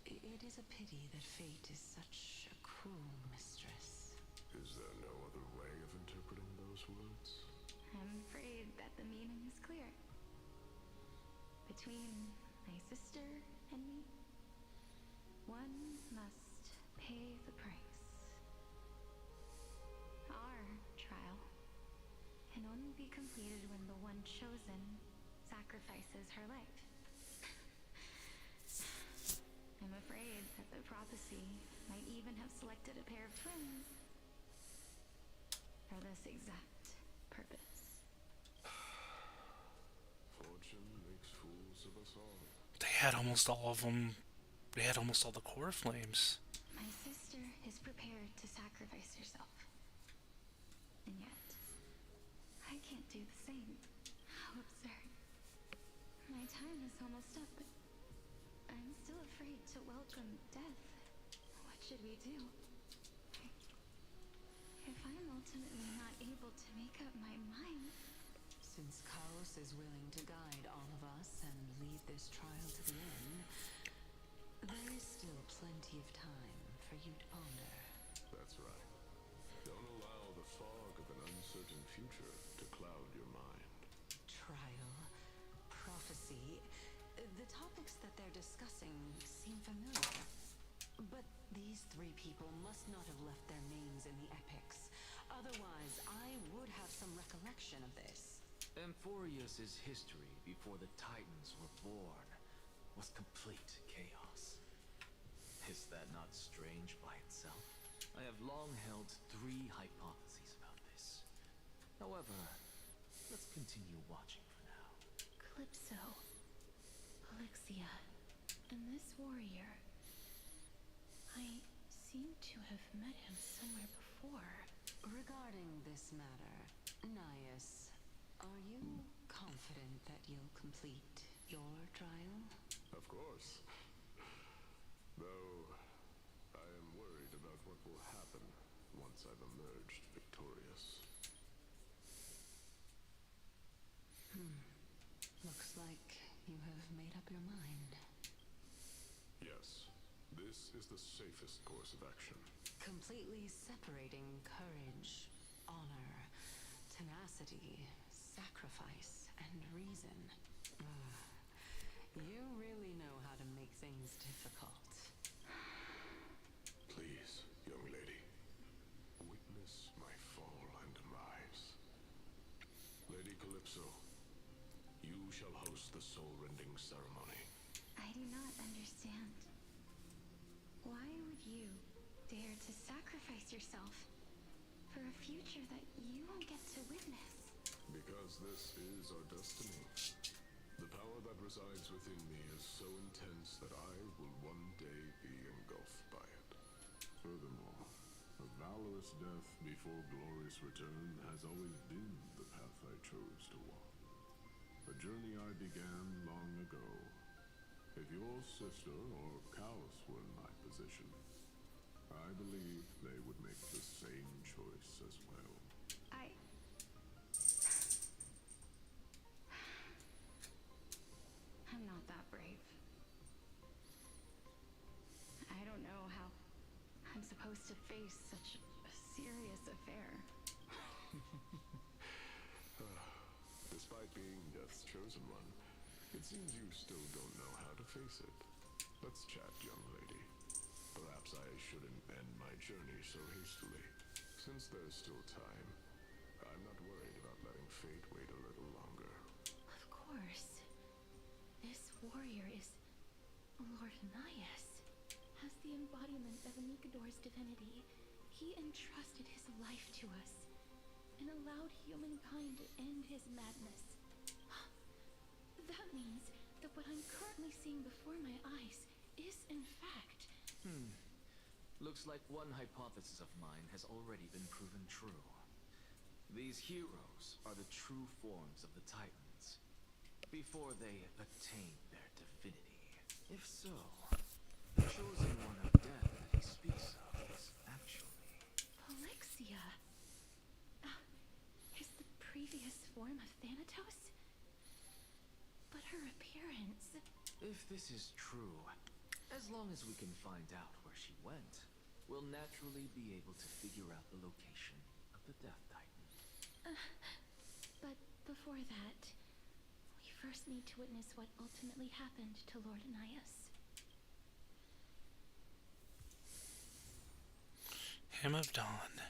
It is a pity that fate is such a cruel mistress. Is there no other way of interpreting those words? I'm afraid that the meaning is clear. Between my sister and me, one must pay the price. Our trial can only be completed when the one chosen sacrifices her life. I'm afraid that the prophecy might even have selected a pair of twins for this exact purpose. Fortune makes fools of us all. They had almost all of them. They had almost all the core flames. My sister is prepared to sacrifice herself. And yet, I can't do the same. How absurd. My time is almost up, but I'm still afraid to welcome death. What should we do? If I'm ultimately not able to make up my mind... Since Chaos is willing to guide all of us and lead this trial to the end, there is still plenty of time for you to ponder. That's right. Don't allow the fog of an uncertain future to cloud your mind. Trial, prophecy, the topics that they're discussing seem familiar. But these three people must not have left their names in the epics. Otherwise, I would have some recollection of this. Amphorius' history before the Titans were born was complete chaos. Is that not strange by itself? I have long held three hypotheses about this. However, let's continue watching for now. Calypso, Elixia, and this warrior. I seem to have met him somewhere before. Regarding this matter, Naius, are you confident that you'll complete your trial? Of course. Though, I am worried about what will happen once I've emerged victorious. Looks like you have made up your mind. Yes, this is the safest course of action. Completely separating courage, honor, tenacity, sacrifice, and reason. You really know how to make things difficult. Please, young lady, witness my fall and demise. Lady Calypso, you shall host the soul-rending ceremony. I do not understand. Why would you dare to sacrifice yourself for a future that you won't get to witness? Because this is our destiny. The power that resides within me is so intense that I will one day be engulfed by it. Furthermore, a valorous death before glorious return has always been the path I chose to walk. A journey I began long ago. If your sister or Chaos were in my position, I believe they would make the same choice as well. I'm not that brave. I don't know how I'm supposed to face such a serious affair. Despite being Death's chosen one, it seems you still don't know how to face it. Let's chat, young lady. Perhaps I shouldn't end my journey so hastily. Since there's still time, I'm not worried about letting fate wait a little longer. Of course. This warrior is Lord Anaias. As the embodiment of Nikodor's divinity, he entrusted his life to us and allowed humankind to end his madness. That means that what I'm currently seeing before my eyes is, in fact... Looks like one hypothesis of mine has already been proven true. These heroes are the true forms of the Titans, before they attain their divinity. If so, the chosen one of death that he speaks of is actually... Polixia! Is the previous form of Thanatos? But her appearance... If this is true, as long as we can find out where she went, we'll naturally be able to figure out the location of the Death Titan. But before that, we first need to witness what ultimately happened to Lord Anaias. Hymn of Dawn.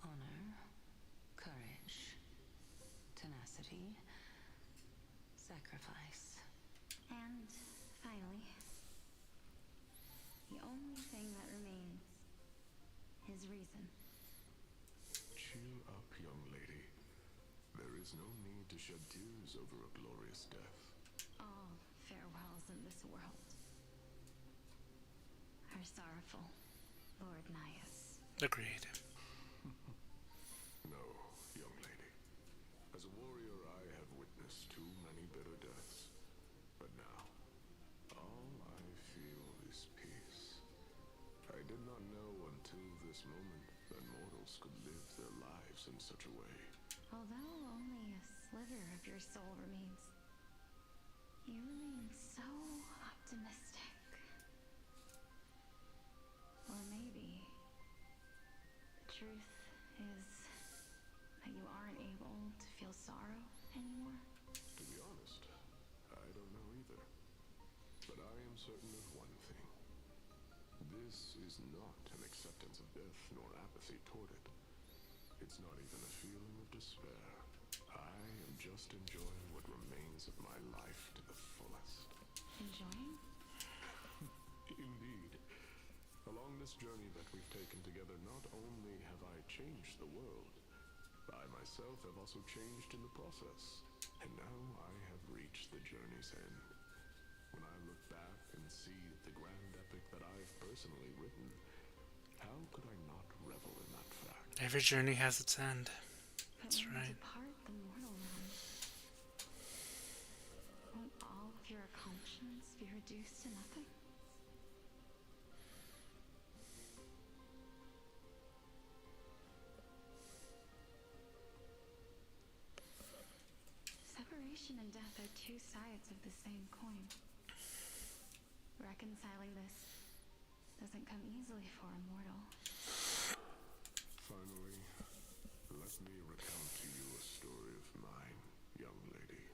Honor, courage, tenacity, sacrifice. And finally, the only thing that remains is reason. Cheer up, young lady. There is no need to shed tears over a glorious death. All farewells in this world are sorrowful, Lord Naias. Agreed. No, young lady. As a warrior, I have witnessed too many bitter deaths. But now, all I feel is peace. I did not know until this moment that mortals could live their lives in such a way. Although only a sliver of your soul remains, you remain so optimistic. Or maybe the truth is that you aren't able to feel sorrow anymore. To be honest, I don't know either. But I am certain of one thing. This is not an acceptance of death nor apathy toward it. It's not even a feeling of despair. I am just enjoying what remains of my life to the fullest. Enjoying? Indeed. Along this journey that we've taken together, not only have I changed the world, I myself have also changed in the process. And now I have reached the journey's end. When I look back and see the grand epic that I've personally written, how could I not revel in that fact? Every journey has its end. But That's when right. you depart the mortal realm, won't all of your accomplishments be reduced to nothing? Separation and death are two sides of the same coin. Reconciling this doesn't come easily for a mortal. Finally, let me recount to you a story of mine, young lady.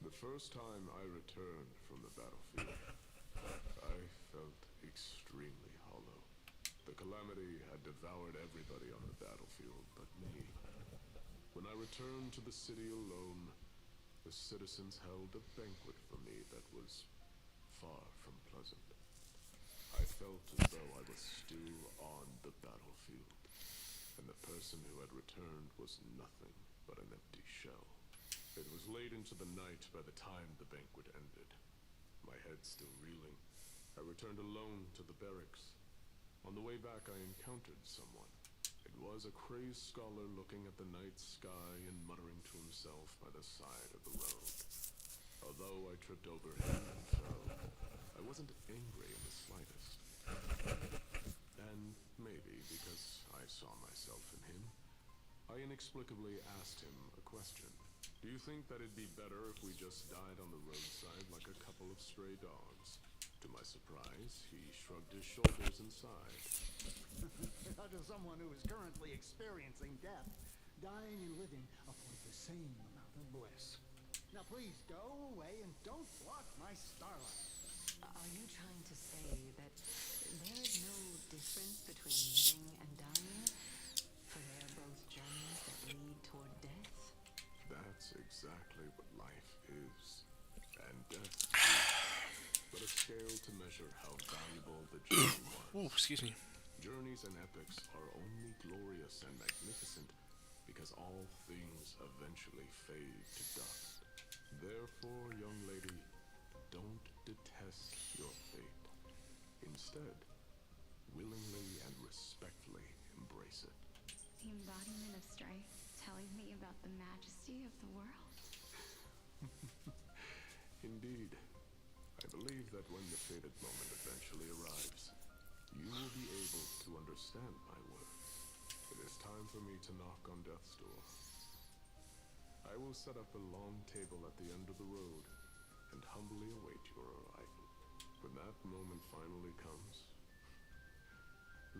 The first time I returned from the battlefield, I felt extremely hollow. The calamity had devoured everybody on the battlefield but me. When I returned to the city alone, the citizens held a banquet for me that was far from pleasant. I felt as though I was still on the battlefield, and the person who had returned was nothing but an empty shell. It was late into the night by the time the banquet ended. My head still reeling, I returned alone to the barracks. On the way back, I encountered someone. It was a crazed scholar looking at the night sky and muttering to himself by the side of the road. Although I tripped over him and fell, I wasn't angry in the slightest. And maybe because I saw myself in him, I inexplicably asked him a question. Do you think that it'd be better if we just died on the roadside like a couple of stray dogs? To my surprise, he shrugged his shoulders and sighed. How does someone who is currently experiencing death, dying and living, afford the same amount of bliss? Now please go away and don't block my starlight. Are you trying to say that there is no difference between living and dying? For they are both journeys that lead toward death? That's exactly what life is. And death. But a scale to measure how valuable the journey was. Ooh, excuse me. Journeys and epics are only glorious and magnificent because all things eventually fade to dust. Therefore, young lady, don't detest your fate. Instead, willingly and respectfully embrace it. The embodiment of strife telling me about the majesty of the world. Indeed. I believe that when the fated moment eventually arrives, you will be able to understand my words. It is time for me to knock on death's door. I will set up a long table at the end of the road and humbly await your arrival. When that moment finally comes,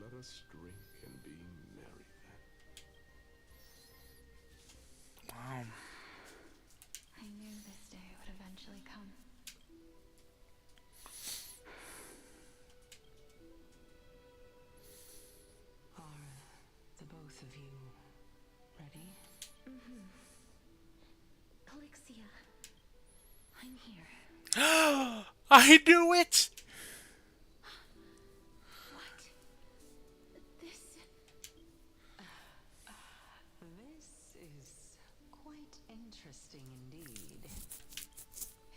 let us drink and be merry then. Wow. I knew this day would eventually come. Are the both of you ready? Mm-hmm. Polixia, I'm here. I knew it! What? This... This is quite interesting indeed.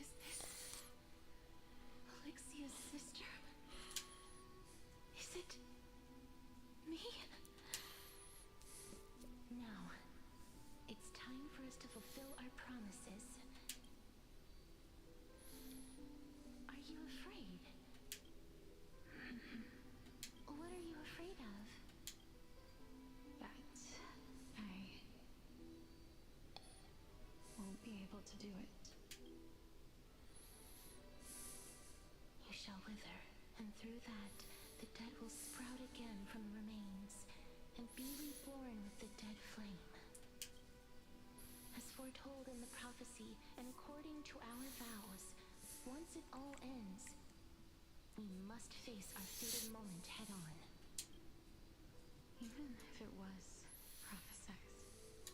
Is this... Polixia's sister? Is it... me? Now, it's time for us to fulfill our promises. Are you afraid? What are you afraid of? That I won't be able to do it. You shall wither, and through that, the dead will sprout again from the remains, and be reborn with the dead flame. As foretold in the prophecy, and according to our vows, once it all ends, we must face our fated moment head on. Even if it was prophesized,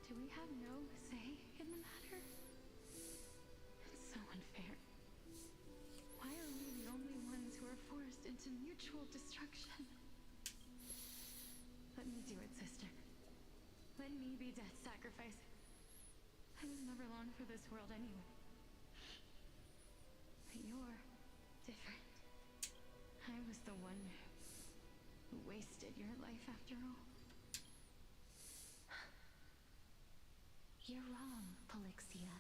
do we have no say in the matter? It's so unfair. Why are we the only ones who are forced into mutual destruction? Let me do it, sister. Let me be death's sacrifice. I was never long for this world anyway. But you're different. I was the one who wasted your life after all. You're wrong, Polixia.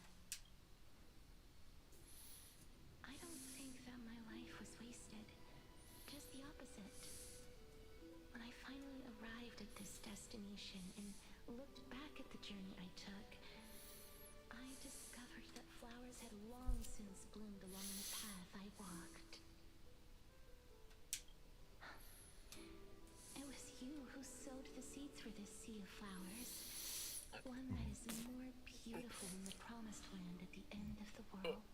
I don't think that my life was wasted. Just the opposite. When I finally arrived at this destination and looked back at the journey I took, I discovered that flowers had long since bloomed along the path I walked. It was you who sowed the seeds for this sea of flowers. One that is more beautiful than the promised land at the end of the world.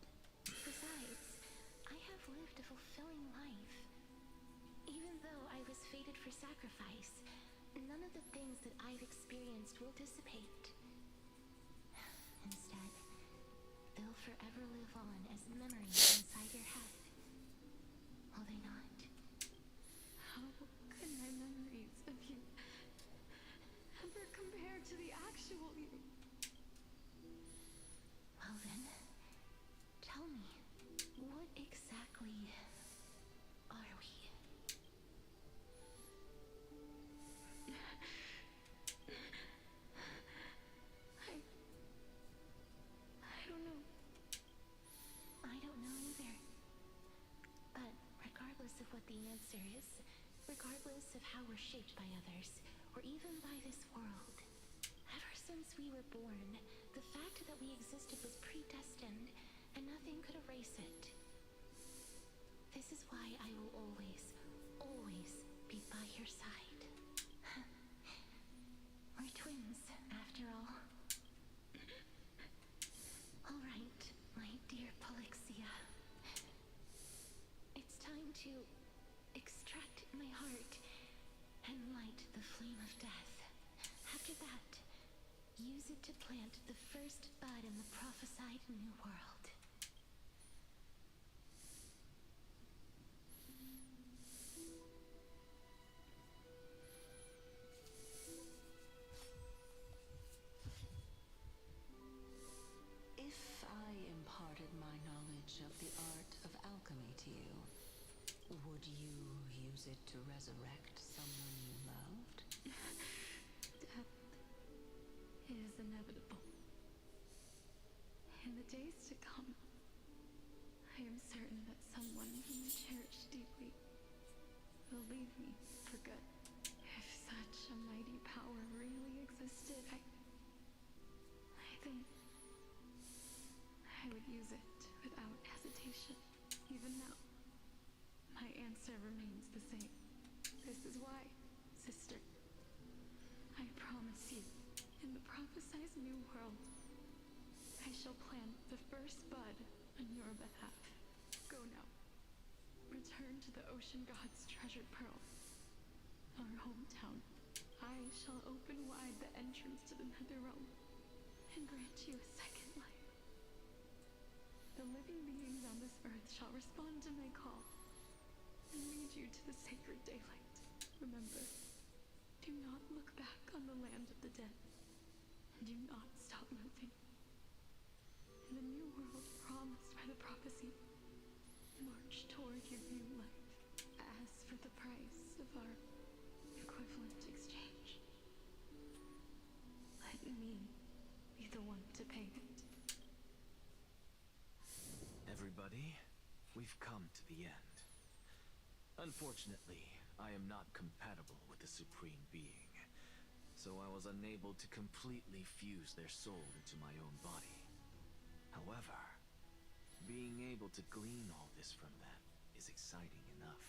Besides, I have lived a fulfilling life. Even though I was fated for sacrifice, none of the things that I've experienced will dissipate. Instead, they'll forever live on as memories inside your head. Will they not? How could my memories of you ever compare to the actual you? Well then, tell me, what exactly are we? I don't know. I don't know either. But regardless of what the answer is, regardless of how we're shaped by others, or even by this world, ever since we were born, The fact that we existed was predestined, and nothing could erase it. This is why I will always, always be by your side. We're twins, after all. All right, my dear Polixia. It's time to extract my heart and light the flame of death. After that, use it to plant the first bud in the prophesied new world. If I imparted my knowledge of the art of alchemy to you, would you use it to resurrect someone you loved? Death is inevitable. In the days to come, I am certain that someone whom I cherish deeply will leave me for good. If such a mighty power really existed, I think I would use it without hesitation. Even now, my answer remains the same. This is why, sister, I promise you, in the prophesied new world, I shall plant the first bud on your behalf. Go now. Return to the ocean god's treasured pearl, our hometown. I shall open wide the entrance to the nether realm and grant you a second life. The living beings on this earth shall respond to my call and lead you to the sacred daylight. Remember, do not look back on the land of the dead, and do not stop moving. In the new world promised by the prophecy, march toward your new life. As for the price of our equivalent exchange, let me be the one to pay it. Everybody, we've come to the end. Unfortunately, I am not compatible with the Supreme Being, so I was unable to completely fuse their soul into my own body. However, being able to glean all this from them is exciting enough.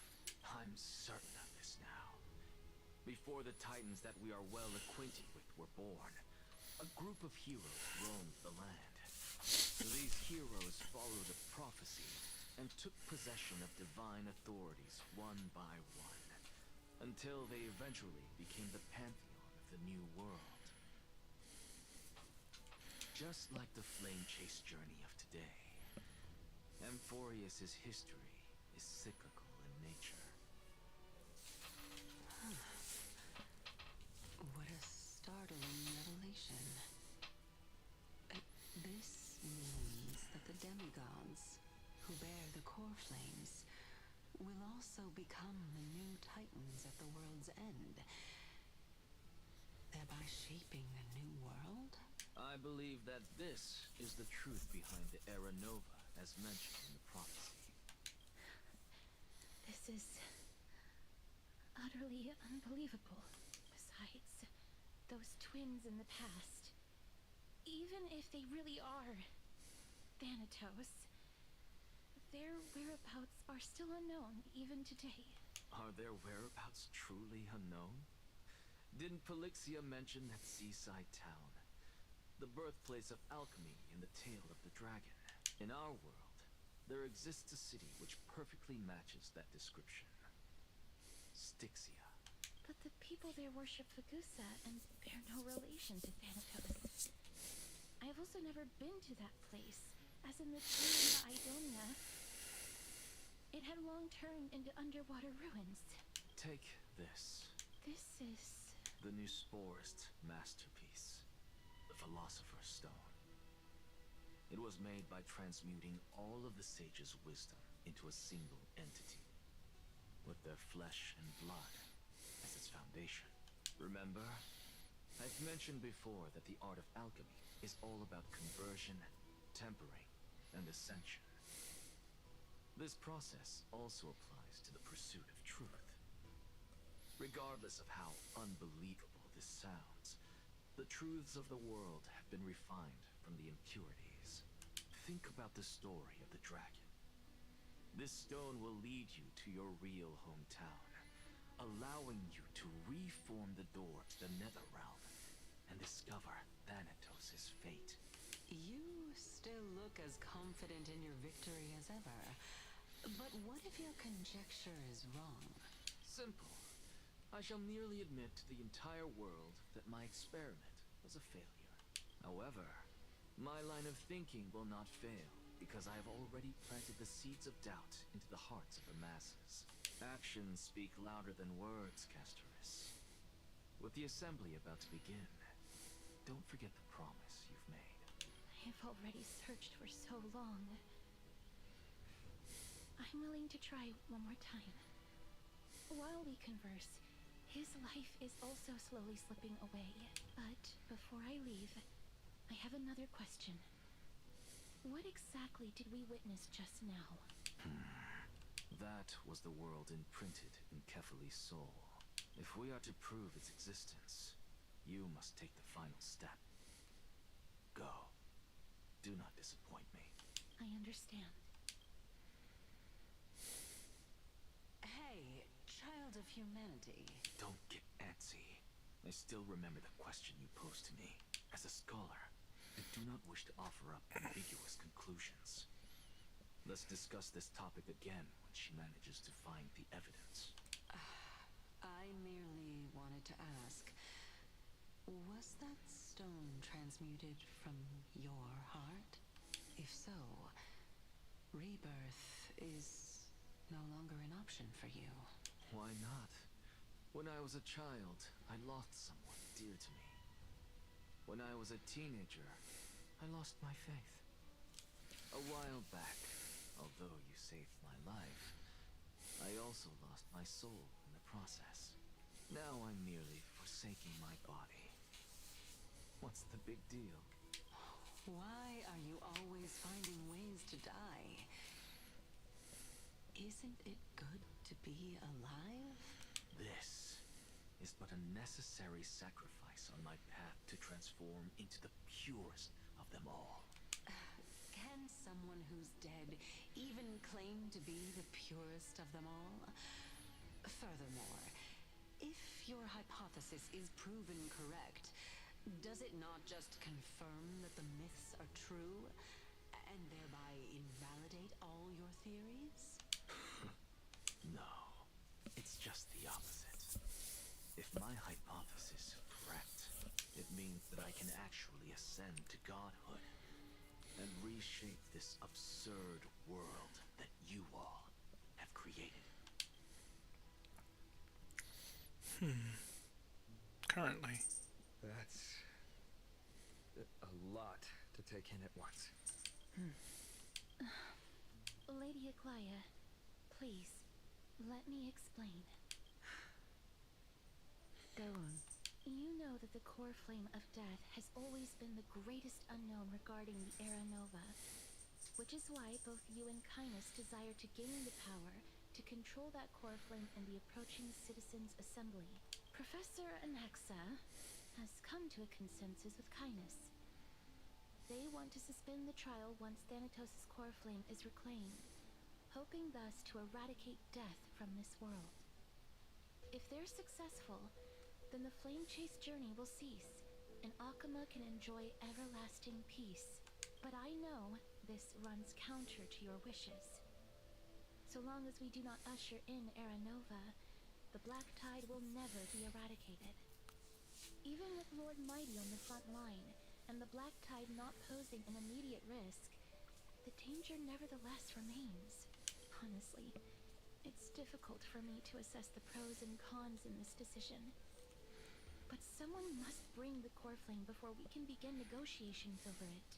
I'm certain of this now. Before the Titans that we are well acquainted with were born, a group of heroes roamed the land. These heroes followed a prophecy and took possession of divine authorities one by one, until they eventually became the pantheon of the new world. Just like the flame chase journey of today, Amphorius's history is cyclical in nature. What a startling revelation. This means that the demigods, who bear the core flames, will also become the new titans at the world's end, thereby shaping a new world? I believe that this is the truth behind the Era Nova, as mentioned in the prophecy. This is utterly unbelievable. Besides, those twins in the past, even if they really are Thanatos, their whereabouts are still unknown even today. Are their whereabouts truly unknown? Didn't Polixia mention that seaside town, the birthplace of alchemy in the Tale of the Dragon? In our world, there exists a city which perfectly matches that description. Styxia. But the people there worship Fagusa and bear no relation to Thanatos. I've also never been to that place, as in the tomb of Idonia. It had long turned into underwater ruins. Take this. This is... the new Sporist masterpiece, the Philosopher's Stone. It was made by transmuting all of the sage's wisdom into a single entity, with their flesh and blood as its foundation. Remember, I've mentioned before that the art of alchemy is all about conversion, tempering, and ascension. This process also applies to the pursuit of truth. Regardless of how unbelievable this sounds, the truths of the world have been refined from the impurities. Think about the story of the dragon. This stone will lead you to your real hometown, allowing you to reform the door to the Netherrealm and discover Thanatos' fate. You still look as confident in your victory as ever. But what if your conjecture is wrong? Simple. I shall merely admit to the entire world that my experiment was a failure. However, my line of thinking will not fail, because I have already planted the seeds of doubt into the hearts of the masses. Actions speak louder than words, Castoris. With the assembly about to begin, don't forget the promise you've made. I have already searched for so long. I'm willing to try one more time. While we converse, his life is also slowly slipping away. But before I leave, I have another question. What exactly did we witness just now? That was the world imprinted in Kefali's soul. If we are to prove its existence, you must take the final step. Go. Do not disappoint me. I understand. Hey, child of humanity. Don't get antsy. I still remember the question you posed to me. As a scholar, I do not wish to offer up ambiguous conclusions. Let's discuss this topic again when she manages to find the evidence. I merely wanted to ask, was that stone transmuted from your heart? If so, rebirth is no longer an option for you. Why not? When I was a child, I lost someone dear to me. When I was a teenager, I lost my faith. A while back, although you saved my life, I also lost my soul in the process. Now I'm merely forsaking my body. What's the big deal? Why are you always finding ways to die? Isn't it good to be alive? This is but a necessary sacrifice on my path to transform into the purest of them all. Can someone who's dead even claim to be the purest of them all? Furthermore, if your hypothesis is proven correct, does it not just confirm that the myths are true, and thereby invalidate all your theories? No, it's just the opposite. If my hypothesis is correct, it means that I can actually ascend to godhood and reshape this absurd world that you all have created. Currently. That's a lot to take in at once. Lady Aglaia, please, let me explain. Go on. You know that the core flame of death has always been the greatest unknown regarding the Era Nova, which is why both you and Kainos desire to gain the power to control that core flame in the approaching Citizens' Assembly. Professor Anaxa has come to a consensus with Kainos. They want to suspend the trial once Thanatos' core flame is reclaimed, hoping thus to eradicate death from this world. If they're successful, then the flame chase journey will cease, and Akama can enjoy everlasting peace. But I know this runs counter to your wishes. So long as we do not usher in Era Nova, the Black Tide will never be eradicated. Even with Lord Mighty on the front line, and the Black Tide not posing an immediate risk, the danger nevertheless remains. Honestly, it's difficult for me to assess the pros and cons in this decision. But someone must bring the core flame before we can begin negotiations over it.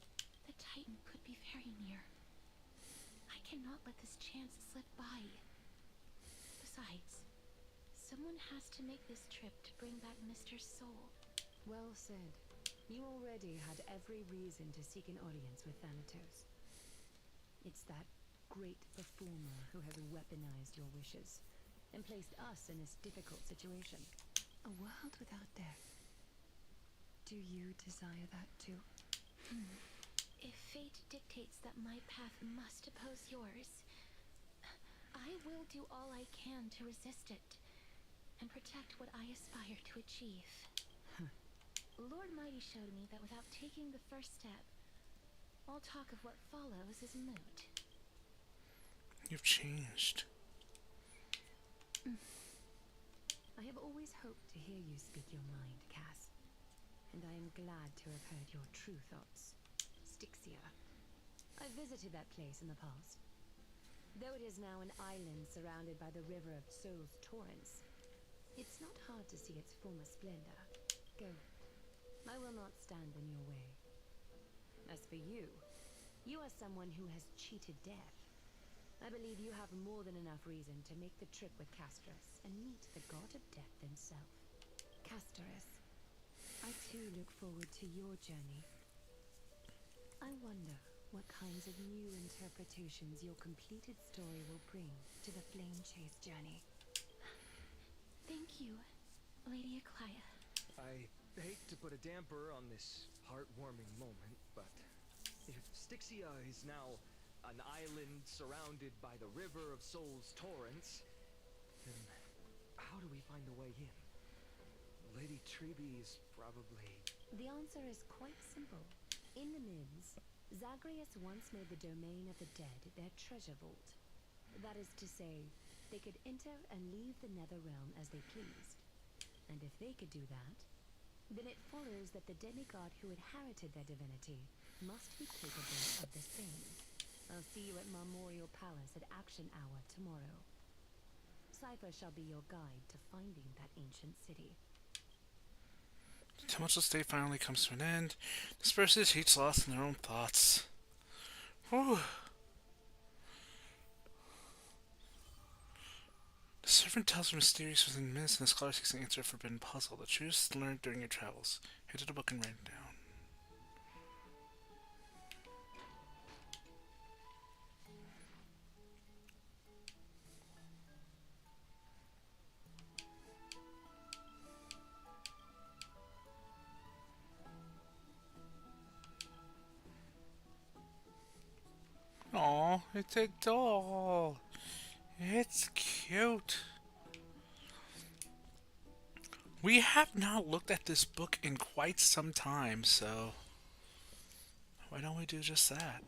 The Titan could be very near. I cannot let this chance slip by. Besides, someone has to make this trip to bring back Mr. Soul. Well said. You already had every reason to seek an audience with Thanatos. It's that great performer who has weaponized your wishes and placed us in this difficult situation. A world without death. Do you desire that too? If fate dictates that my path must oppose yours, I will do all I can to resist it and protect what I aspire to achieve. Lord Mighty showed me that without taking the first step, all talk of what follows is moot. You've changed. I have always hoped to hear you speak your mind, Cass. And I am glad to have heard your true thoughts. Styxia. I visited that place in the past. Though it is now an island surrounded by the river of Souls Torrents, it's not hard to see its former splendor. Go. I will not stand in your way. As for you, you are someone who has cheated death. I believe you have more than enough reason to make the trip with Castorus and meet the god of death himself. Castorus, I too look forward to your journey. I wonder what kinds of new interpretations your completed story will bring to the Flame Chase journey. Thank you, Lady Eclia. I hate to put a damper on this heartwarming moment, but if Styxia is now an island surrounded by the river of Souls Torrents, then how do we find a way in? Lady Treby is probably... The answer is quite simple. In the Mids, Zagreus once made the domain of the dead their treasure vault. That is to say, they could enter and leave the Netherrealm as they pleased. And if they could do that, then it follows that the demigod who inherited their divinity must be capable of the same. I'll see you at Marmorial Palace at Action Hour tomorrow. Cypher shall be your guide to finding that ancient city. The tumultuous day finally comes to an end. Disperses, each lost in their own thoughts. Whew. The servant tells her mysterious within minutes, and the scholar seeks an answer to a forbidden puzzle. The truth learned during your travels. Head to the book and write it down. Aw, it's a doll. It's cute. We have not looked at this book in quite some time, so why don't we do just that?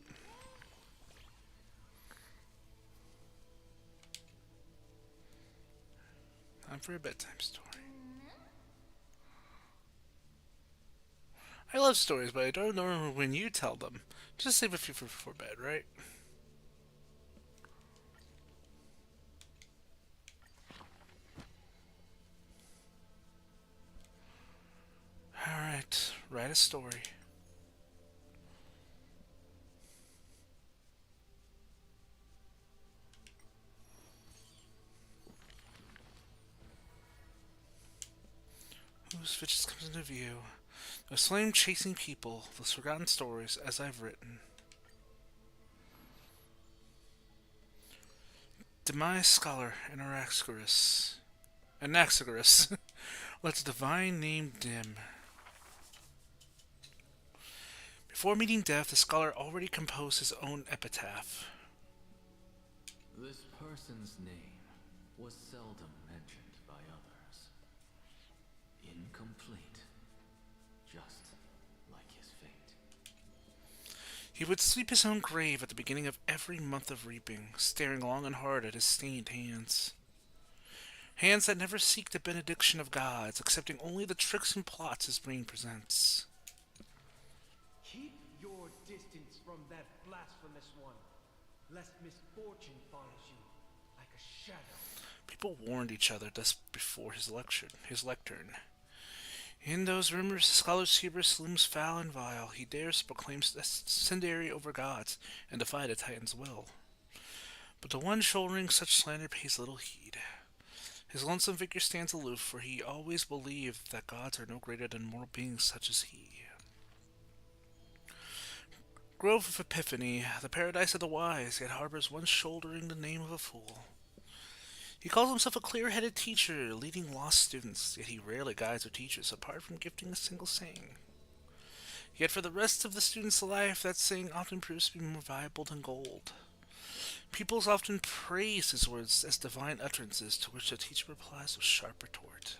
Time for a bedtime story. I love stories, but I don't know when you tell them. Just save a few for before bed, right? Alright, write a story. Whose fidgets comes into view? Those flame chasing people, those forgotten stories, as I've written. Demise Scholar, Anaxagoras. Let's divine name dim. Before meeting death, the scholar already composed his own epitaph. This person's name was seldom mentioned by others. Incomplete, just like his fate. He would sweep his own grave at the beginning of every month of reaping, staring long and hard at his stained hands. Hands that never seek the benediction of gods, accepting only the tricks and plots his brain presents. Keep your distance from that blasphemous one, lest misfortune follows you like a shadow. People warned each other thus before his lectern. In those rumors, the scholar's hubris looms foul and vile. He dares to proclaim ascendancy over gods and defy the Titan's will. But the one shouldering such slander pays little heed. His lonesome figure stands aloof, for he always believed that gods are no greater than mortal beings such as he. Grove of Epiphany, the paradise of the wise, yet harbors one shouldering the name of a fool. He calls himself a clear-headed teacher, leading lost students, yet he rarely guides or teaches, apart from gifting a single saying. Yet for the rest of the student's life, that saying often proves to be more valuable than gold. Pupils often praise his words as divine utterances, to which the teacher replies with sharp retort.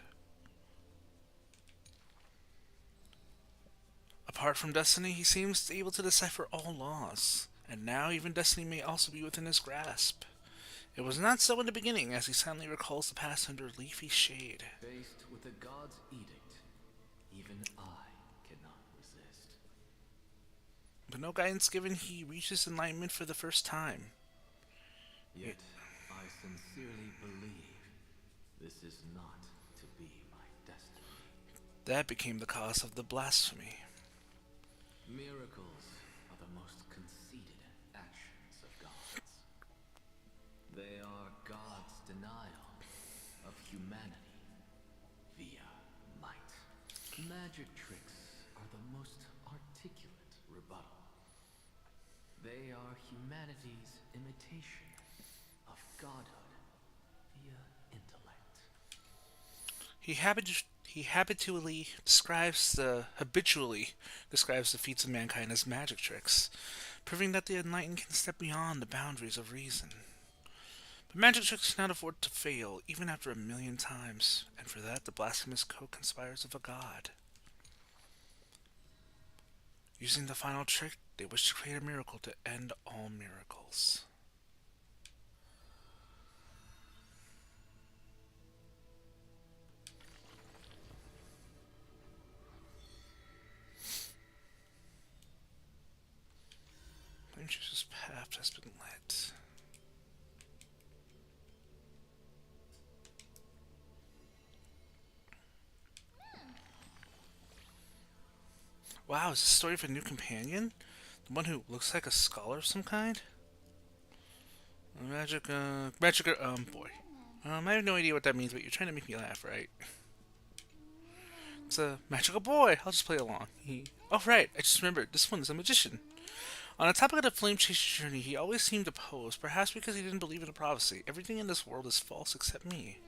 Apart from destiny, he seems able to decipher all laws, and now even destiny may also be within his grasp. It was not so in the beginning, as he silently recalls the past under leafy shade. Faced with the god's edict, even I cannot resist. But no guidance given, he reaches enlightenment for the first time. Yet, I sincerely believe this is not to be my destiny. That became the cause of the blasphemy. Miracles are the most conceited actions of gods. They are God's denial of humanity via might. Magic tricks are the most articulate rebuttal. They are humanity's imitation of godhood via intellect. He habitually describes the feats of mankind as magic tricks, proving that the enlightened can step beyond the boundaries of reason. But magic tricks cannot afford to fail, even after 1,000,000 times, and for that the blasphemous co-conspires of a god. Using the final trick, they wish to create a miracle to end all miracles. Dangerous path has been lit. Wow, is this the story of a new companion? The one who looks like a scholar of some kind? Boy. I have no idea what that means, but you're trying to make me laugh, right? It's a magical boy. I'll just play along. Oh, right. I just remembered. This one is a magician. On the topic of the Flame Chaser's journey, he always seemed opposed, perhaps because he didn't believe in a prophecy. Everything in this world is false except me.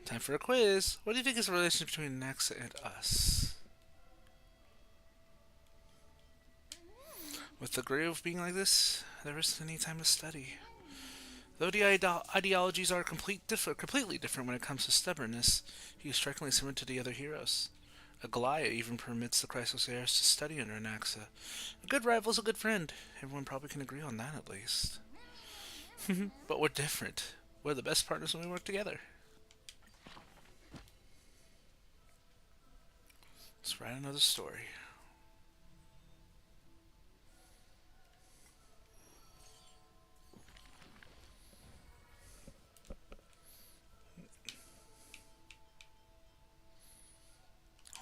Time for a quiz. What do you think is the relationship between Naxa and us? With the grave being like this, there isn't any time to study. Though the ideologies are completely different when it comes to stubbornness, he is strikingly similar to the other heroes. Aglaya even permits the Chrysos heirs to study under Naxa. A good rival is a good friend. Everyone probably can agree on that, at least. But we're different. We're the best partners when we work together. Let's write another story.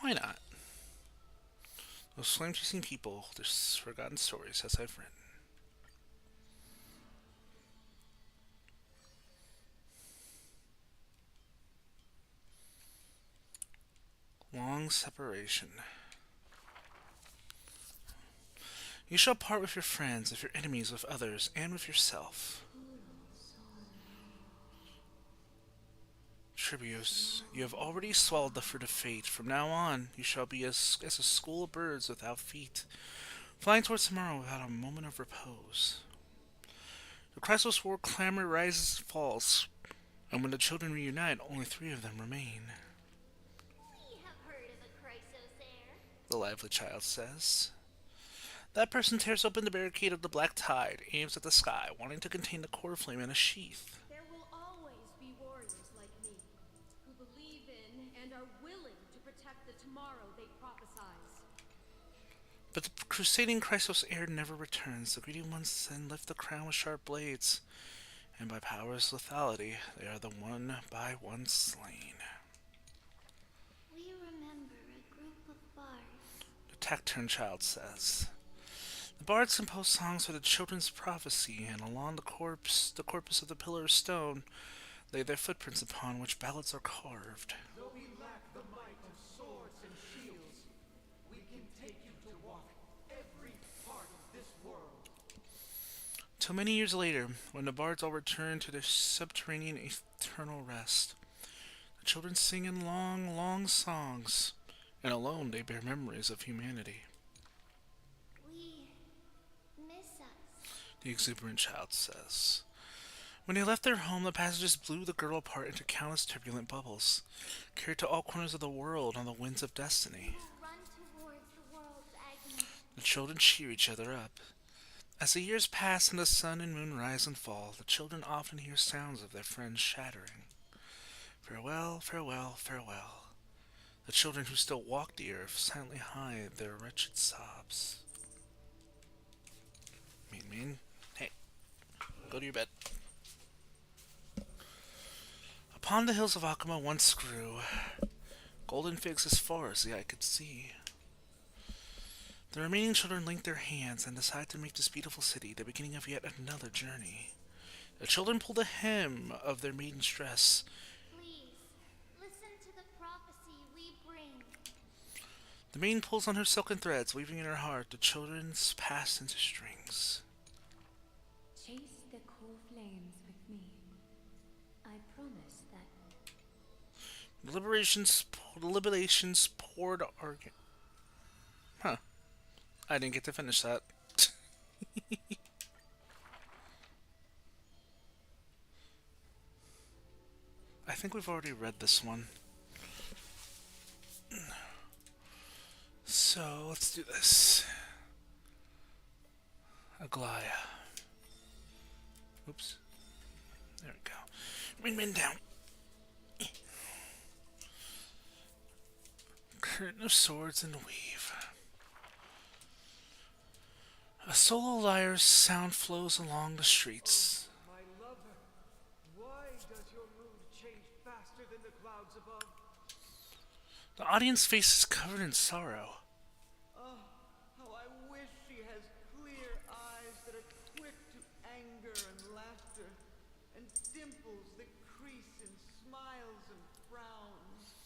Why not? Those flame-chasing people, there's forgotten stories, as I've written. Long separation. You shall part with your friends, with your enemies, with others, and with yourself. Tribius, you have already swallowed the fruit of fate. From now on, you shall be as a school of birds without feet, flying towards tomorrow without a moment of repose. The Chrysos War clamor rises and falls, and when the children reunite, only 3 of them remain. We have heard of a Chrysos heir. The lively child says. That person tears open the barricade of the Black Tide, aims at the sky, wanting to contain the core flame in a sheath. There will always be warriors like me, who believe in and are willing to protect the tomorrow they prophesize. But the crusading Chrysos heir never returns. The greedy ones then lift the crown with sharp blades, and by power's lethality, they are the one by one slain. We remember a group of bards. The taciturn child says. The bards compose songs for the children's prophecy, and along the corpus of the pillar of stone lay their footprints upon which ballads are carved. Though we lack the might of swords and shields, we can take you to walk every part of this world. Till many years later, when the bards all return to their subterranean eternal rest, the children sing in long, long songs, and alone they bear memories of humanity. the exuberant child says. When they left their home, the passengers blew the girl apart into countless turbulent bubbles, carried to all corners of the world on the winds of destiny. Run towards the world's Agnes. The children cheer each other up. As the years pass and the sun and moon rise and fall, the children often hear sounds of their friends shattering. Farewell, farewell, farewell. The children who still walk the earth silently hide their wretched sobs. Mean. Hey, go to your bed. Upon the hills of Akuma once grew golden figs as far as the eye could see. The remaining children linked their hands and decided to make this beautiful city the beginning of yet another journey. The children pulled the hem of their maiden's dress. Please, listen to the prophecy we bring. The maiden pulls on her silken threads, weaving in her heart. The children's pass into strings. Chase the cool flames with me. I promise that. The liberations poured arg. Huh. I didn't get to finish that. I think we've already read this one. So, let's do this. Aglaya. Oops. There we go. Wingman down. Curtain of swords and weave. A solo lyre's sound flows along the streets. My lover, why does your mood change faster than the clouds above? The audience face is covered in sorrow. Oh, how I wish she has clear eyes that are quick to anger and laughter, and dimples that crease in smiles and frowns.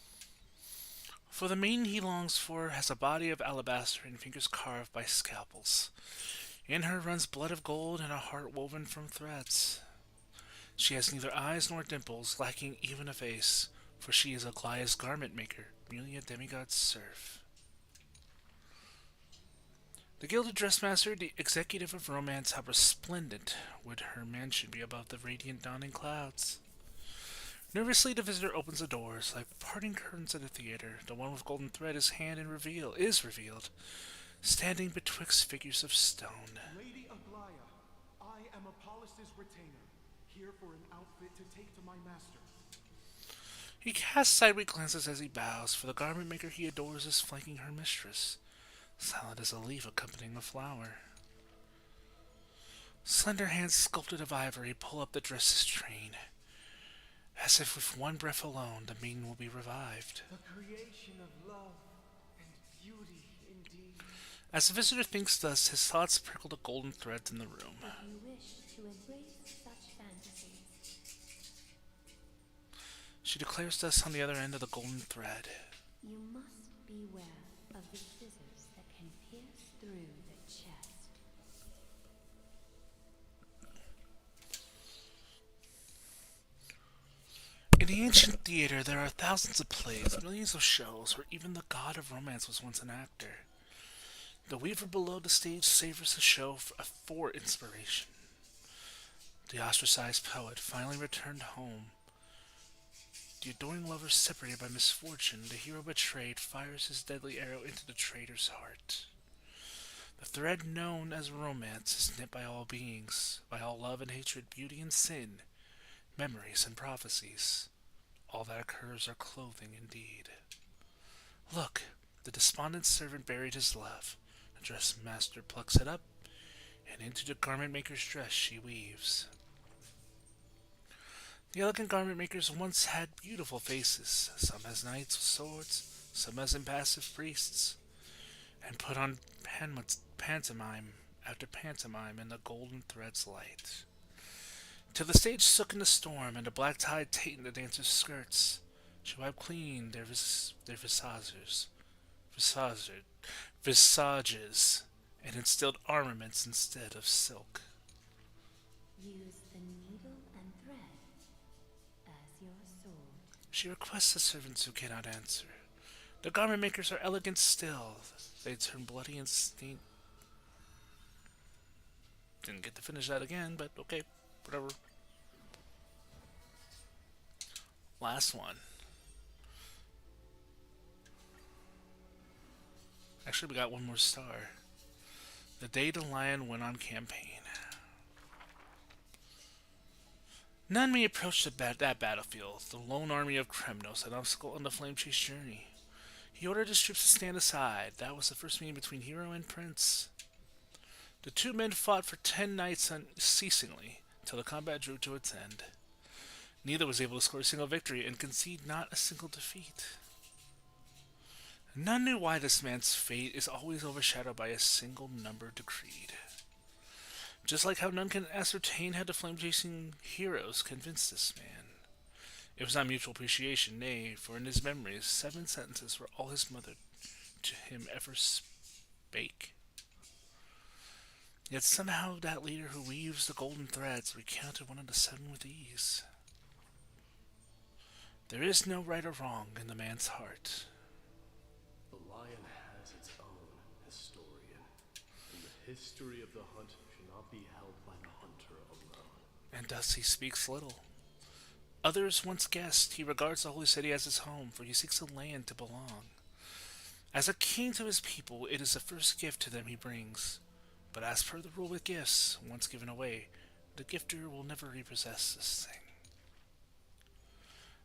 For the maiden he longs for has a body of alabaster and fingers carved by scalpels. In her runs blood of gold and a heart woven from threads. She has neither eyes nor dimples, lacking even a face, for she is Aglaya's garment maker, merely a demigod's serf. The gilded dressmaster, the executive of romance, how resplendent would her mansion be above the radiant dawning clouds. Nervously, the visitor opens the doors. Like parting curtains at a theater, the one with golden thread is revealed, standing betwixt figures of stone. Lady Aglaya, I am Apollos' retainer, here for an outfit to take to my master. He casts sideway glances as he bows, for the garment maker he adores is flanking her mistress, silent as a leaf accompanying a flower. Slender hands sculpted of ivory pull up the dress's train, as if with one breath alone the maiden will be revived. The creation of love and beauty indeed. As the visitor thinks thus, his thoughts prickle the golden threads in the room. If you wish to embrace such fantasies, She declares thus on the other end of the golden thread. you must beware of the scissors that can pierce through the chest. In the ancient theater, there are thousands of plays, millions of shows, where even the god of romance was once an actor. The weaver below the stage savors the show for inspiration. The ostracized poet finally returned home. The adoring lover separated by misfortune, the hero betrayed, fires his deadly arrow into the traitor's heart. The thread known as romance is knit by all beings, by all love and hatred, beauty and sin, memories and prophecies. All that occurs are clothing indeed. Look, the despondent servant buried his love. The dressmaster plucks it up, and into the garment maker's dress she weaves. The elegant garment makers once had beautiful faces, some as knights with swords, some as impassive priests, and put on pantomime after pantomime in the golden thread's light. Till the stage shook in the storm, and the black tide tainted the dancers' skirts. She wiped clean their visages, and instilled armaments instead of silk. Use the needle and thread as your sword. She requests the servants who cannot answer. The garment makers are elegant still. They turn bloody and stained. Didn't get to finish that again, but okay, whatever. Last one. Actually, we got one more star. The day the lion went on campaign. None may approach that battlefield. The lone army of Kremnos, an obstacle on the flame chase journey. He ordered his troops to stand aside. That was the first meeting between hero and prince. The two men fought for 10 nights unceasingly, till the combat drew to its end. Neither was able to score a single victory, and concede not a single defeat. None knew why this man's fate is always overshadowed by a single number decreed. Just like how none can ascertain how the flame-chasing heroes convinced this man. It was not mutual appreciation, nay, for in his memories 7 sentences were all his mother to him ever spake. Yet somehow that leader who weaves the golden threads recounted one of the 7 with ease. There is no right or wrong in the man's heart. The lion has its own historian, and the history of the hunt should not be held by the hunter alone. And thus he speaks little. Others once guessed he regards the holy city as his home, for he seeks a land to belong. As a king to his people, it is the first gift to them he brings. But as per the rule with gifts, once given away, the gifter will never repossess this thing.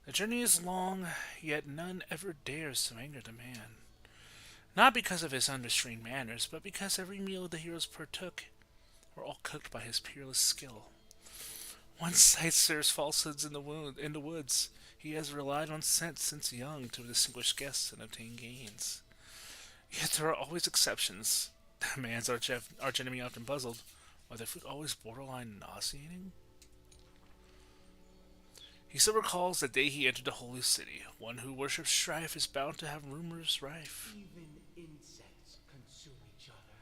The journey is long, yet none ever dares to anger the man. Not because of his unrestrained manners, but because every meal the heroes partook were all cooked by his peerless skill. One sight stirs falsehoods in the woods. He has relied on scent since young to distinguish guests and obtain gains. Yet there are always exceptions. The man's archenemy often puzzled. Why the food always borderline nauseating? He still recalls the day he entered the holy city. One who worships strife is bound to have rumors rife. Even insects consume each other,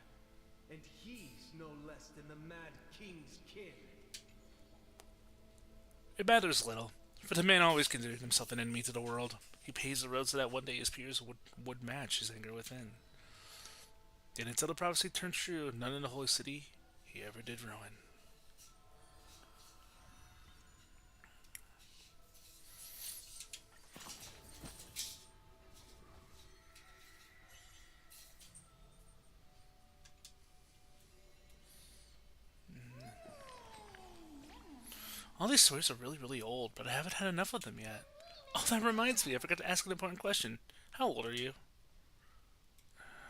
and he's no less than the Mad King's kin. It matters little, for the man always considered himself an enemy to the world. He pays the road so that one day his peers would match his anger within. Yet until the prophecy turned true, none in the holy city he ever did ruin. All these stories are really, really old, but I haven't had enough of them yet. Oh, that reminds me, I forgot to ask an important question. How old are you?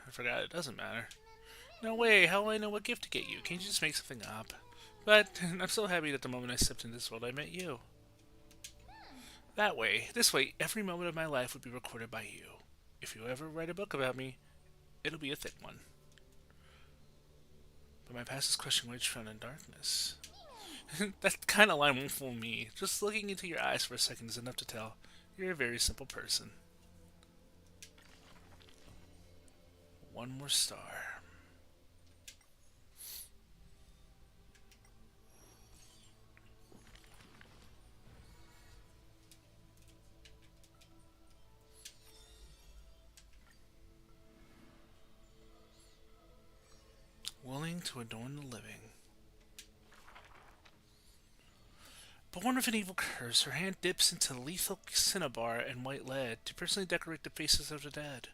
I forgot, it doesn't matter. No way, how will I know what gift to get you? Can't you just make something up? But I'm so happy that the moment I stepped into this world, I met you. This way, every moment of my life would be recorded by you. If you ever write a book about me, it'll be a thick one. But my past is crushing rage found in darkness. That kind of line won't fool me. Just looking into your eyes for a second is enough to tell you're a very simple person. One more star. Willing to adorn the living. Born with an evil curse, her hand dips into lethal cinnabar and white lead to personally decorate the faces of the dead.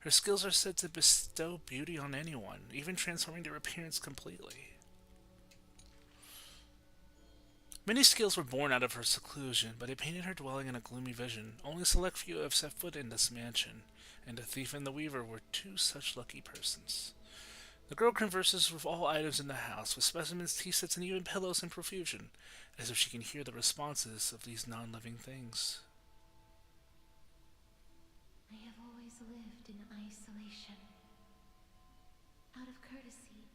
Her skills are said to bestow beauty on anyone, even transforming their appearance completely. Many skills were born out of her seclusion, but it painted her dwelling in a gloomy vision. Only a select few have set foot in this mansion, and the thief and the weaver were 2 such lucky persons. The girl converses with all items in the house, with specimens, tea sets, and even pillows in profusion, as if she can hear the responses of these non-living things. I have always lived in isolation. Out of courtesy,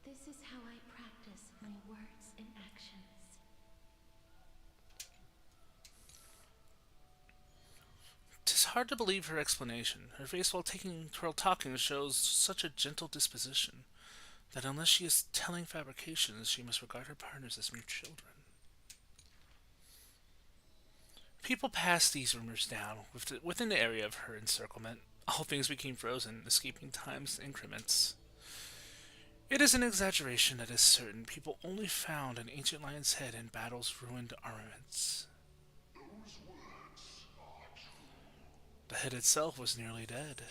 this is how I practice my words and actions. Tis hard to believe her explanation. Her face while talking shows such a gentle disposition that unless she is telling fabrications, she must regard her partners as mere children. People passed these rumors down within the area of her encirclement. All things became frozen, escaping time's increments. It is an exaggeration that is certain people only found an ancient lion's head in battle's ruined armaments. The head itself was nearly dead.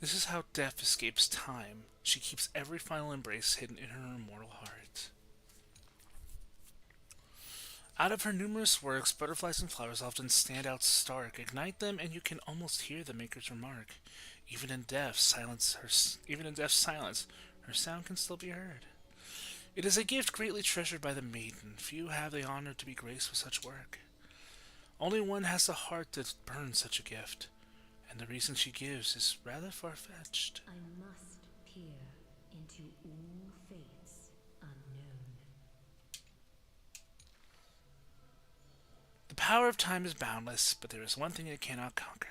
This is how death escapes time. She keeps every final embrace hidden in her immortal heart. Out of her numerous works, butterflies and flowers often stand out stark. Ignite them, and you can almost hear the maker's remark. Even in death's silence, her sound can still be heard. It is a gift greatly treasured by the maiden. Few have the honor to be graced with such work. Only one has the heart that burns such a gift, and the reason she gives is rather far-fetched. I must peer into all fates unknown. The power of time is boundless, but there is one thing it cannot conquer.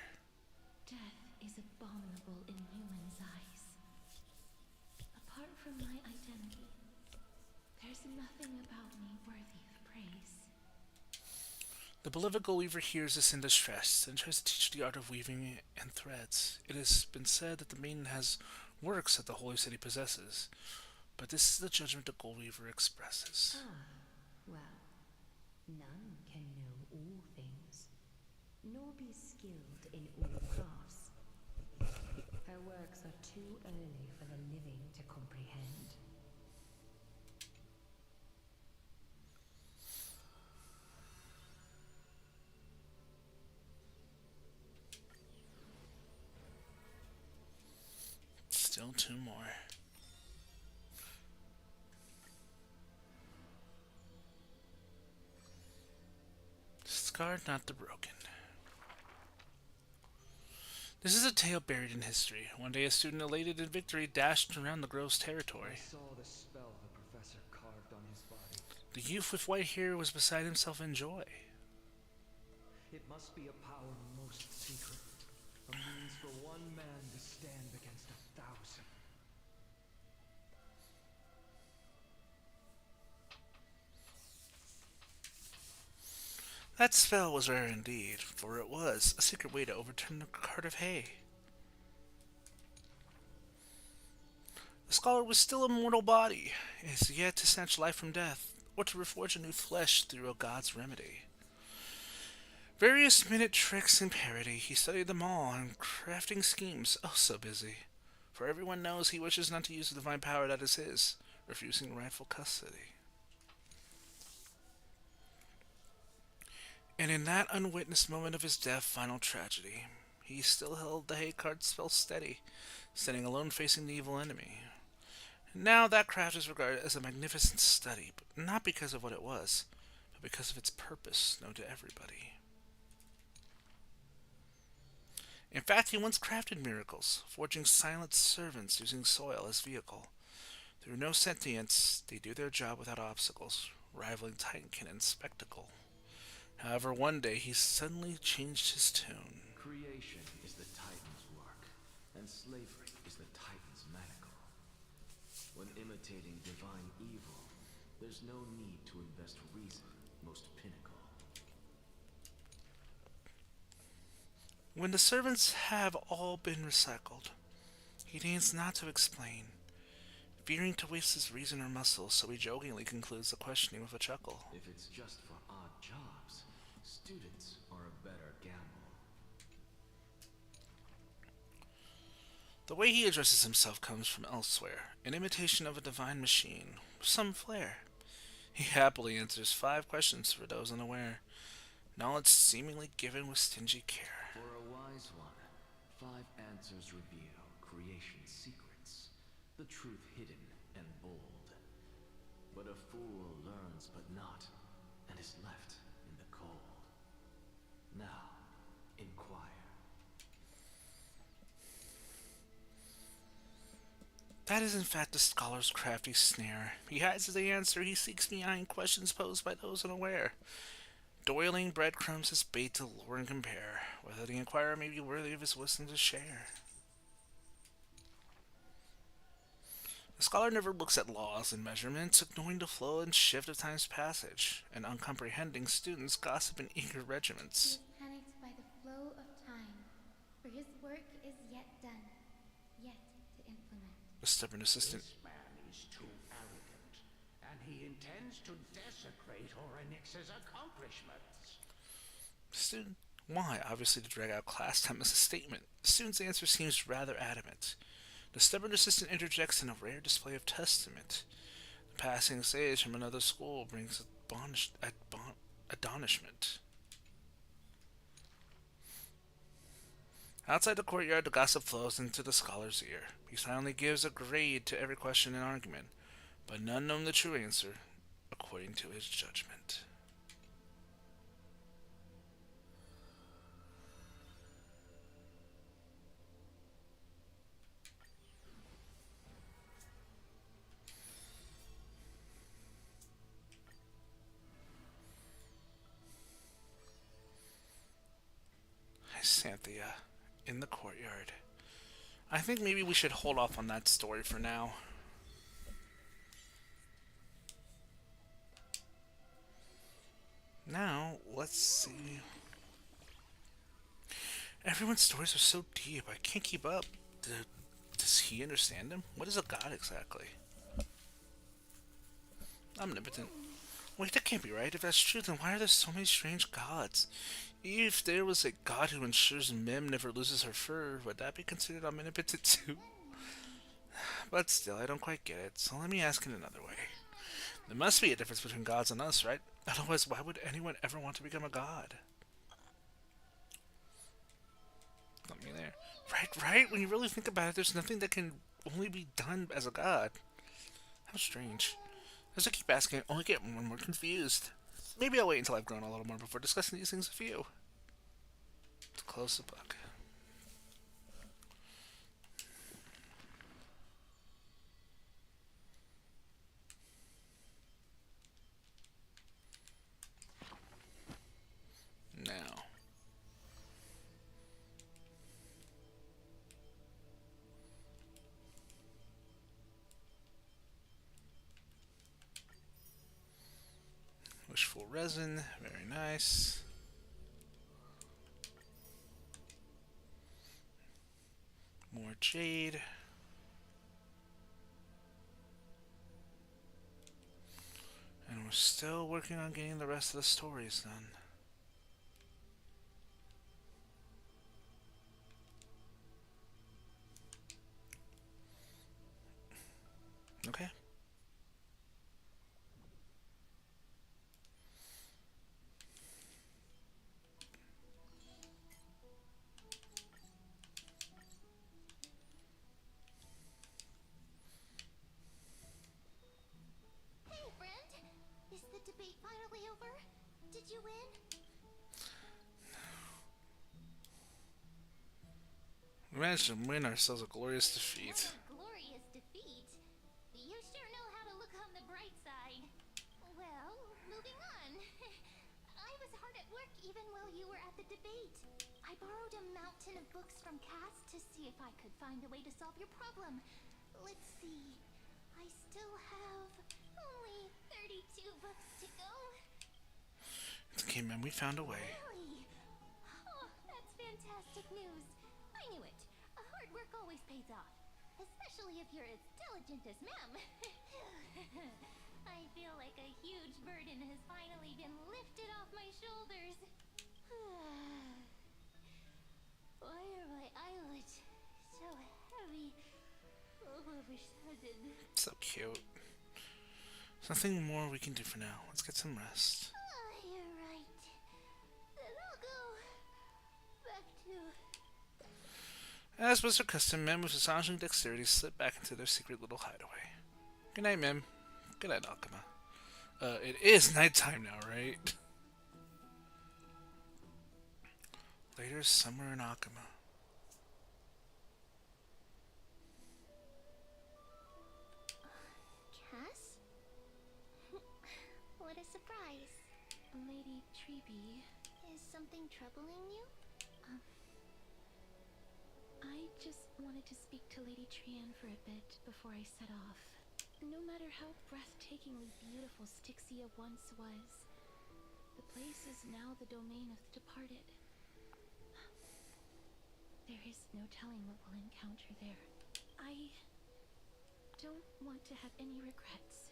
Death is abominable in humans' eyes. Apart from my identity, there's nothing about me worthy of praise. The beloved Goldweaver hears this in distress and tries to teach the art of weaving and threads. It has been said that the maiden has works that the holy city possesses, but this is the judgment the Goldweaver expresses. Well, none can know all things, nor be skilled in all crafts. Her works are too early for the living to comprehend. Still two more. Scarred, not the broken. This is a tale buried in history. One day a student elated in victory dashed around the grove's territory. I saw the spell the professor carved on his body. The youth with white hair was beside himself in joy. It must be a power most secret. A means for one man to stand against 1,000. That spell was rare indeed, for it was a secret way to overturn the cart of hay. The scholar was still a mortal body, and is yet to snatch life from death, or to reforge a new flesh through a god's remedy. Various minute tricks and parody, he studied them all, and crafting schemes, oh so busy. For everyone knows he wishes not to use the divine power that is his, refusing rightful custody. And in that unwitnessed moment of his death, final tragedy, he still held the hay cart spell steady, standing alone facing the evil enemy. Now that craft is regarded as a magnificent study, but not because of what it was, but because of its purpose, known to everybody. In fact, he once crafted miracles, forging silent servants using soil as vehicle. Through no sentience, they do their job without obstacles, rivaling Titankin in spectacle. However, one day he suddenly changed his tune. Creation is the Titan's work, and slavery is the Titan's manacle. When imitating divine evil, there's no need to invest reason, most pinnacle. When the servants have all been recycled, he deigns not to explain, fearing to waste his reason or muscle, so he jokingly concludes the questioning with a chuckle. If it's just for odd jobs, students are a better gamble. The way he addresses himself comes from elsewhere, an imitation of a divine machine, with some flair. He happily answers 5 questions for those unaware, knowledge seemingly given with stingy care. For a wise one, 5 answers reveal creation's secrets, the truth hidden and bold. But a fool learns but not, and is left in the cold. Now, inquire. That is in fact the scholar's crafty snare. He hides the answer he seeks behind questions posed by those unaware. doiling breadcrumbs as bait to lure and compare, whether the inquirer may be worthy of his wisdom to share. The scholar never looks at laws and measurements, ignoring the flow and shift of time's passage, and uncomprehending students gossip in eager regiments. He is panicked by the flow of time, for his work is yet done, yet to implement. The stubborn assistant. This man is too arrogant, and he intends to desecrate Orynyx's accomplishments. Student, why? Obviously to drag out class time as a statement. The student's answer seems rather adamant. The stubborn assistant interjects in a rare display of testament. The passing sage from another school brings admonishment. Outside the courtyard, the gossip flows into the scholar's ear. He silently gives a grade to every question and argument, but none know the true answer, according to his judgment. Xanthia in the courtyard. I think maybe we should hold off on that story for now. Now, let's see. Everyone's stories are so deep, I can't keep up. Does he understand them? What is a god exactly? Omnipotent. Wait, that can't be right. If that's true, then why are there so many strange gods? If there was a god who ensures Mim never loses her fur, would that be considered omnipotent too? But still, I don't quite get it, so let me ask it another way. There must be a difference between gods and us, right? Otherwise, why would anyone ever want to become a god? Not me there. Right? When you really think about it, there's nothing that can only be done as a god. How strange. As I keep asking, I only get more and more confused. Maybe I'll wait until I've grown a little more before discussing these things with you. To close the book. Now. Wishful resin, very nice. More jade. And we're still working on getting the rest of the stories done. Okay. Hey, friend! Is the debate finally over? Did you win? We managed to win ourselves a glorious defeat. Glorious defeat? You sure know how to look on the bright side. Well, moving on. I was hard at work even while you were at the debate. I borrowed a mountain of books from Cass to see if I could find a way to solve your problem. Let's see. I still have only 32 books to go. It's okay, man. We found a way. Really? Oh, that's fantastic news. I knew it. Hard work always pays off. Especially if you're as diligent as Mem. I feel like a huge burden has finally been lifted off my shoulders. Why are my eyelids so heavy all of a sudden? So cute. There's nothing more we can do for now. Let's get some rest. You're right. Then I'll go back to... As was their custom, Mem with astonishing dexterity slipped back into their secret little hideaway. Good night, Mem. Good night, Alchema. It is nighttime now, right? Later summer in Alchema. Cass? What a surprise. Lady Treby. be. Is something troubling you? I just wanted to speak to Lady Trian for a bit before I set off. No matter how breathtakingly beautiful Styxia once was, the place is now the domain of the departed. There is no telling what we'll encounter there. I don't want to have any regrets.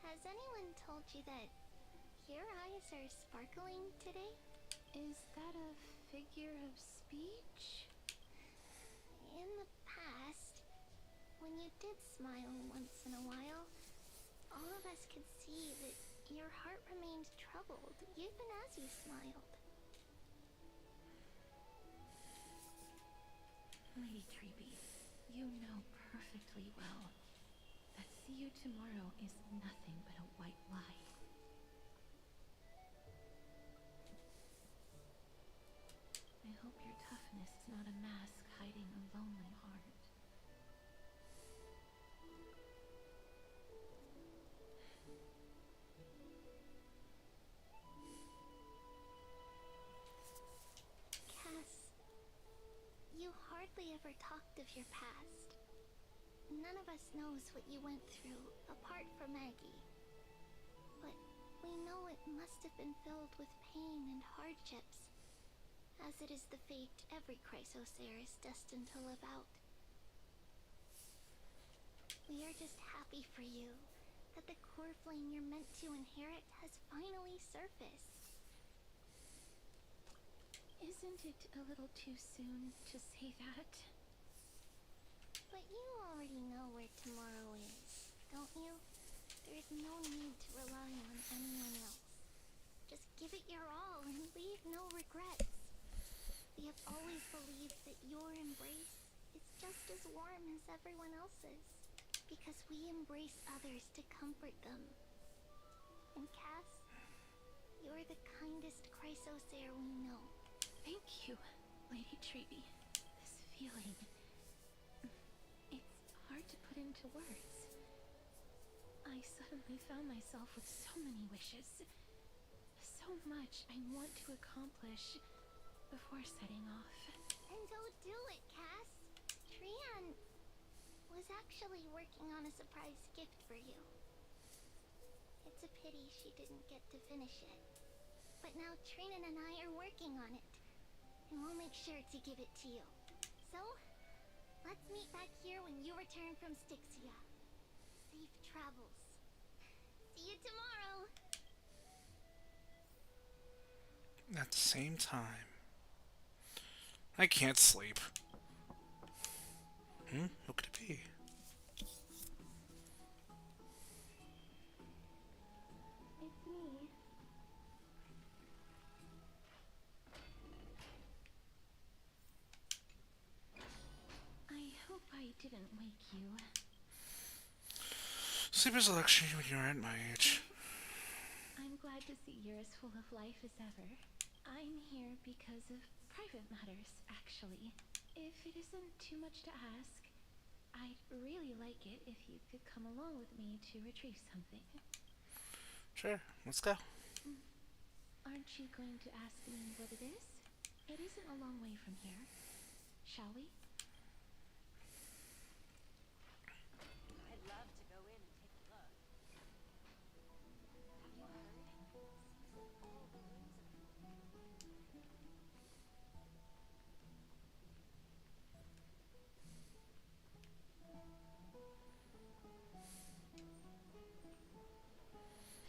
Has anyone told you that your eyes are sparkling today? Is that a figure of speech? In the past, when you did smile once in a while, all of us could see that your heart remained troubled even as you smiled. Lady Treby, you know perfectly well that see you tomorrow is nothing but a white lie. I hope your toughness is not a mask hiding a lonely heart. Cass, you hardly ever talked of your past. None of us knows what you went through, apart from Maggie. But we know it must have been filled with pain and hardships, as it is the fate every Chrysosaur is destined to live out. We are just happy for you that the core flame you're meant to inherit has finally surfaced. Isn't it a little too soon to say that? But you already know where tomorrow is, don't you? There's no need to rely on anyone else. Just give it your all and leave no regrets. We have always believed that your embrace is just as warm as everyone else's, because we embrace others to comfort them. And Cass, you're the kindest Chrysosaur we know. Thank you, Lady Treby. This feeling... it's hard to put into words. I suddenly found myself with so many wishes. So much I want to accomplish before setting off. And go do it, Cass. Trian was actually working on a surprise gift for you. It's a pity she didn't get to finish it. But now Trinan and I are working on it. And we'll make sure to give it to you. So, let's meet back here when you return from Styxia. Safe travels. See you tomorrow! At the same time, I can't sleep. Who could it be? It's me. I hope I didn't wake you. Sleep is a luxury when you're at my age. I'm glad to see you're as full of life as ever. I'm here because of private matters, actually. If it isn't too much to ask, I'd really like it if you could come along with me to retrieve something. Sure, let's go. Aren't you going to ask me what it is? It isn't a long way from here. Shall we? I'd love to go in and take a look. Have you heard? Seems like all the rooms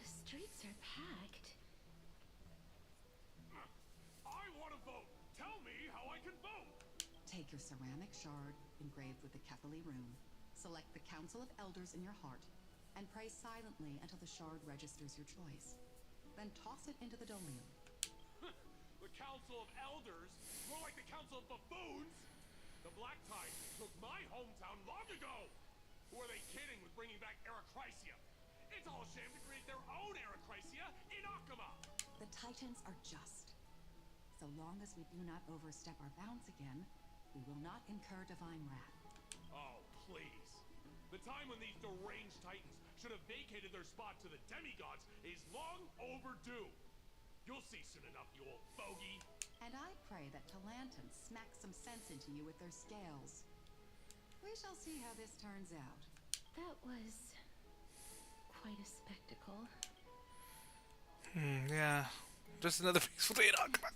The streets are packed. I want to vote! Tell me how I can vote! Take your ceramic shard engraved with the Kethali rune, select the Council of Elders in your heart, and pray silently until the shard registers your choice. Then toss it into the Dolium. The Council of Elders? More like the Council of Buffoons? The Black Tide took my hometown long ago! Who are they kidding with bringing back Erechrysia? It's all a sham to create their own Erechrysia in Akama! The Titans are just. So long as we do not overstep our bounds again, we will not incur divine wrath. Oh, please. The time when these deranged Titans should have vacated their spot to the demigods is long overdue. You'll see soon enough, you old bogey. And I pray that Talanton smacks some sense into you with their scales. We shall see how this turns out. That was quite a spectacle. Yeah. Just another peaceful day in Akuma.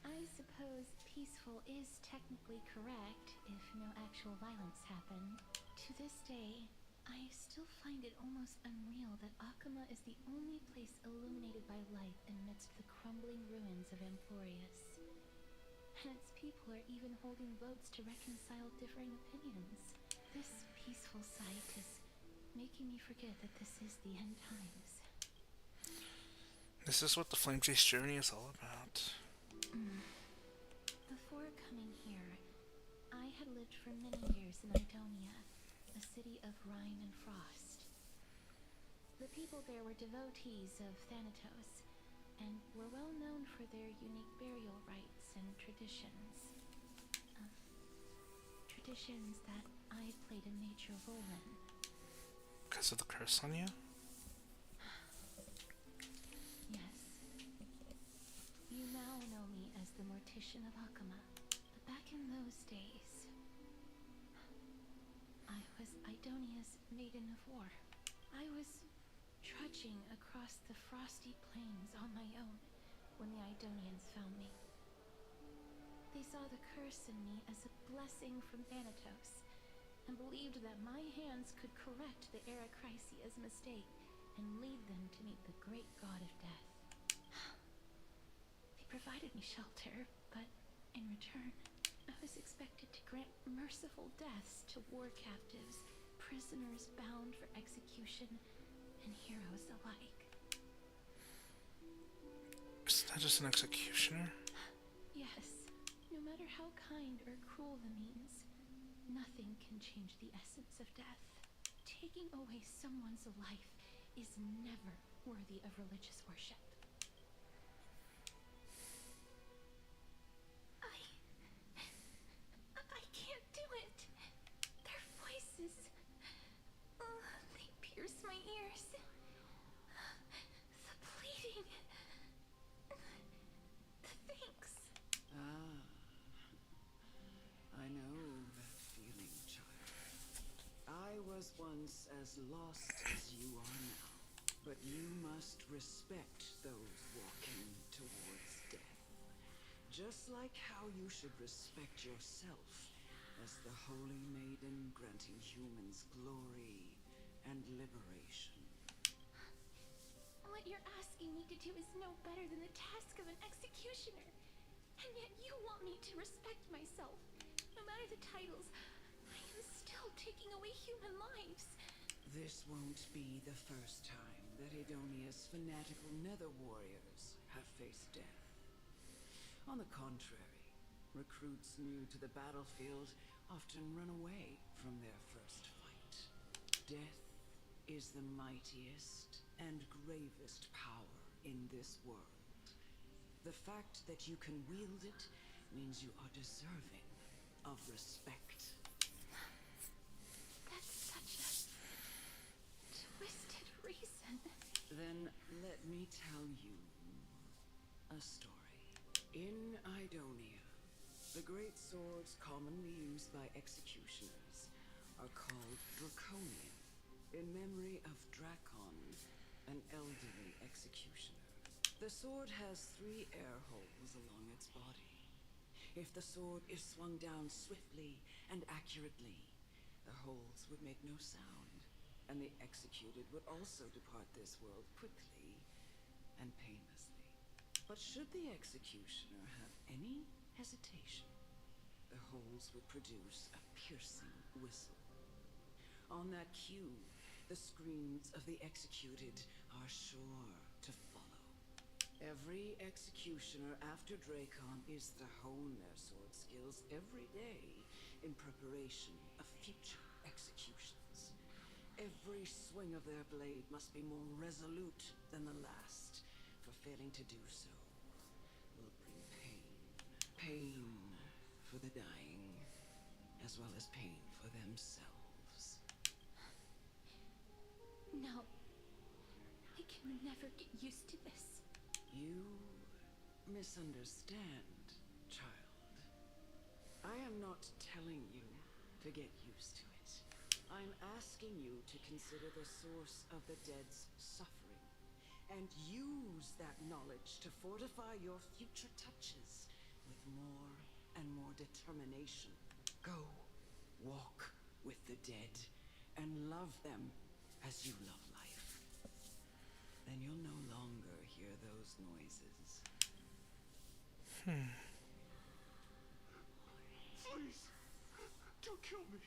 I suppose peaceful is technically correct if no actual violence happened. To this day, I still find it almost unreal that Akuma is the only place illuminated by light amidst the crumbling ruins of Emporius. And its people are even holding votes to reconcile differing opinions. This peaceful sight is making me forget that this is the end times. This is what the Flame Chase journey is all about. Before coming here, I had lived for many years in Idonia, a city of rime and frost. The people there were devotees of Thanatos, and were well known for their unique burial rites and traditions. Traditions that I played a major role in. Because of the curse on you? Yes. You now know me as the Mortician of Akuma, but back in those days, I was Idonia's maiden of war. I was trudging across the frosty plains on my own when the Idonians found me. They saw the curse in me as a blessing from Thanatos, and believed that my hands could correct the Eracrisia's mistake and lead them to meet the great god of death. They provided me shelter, but in return, I was expected to grant merciful deaths to war captives, prisoners bound for execution, and heroes alike. Isn't that just an executioner? Yes, no matter how kind or cruel the means, nothing can change the essence of death. Taking away someone's life is never worthy of religious worship. I can't do it. Their voices, they pierce my ears. The pleading, the thanks. I know that feeling, child. I was once as lost as you are now, but you must respect those walking towards death. Just like how you should respect yourself as the holy maiden granting humans glory and liberation. What you're asking me to do is no better than the task of an executioner. And yet you want me to respect myself. No matter the titles, I am still taking away human lives. This won't be the first time that Idonia's fanatical nether warriors have faced death. On the contrary, recruits new to the battlefield often run away from their first fight. Death is the mightiest and gravest power in this world. The fact that you can wield it means you are deserving of respect. That's such a twisted reason. Then let me tell you a story. In Idonia, the great swords commonly used by executioners are called Draconian, in memory of Dracon, an elderly executioner. The sword has 3 air holes along its body. If the sword is swung down swiftly and accurately, the holes would make no sound, and the executed would also depart this world quickly and painlessly. But should the executioner have any hesitation, the holes would produce a piercing whistle. On that cue, the screams of the executed are sure to follow. Every executioner after Dracon is to hone their sword skills every day in preparation of future executions. Every swing of their blade must be more resolute than the last, for failing to do so will bring pain. Pain for the dying, as well as pain for themselves. No. I can never get used to this. You misunderstand, child. I am not telling you to get used to it. I'm asking you to consider the source of the dead's suffering and use that knowledge to fortify your future touches with more and more determination. Go, walk with the dead and love them as you love life. Then you'll no longer hear those noises. Please, don't kill me.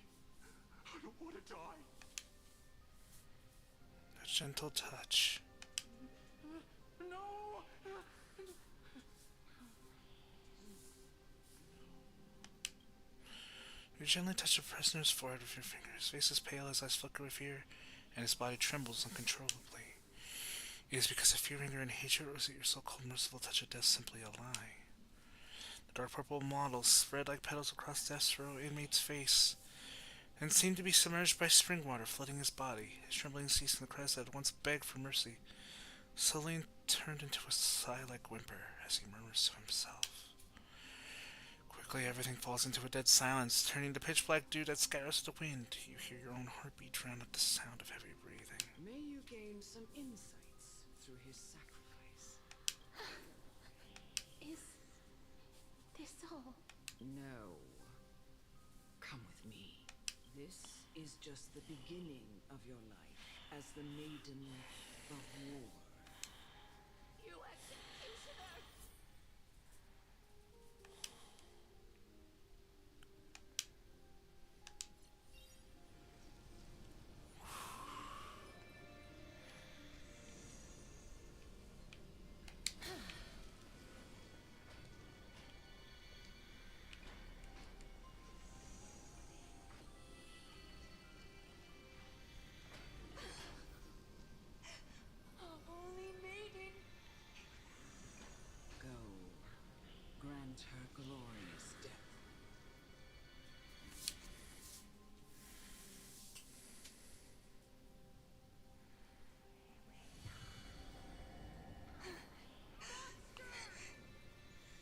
I don't want to die. A gentle touch. No! You gently touch the prisoner's forehead with your finger. His face is pale, his eyes flicker with fear, and his body trembles uncontrollably. It is because of fear, anger, and hatred, or is it your so-called merciful touch of death simply a lie? The dark purple models spread like petals across Death's row inmate's face, and seemed to be submerged by spring water flooding his body. His trembling ceased, and the cries that had once begged for mercy slowly turned into a sigh-like whimper as he murmurs to himself. Quickly, everything falls into a dead silence, turning to pitch-black dew that scatters the wind. You hear your own heartbeat drown out the sound of heavy breathing. May you gain some insights through his sacrifice. Is this all? No. Come with me. This is just the beginning of your life as the Maiden of War. You executioner! Holy maiden! Go. Grant her glorious death.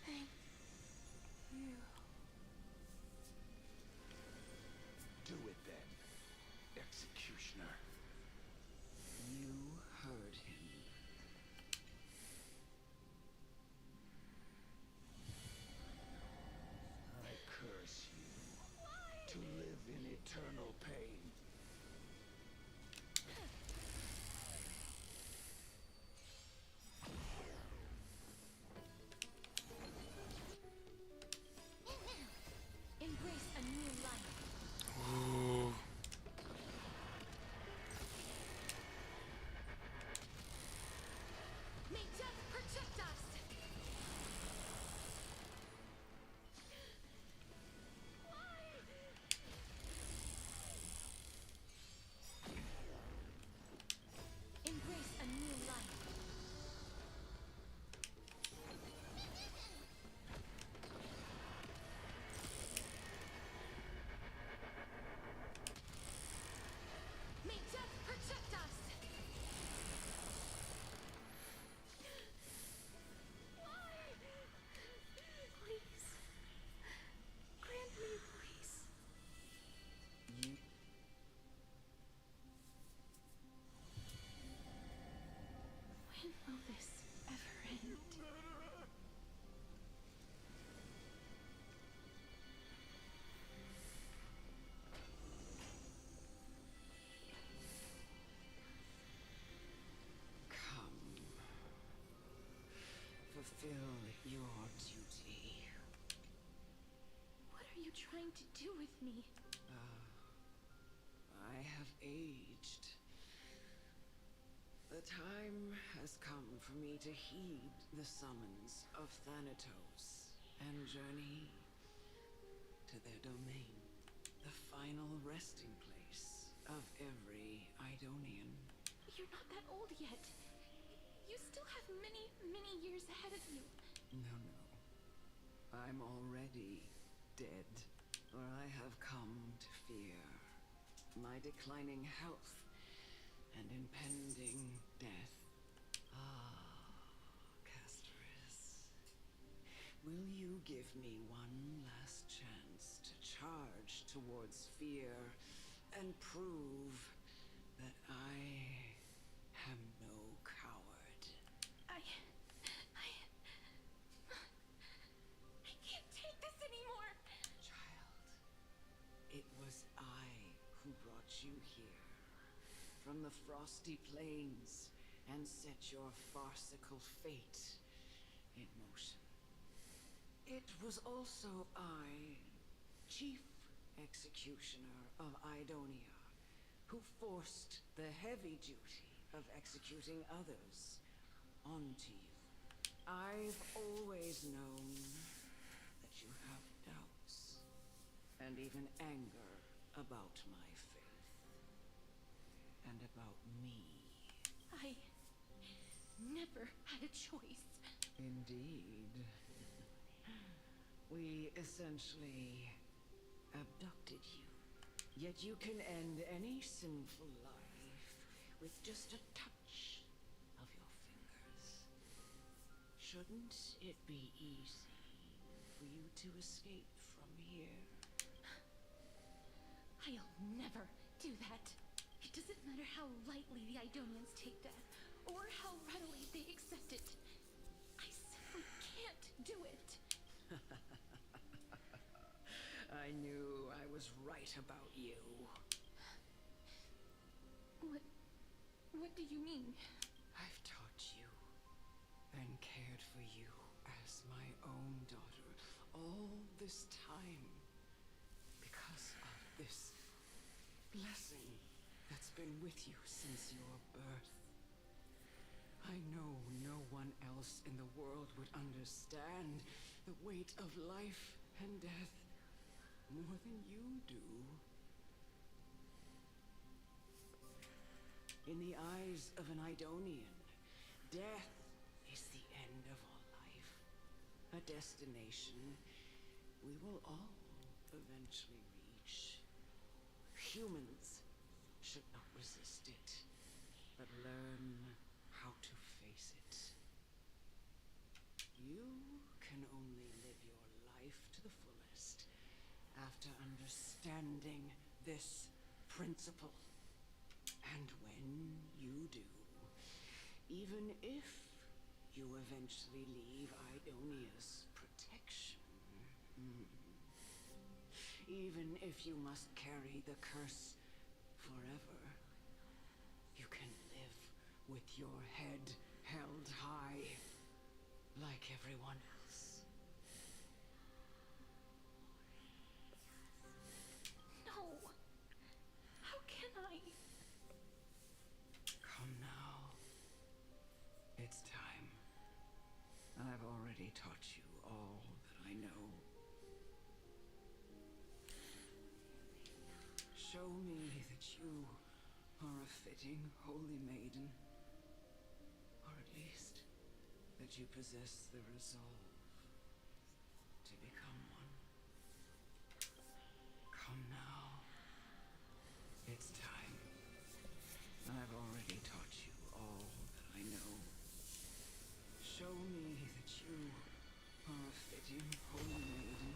Thank you. Do it then, executioner. You heard him. I curse you to live in eternal pain. Embrace a new life. Ooh. May death protect us! Embrace a new life. May death protect us! Please. Grant me peace. You. When will this ever end? Come. Fulfill your duty. What are you trying to do with me? I have aged. The time has come for me to heed the summons of Thanatos and journey to their domain, the final resting place of every Idonian. You're not that old yet. You still have many, many years ahead of you. No. I'm already dead, or I have come to fear my declining health and impending death. Ah, Castoris. Will you give me one last chance to charge towards fear and prove that I am no coward? I can't take this anymore. Child, it was I who brought you here from the frosty plains and set your farcical fate in motion. It was also I, Chief Executioner of Idonia, who forced the heavy duty of executing others onto you. I've always known that you have doubts and even anger about my faith and about me. I never had a choice. Indeed. We essentially abducted you. Yet you can end any sinful life with just a touch of your fingers. Shouldn't it be easy for you to escape from here? I'll never do that. It doesn't matter how lightly the Idonians take death, or how readily they accept it. I simply can't do it. I knew I was right about you. What do you mean? I've taught you and cared for you as my own daughter all this time because of this blessing that's been with you since your birth. I know no one else in the world would understand the weight of life and death more than you do. In the eyes of an Idonian, death is the end of all life. A destination we will all eventually reach. Humans should not resist it, but learn how to face it. You can only live your life to the fullest after understanding this principle. And when you do, even if you eventually leave Idonia's protection, even if you must carry the curse forever, you can live with your head held high like everyone else. No. How can I? Come now. It's time. I've already taught you all that I know. Show me that you are a fitting holy maiden. Or at least that you possess the resolve to become one. Come now. It's time. I've already taught you all that I know. Show me that you are a fitting holy maiden.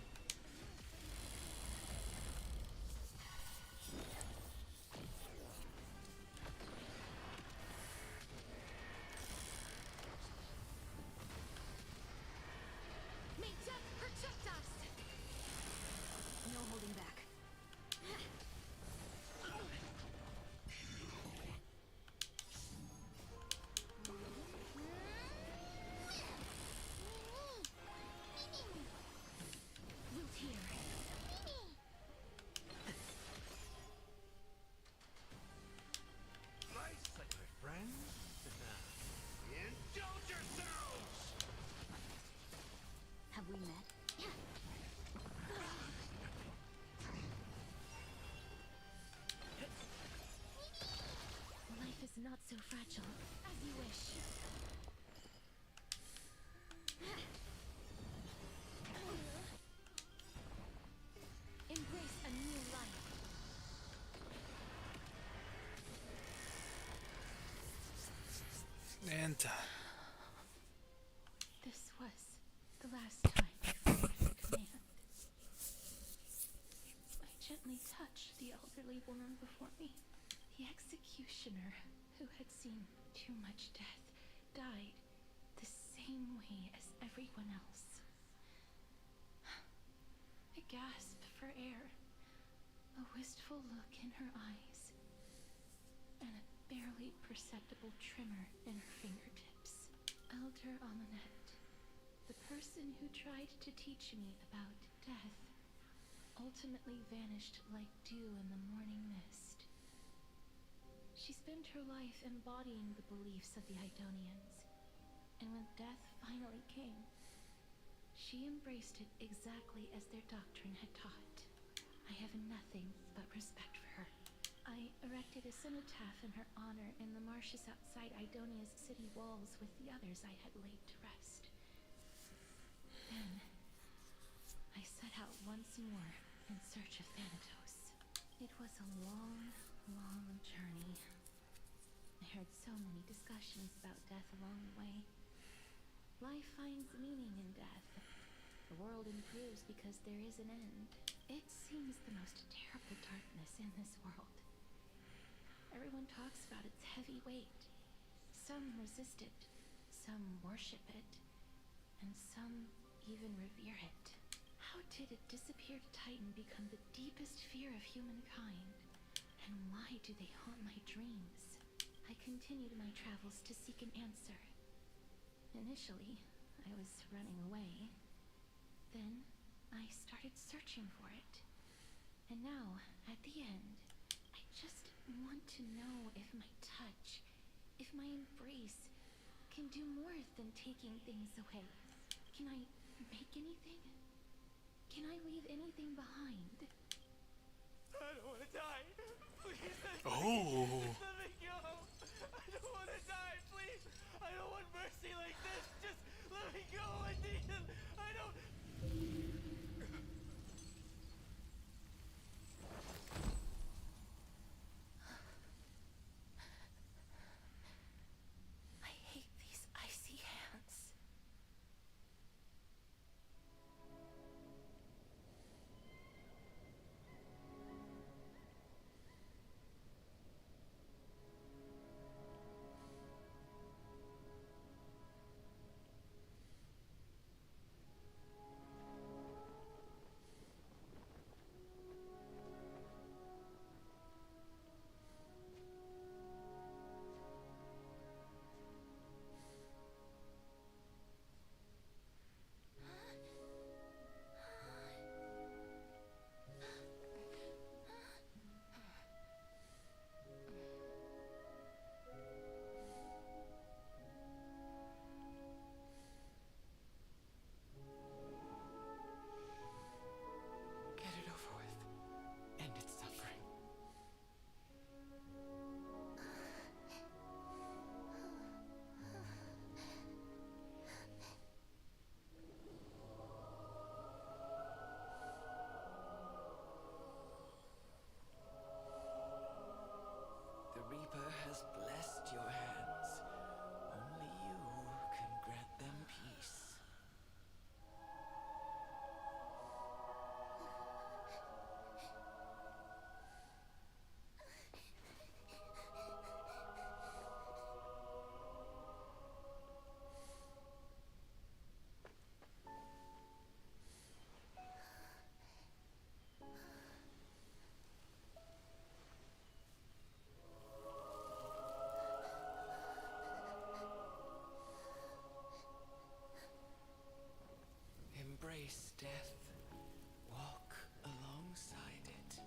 May death protect us! No holding back. Root here. Nicely, my friend. Indulge yourselves! Have we met? Life is not so fragile. As you wish. Embrace a new life. God. This was the last time I followed her command. I gently touched the elderly woman before me. The executioner, who had seen too much death, died the same way as everyone else. I gasped for air, a wistful look in her eyes, and a barely perceptible tremor in her fingertips. Elder Amunet, the person who tried to teach me about death, ultimately vanished like dew in the morning mist. She spent her life embodying the beliefs of the Idonians, and when death finally came, she embraced it exactly as their doctrine had taught. I have nothing but respect for her. I erected a cenotaph in her honor in the marshes outside Idonia's city walls with the others I had laid to rest. Then, I set out once more in search of Thanatos. It was a long, long journey. I heard so many discussions about death along the way. Life finds meaning in death. The world improves because there is an end. It seems the most terrible darkness in this world. Everyone talks about its heavy weight. Some resist it, some worship it, and some even revere it. How did a disappeared titan become the deepest fear of humankind? And why do they haunt my dreams? I continued my travels to seek an answer. Initially, I was running away. Then, I started searching for it. And now, at the end, I just want to know if my touch, if my embrace, can do more than taking things away. Can I make anything? Can I leave anything behind? I don't want to die. Please let Oh. me let me go. I don't want to die, please. I don't want mercy like this. Just let me go. I need him. I don't. I hate these icy hands. Get it over with. End its suffering. The Reaper has blessed your hands. Only you can grant them peace. Embrace death. Walk alongside it.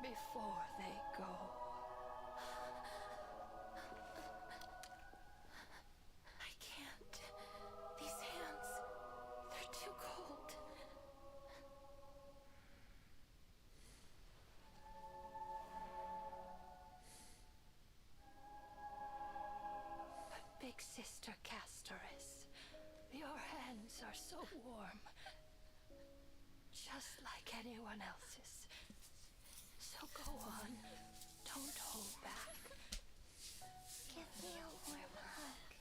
before they go. I can't. These hands, they're too cold. But Big Sister Castoris, your hands are so warm. Just like anyone else's. So go on. Don't hold back. Give me a warm hug.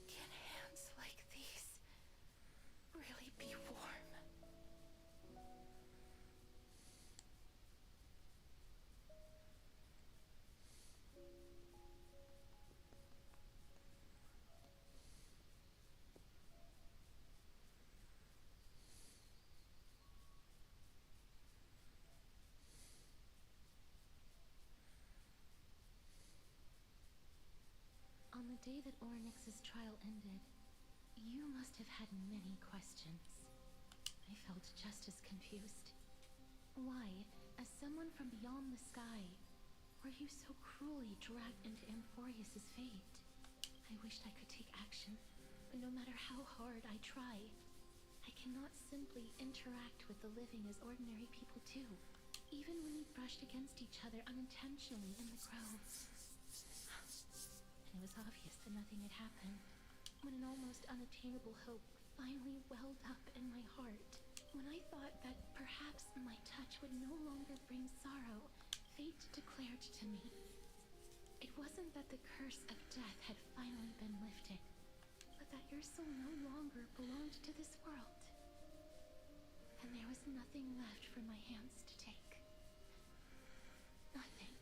Can hands like these really be warm? On the day that Orynyx's trial ended, you must have had many questions. I felt just as confused. Why, as someone from beyond the sky, were you so cruelly dragged into Amphorius's fate? I wished I could take action, but no matter how hard I try, I cannot simply interact with the living as ordinary people do, even when we brushed against each other unintentionally in the groves. And it was obvious that nothing had happened, when an almost unattainable hope finally welled up in my heart. When I thought that perhaps my touch would no longer bring sorrow, fate declared to me, it wasn't that the curse of death had finally been lifted, but that your soul no longer belonged to this world. And there was nothing left for my hands to take. Nothing.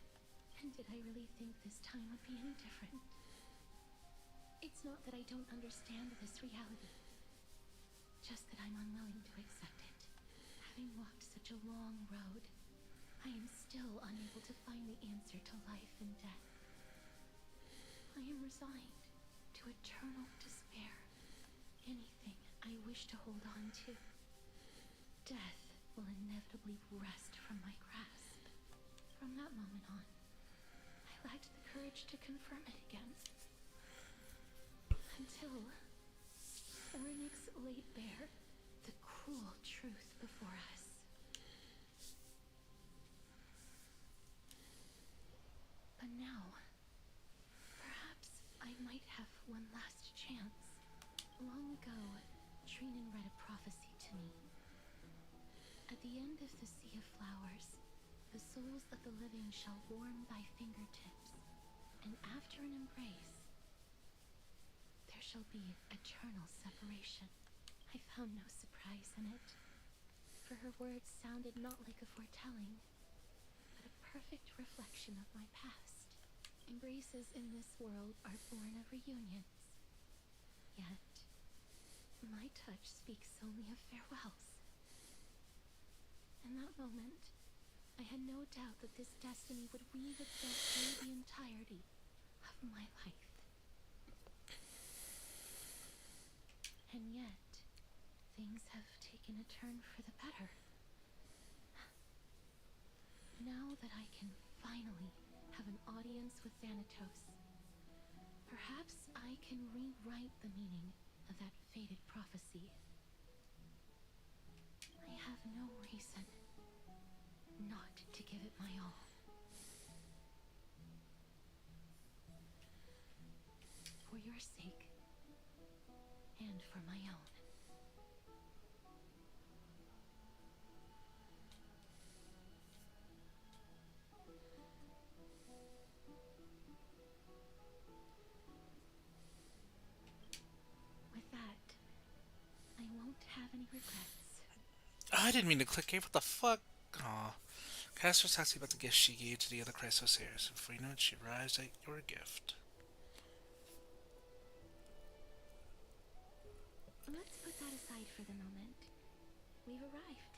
And did I really think this time would be any different? It's not that I don't understand this reality, just that I'm unwilling to accept it. Having walked such a long road, I am still unable to find the answer to life and death. I am resigned to eternal despair. Anything I wish to hold on to, death will inevitably wrest from my grasp. From that moment on, I lacked the courage to confirm it again. Until Orynyx laid bare the cruel truth before us. But now, perhaps I might have one last chance. Long ago, Trinan read a prophecy to me. At the end of the Sea of Flowers, the souls of the living shall warm thy fingertips, and after an embrace, there shall be eternal separation. I found no surprise in it, for her words sounded not like a foretelling, but a perfect reflection of my past. Embraces in this world are born of reunions, yet my touch speaks only of farewells. In that moment, I had no doubt that this destiny would weave itself through the entirety of my life. And yet, things have taken a turn for the better. Now that I can finally have an audience with Thanatos, perhaps I can rewrite the meaning of that fated prophecy. I have no reason not to give it my all. For your sake, and for my own. With that, I won't have any regrets. I didn't mean to click here. What the fuck? Aw. Castor's asking about the gift she gave to the other Chrysosairs. Before you know it, she arrives at your gift. Let's put that aside for the moment. We've arrived.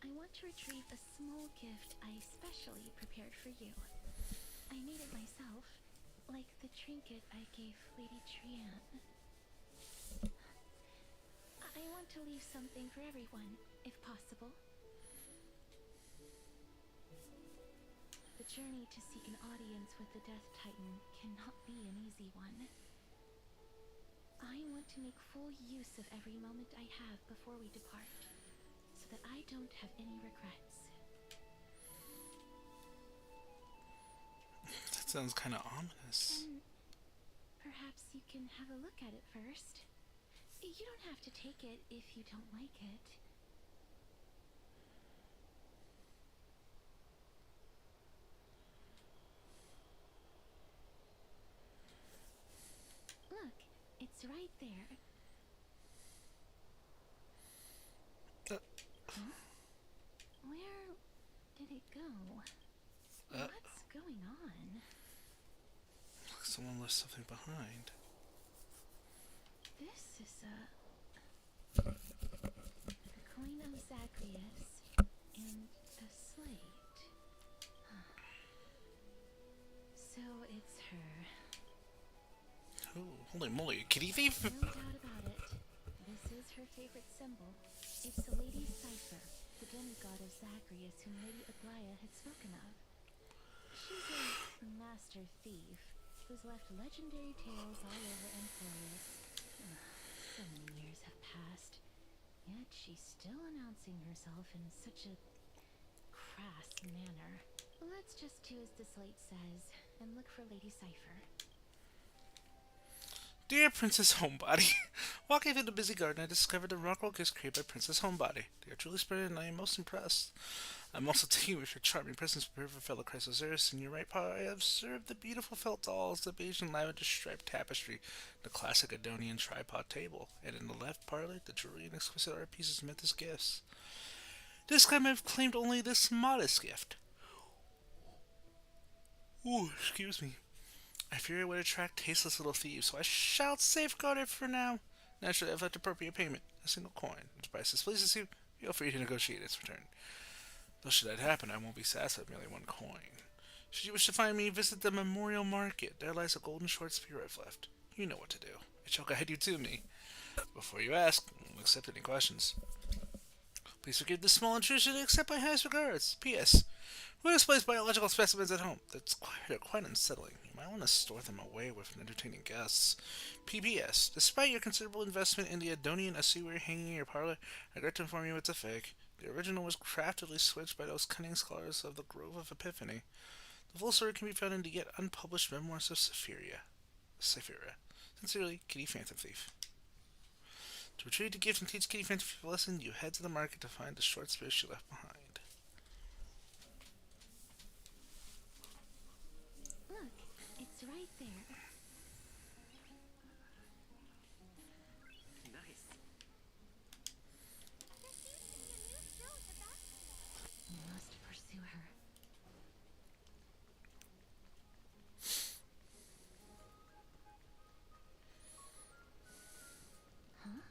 I want to retrieve a small gift I specially prepared for you. I made it myself, like the trinket I gave Lady Trianne. I want to leave something for everyone, if possible. The journey to seek an audience with the Death Titan cannot be an easy one. I want to make full use of every moment I have before we depart, so that I don't have any regrets. That sounds kind of ominous. Then perhaps you can have a look at it first. You don't have to take it if you don't like it. Look, it's right there. Huh? Where did it go? What's going on? Someone left something behind. This is the coin of Zagreus and a slate. So it's her. Oh, holy moly, kitty thief! No doubt about it. This is her favorite symbol. It's the Lady Cipher, the demigod of Zagreus whom Lady Aglaia had spoken of. She's a master thief who's left legendary tales all over Emporius. So many years have passed, yet she's still announcing herself in such a crass manner. Let's just do as the slate says, and look for Lady Cipher. Dear Princess Homebody, walking through the busy garden, I discovered the rockroll gifts created by Princess Homebody. They are truly splendid, and I am most impressed. I'm also taken with your charming presence prepared for fellow Chrysosauros. In your right paw, I have observed the beautiful felt dolls, the beige and lavender striped tapestry, the classic Adonian tripod table, and in the left parlor, the jewelry and exquisite art pieces meant as gifts. This time I've claimed only this modest gift. Ooh, excuse me. I fear it would attract tasteless little thieves, so I shall safeguard it for now. Naturally, I've left appropriate payment, a single coin. If the price displeases you, feel free to negotiate its return. Though should that happen, I won't be satisfied with merely one coin. Should you wish to find me, visit the Memorial Market. There lies a golden short spear I've left. You know what to do. It shall guide you to me. Before you ask, I'll accept any questions. Please forgive this small intrusion and accept my highest regards. P.S. Who displays biological specimens at home? That's quite unsettling. You might want to store them away with entertaining guests. P.P.S. Despite your considerable investment in the Adonian ossuary hanging in your parlor, I regret to inform you it's a fake. The original was craftily switched by those cunning scholars of the Grove of Epiphany. The full story can be found in the yet unpublished memoirs of Sapphira. Sincerely, Kitty Phantom Thief. To retrieve the gift and teach Kitty Phantom Thief a lesson, you head to the market to find the short spear she left behind. Look, it's right there. Nice. We must pursue her. Huh?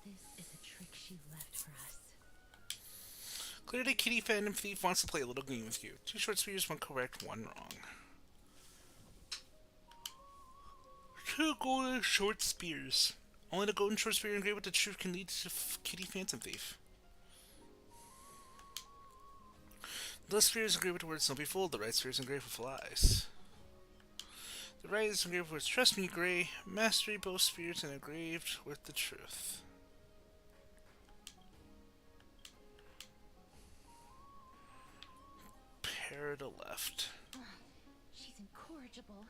This is a trick she left for us. Clearly, Kitty Phantom Thief wants to play a little game with you. 2 short spears, 1 correct, 1 wrong. 2 golden short spears. Only the golden short spear engraved with the truth can lead to Kitty Phantom Thief. The left sphere is engraved with the words "Don't be fooled." The right sphere is engraved with flies. The right is engraved with words "Trust me, Gray." Mastery, both spheres, and engraved with the truth. Pair to left. She's incorrigible.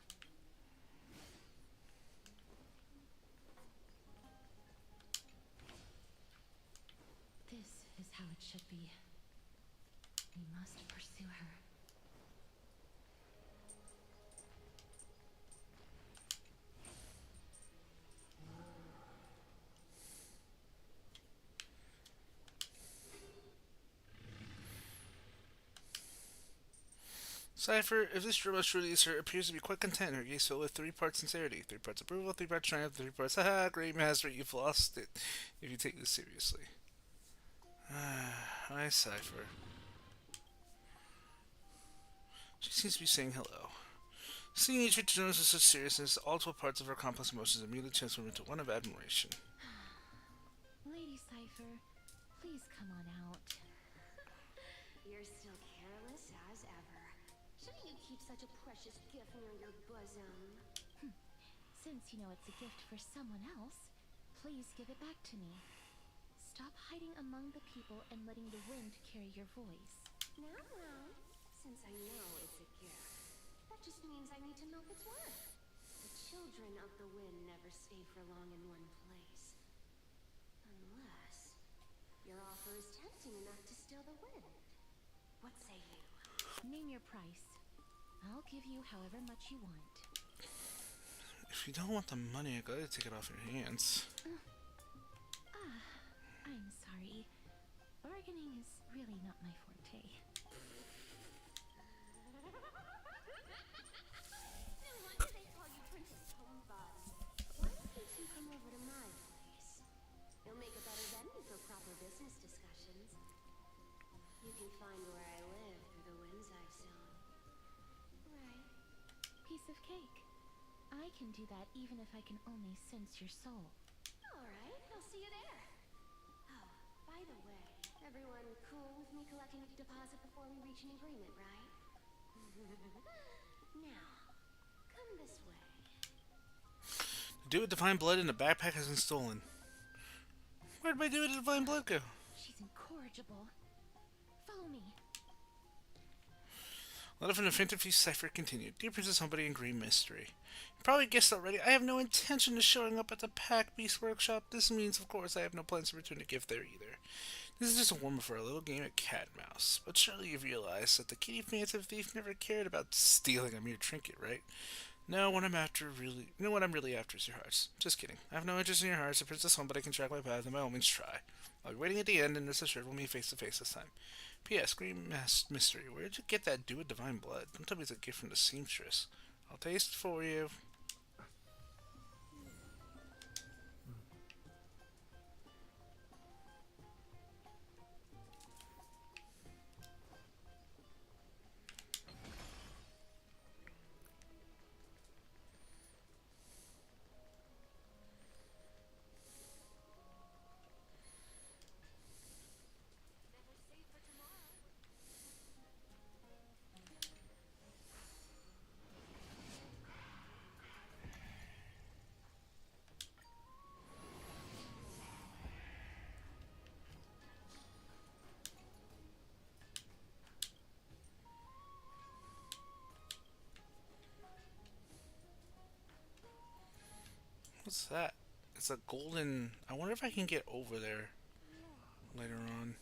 This is how it should be. We must pursue her. Cypher, if this drama truly is her, appears to be quite content. Her gaze filled with 3 parts sincerity, 3 parts approval, 3 parts triumph, 3 parts haha, great master, you've lost it if you take this seriously. Hi, Cypher. She seems to be saying hello. Seeing each with with such seriousness, all 12 parts of her complex emotions immediately transform into one of admiration. Lady Cypher, please come on out. You're still careless as ever. Shouldn't you keep such a precious gift near your bosom? Since you know it's a gift for someone else, please give it back to me. Stop hiding among the people and letting the wind carry your voice. Now, since I know it's a gift, that just means I need to know if it's worth. The children of the wind never stay for long in one place. Unless your offer is tempting enough to steal the wind. What say you? Name your price. I'll give you however much you want. If you don't want the money, I gotta take it off your hands. I'm sorry. Bargaining is really not my forte. No wonder they call you Princess Homebud. Why don't you two come over to my place? You'll make a better venue for proper business discussions. You can find where I live through the winds I've sown. Right? Piece of cake. I can do that even if I can only sense your soul. Alright, I'll see you there. Oh, by the way, everyone cool with me collecting a deposit before we reach an agreement, right? Now, come this way. The dude with divine blood in the backpack has been stolen. Where'd my dude with divine blood go? She's incorrigible. Follow me. Letter from the Fantasy Cipher continued. Dear Princess Homebody and Green Mystery. You probably guessed already, I have no intention of showing up at the Pack Beast Workshop. This means, of course, I have no plans to return a gift there either. This is just a warm-up for a little game at cat and mouse. But surely you've realized that the kitty fancy thief never cared about stealing a mere trinket, right? No, what I'm really after is your hearts. Just kidding. I have no interest in your hearts. If Princess Homebody can track my path, then by all means try. I'll be waiting at the end, and rest assured we'll meet face to face this time. P.S. Green Mystery, where did you get that dude with divine blood? Don't tell me it's a gift from the seamstress. I'll taste it for you. What's that? It's a golden... I wonder if I can get over there later on.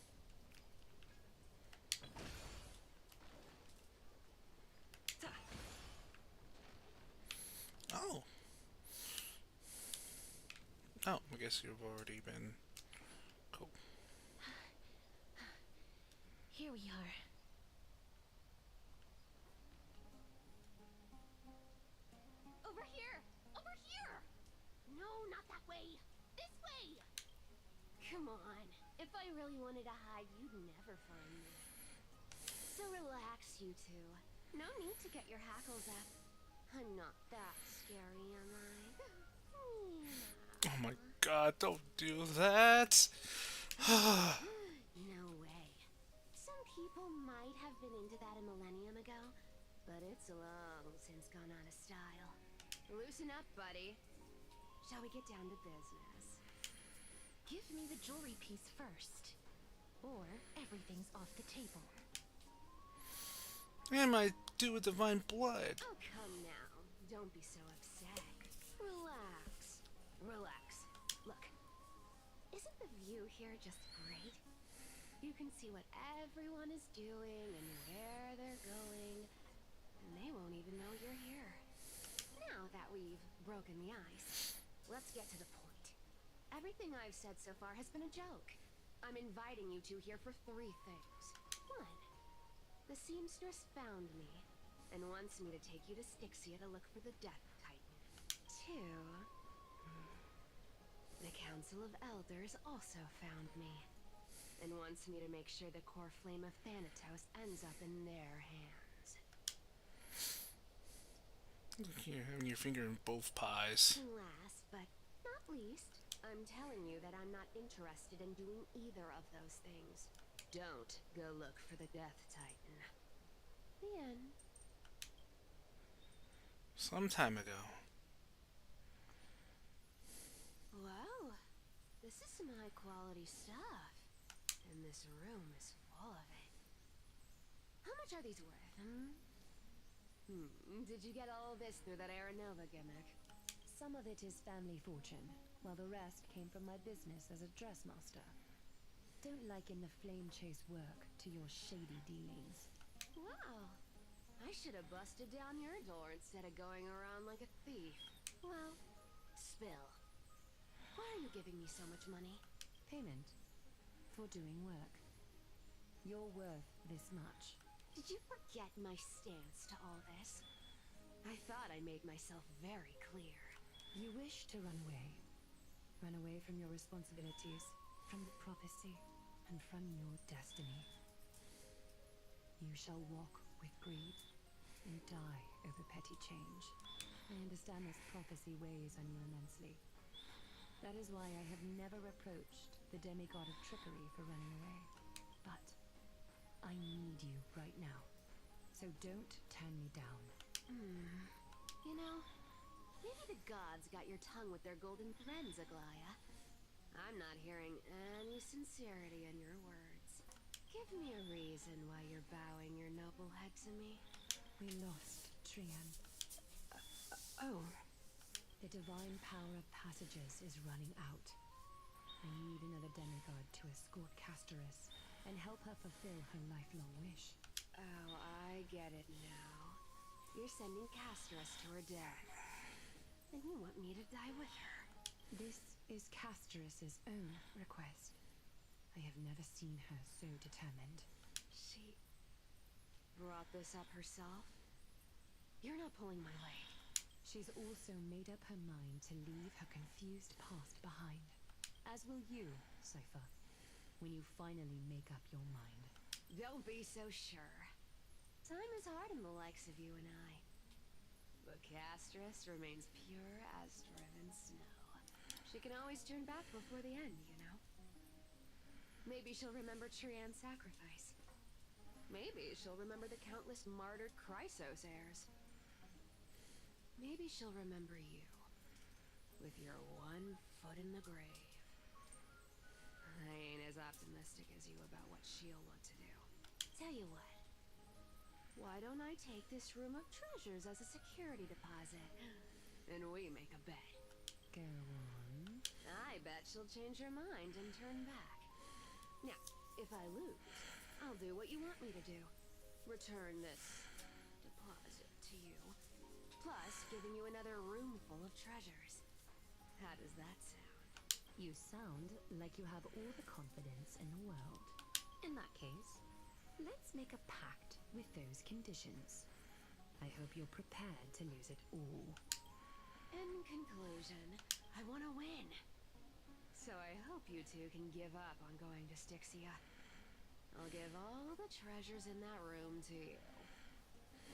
Oh. Oh, I guess you've already been... Cool. Here we are. Over here! Over here! No, not that way! This way! Come on. If I really wanted to hide, you'd never find me. So relax, you two. No need to get your hackles up. I'm not that scary, am I? Oh my god, don't do that! No way. Some people might have been into long since gone out of style. Loosen up, buddy. Shall we get down to business? Give me the jewelry piece first, or everything's off the table. And my do with divine blood. Oh, come now. Don't be so upset. Relax. Relax. Look, isn't the view here just great? You can see what everyone is doing and where they're going, and they won't even know you're here. Now that we've broken the ice, let's get to the point. Everything I've said so far has been a joke. I'm inviting you two here for 3 things. 1, the seamstress found me and wants me to take you to Styxia to look for the Death Titan. 2, the Council of Elders also found me and wants me to make sure the core flame of Thanatos ends up in their hands. You're having your finger in both pies. And last but not least, I'm telling you that I'm not interested in doing either of those things. Don't go look for the Death Titan. The end. Some time ago. Wow, this is some high quality stuff. And this room is full of it. How much are these worth, Did you get all of this through that Aranova gimmick? Some of it is family fortune, while the rest came from my business as a dressmaster. Don't liken the flame chase work to your shady dealings. Wow, I should have busted down your door instead of going around like a thief. Well, spill. Why are you giving me so much money? Payment for doing work. You're worth this much. Did you forget my stance to all this? I thought I made myself very clear. You wish to run away. Run away from your responsibilities, from the prophecy, and from your destiny. You shall walk with greed and die over petty change. I understand this prophecy weighs on you immensely. That is why I have never approached the demigod of trickery for running away. But I need you right now, so don't turn me down. You know, maybe the gods got your tongue with their golden threads, Aglaya. I'm not hearing any sincerity in your words. Give me a reason why you're bowing your noble head to me. We lost Trian. Oh. The divine power of passages is running out. I need another demigod to escort Castorus and help her fulfill her lifelong wish. Oh, I get it now. You're sending Castorus to her death. And you want me to die with her. This is Castorus's own request. I have never seen her so determined. She brought this up herself? You're not pulling my leg. She's also made up her mind to leave her confused past behind. As will you, Cypher, when you finally make up your mind. Don't be so sure. Time is hard in the likes of you and I. But Castorus remains pure as driven snow. She can always turn back before the end, you know? Maybe she'll remember Trian's sacrifice. Maybe she'll remember the countless martyred Chrysos heirs. Maybe she'll remember you, with your one foot in the grave. I ain't as optimistic as you about what she'll want to do. Tell you what, why don't I take this room of treasures as a security deposit, and we make a bet? Go on. I bet she'll change her mind and turn back. Now, if I lose, I'll do what you want me to do. Return this deposit to you. Plus, giving you another room full of treasures. How does that sound? You sound like you have all the confidence in the world. In that case, let's make a pact with those conditions. I hope you're prepared to lose it all. In conclusion, I want to win. So I hope you two can give up on going to Styxia. I'll give all the treasures in that room to you.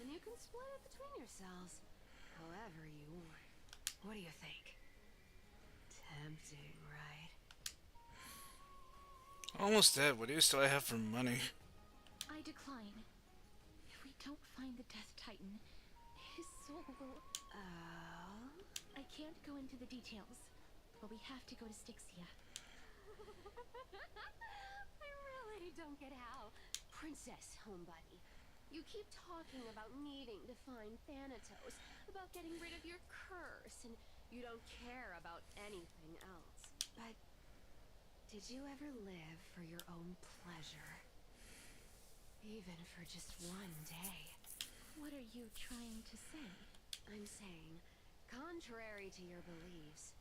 And you can split it between yourselves, however you want. What do you think? Tempting, right? Almost dead. What use do I have for money? I decline. If we don't find the Death Titan, his soul will... I can't go into the details, but we have to go to Styxia. I really don't get how. Princess, homebuddy. You keep talking about needing to find Thanatos, about getting rid of your curse, and you don't care about anything else. But did you ever live for your own pleasure? Even for just one day? What are you trying to say? I'm saying, contrary to your beliefs,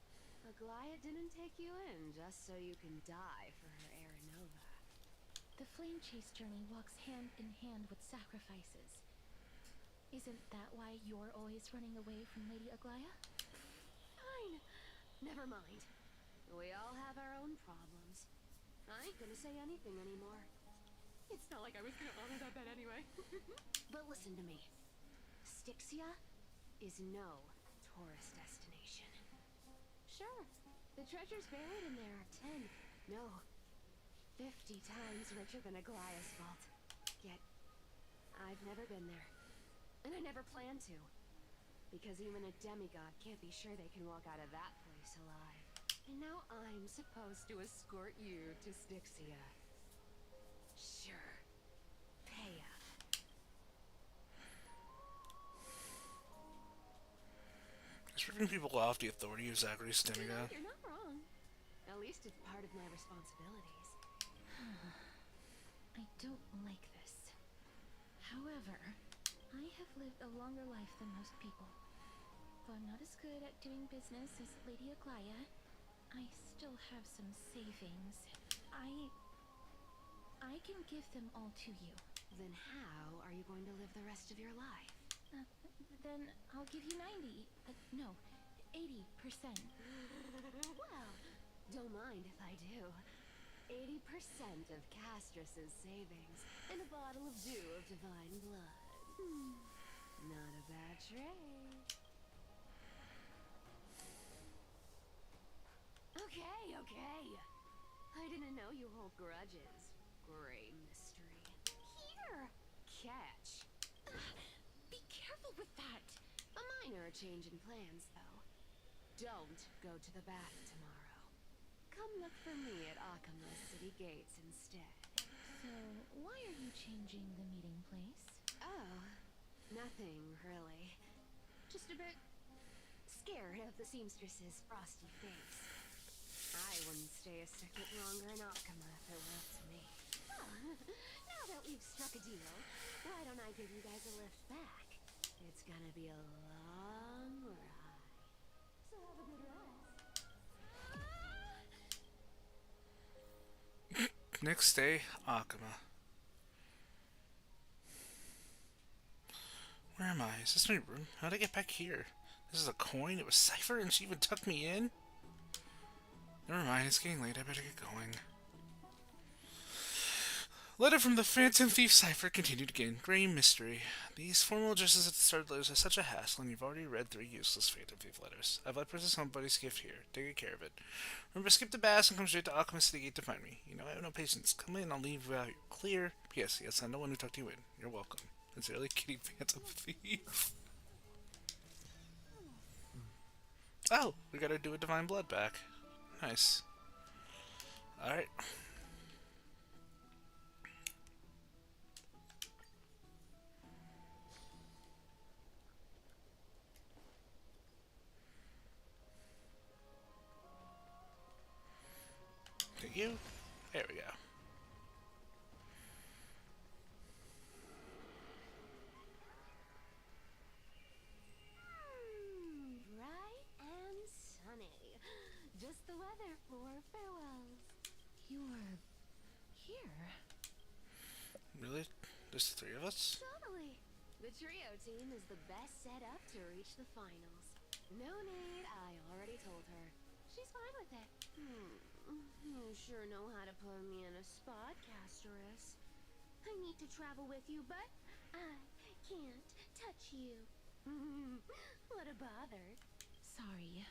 Aglaia didn't take you in just so you can die for her Aranova. The flame chase journey walks hand in hand with sacrifices. Isn't that why you're always running away from Lady Aglaia? Fine. Never mind. We all have our own problems. I ain't gonna say anything anymore. It's not like I was gonna honor that bet anyway. But listen to me. Styxia is no tourist destination. Sure, the treasures buried in there are 10, no, 50 times richer than Aglaia's vault. Yet, I've never been there. And I never plan to. Because even a demigod can't be sure they can walk out of that place alive. And now I'm supposed to escort you to Styxia. Sure. Pay up. Is ripping people off the authority of Zachary's demigod? You're not wrong. At least it's part of my responsibilities. I don't like this. However, I have lived a longer life than most people. Though I'm not as good at doing business as Lady Aglaia, I still have some savings. I can give them all to you. Then how are you going to live the rest of your life? Then I'll give you 90. No, 80%. Well, don't mind if I do. 80% of Castrus's savings and a bottle of dew of divine blood. Not a bad trade. Okay. I didn't know you hold grudges. Gray mystery. Here! Catch. Be careful with that! A minor change in plans, though. Don't go to the bath tomorrow. Come look for me at Akama's city gates instead. So, why are you changing the meeting place? Oh, nothing, really. Just a bit scared of the seamstress's frosty face. I wouldn't stay a second longer in Akama if it were up to me. Well, now that we've struck a deal, why don't I give you guys a lift back? It's gonna be a long ride. So have a good rest. Next day, Akama. Where am I? Is this my room? How'd I get back here? This is a coin? It was Cypher and she even tucked me in? Never mind, it's getting late. I better get going. Letter from the Phantom Thief Cypher continued again. Gray mystery. These formal addresses at the start of letters are such a hassle, and you've already read 3 useless Phantom Thief letters. I've left Princess Homebuddy's gift here. Take good care of it. Remember, skip the baths and come straight to Akama City Gate to find me. You know, I have no patience. Come in, I'll leave you out clear. Yes, I'm the one who tucked you in. You're welcome. Sincerely, Kitty Phantom Thief. Oh, we gotta do a Divine Blood back. Nice. Alright. Thank you. There we go. Bright and sunny. Just the weather for farewells. You're here? Really? There's 3 of us? Totally. The trio team is the best set up to reach the finals. No need, I already told her. She's fine with it. You sure know how to put me in a spot, Casterus. I need to travel with you, but I can't touch you. What a bother. Sorry.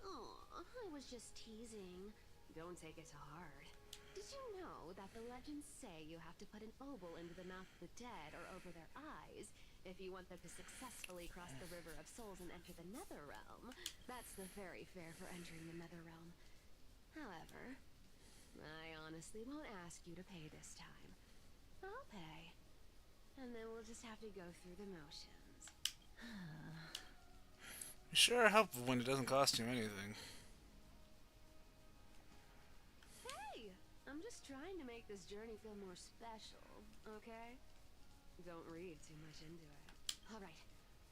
Oh, I was just teasing. Don't take it to heart. Did you know that the legends say you have to put an obol into the mouth of the dead or over their eyes If you want them to successfully cross the River of Souls and enter the Nether Realm, that's the fairy fare for entering the Nether Realm. However, I honestly won't ask you to pay this time. I'll pay. And then we'll just have to go through the motions. You sure are helpful when it doesn't cost you anything. Hey! I'm just trying to make this journey feel more special, okay? Don't read too much into it. Alright,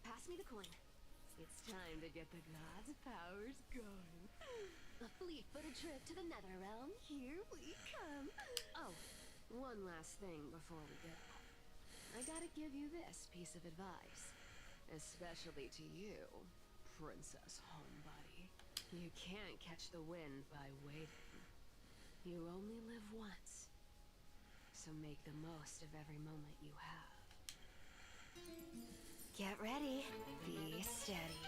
pass me the coin. It's time to get the gods' powers going. A fleet-footed trip to the Nether Realm. Here we come. Oh, one last thing before we go. I gotta give you this piece of advice. Especially to you, Princess Homebody. You can't catch the wind by waiting. You only live once. So make the most of every moment you have. Get ready. Be steady.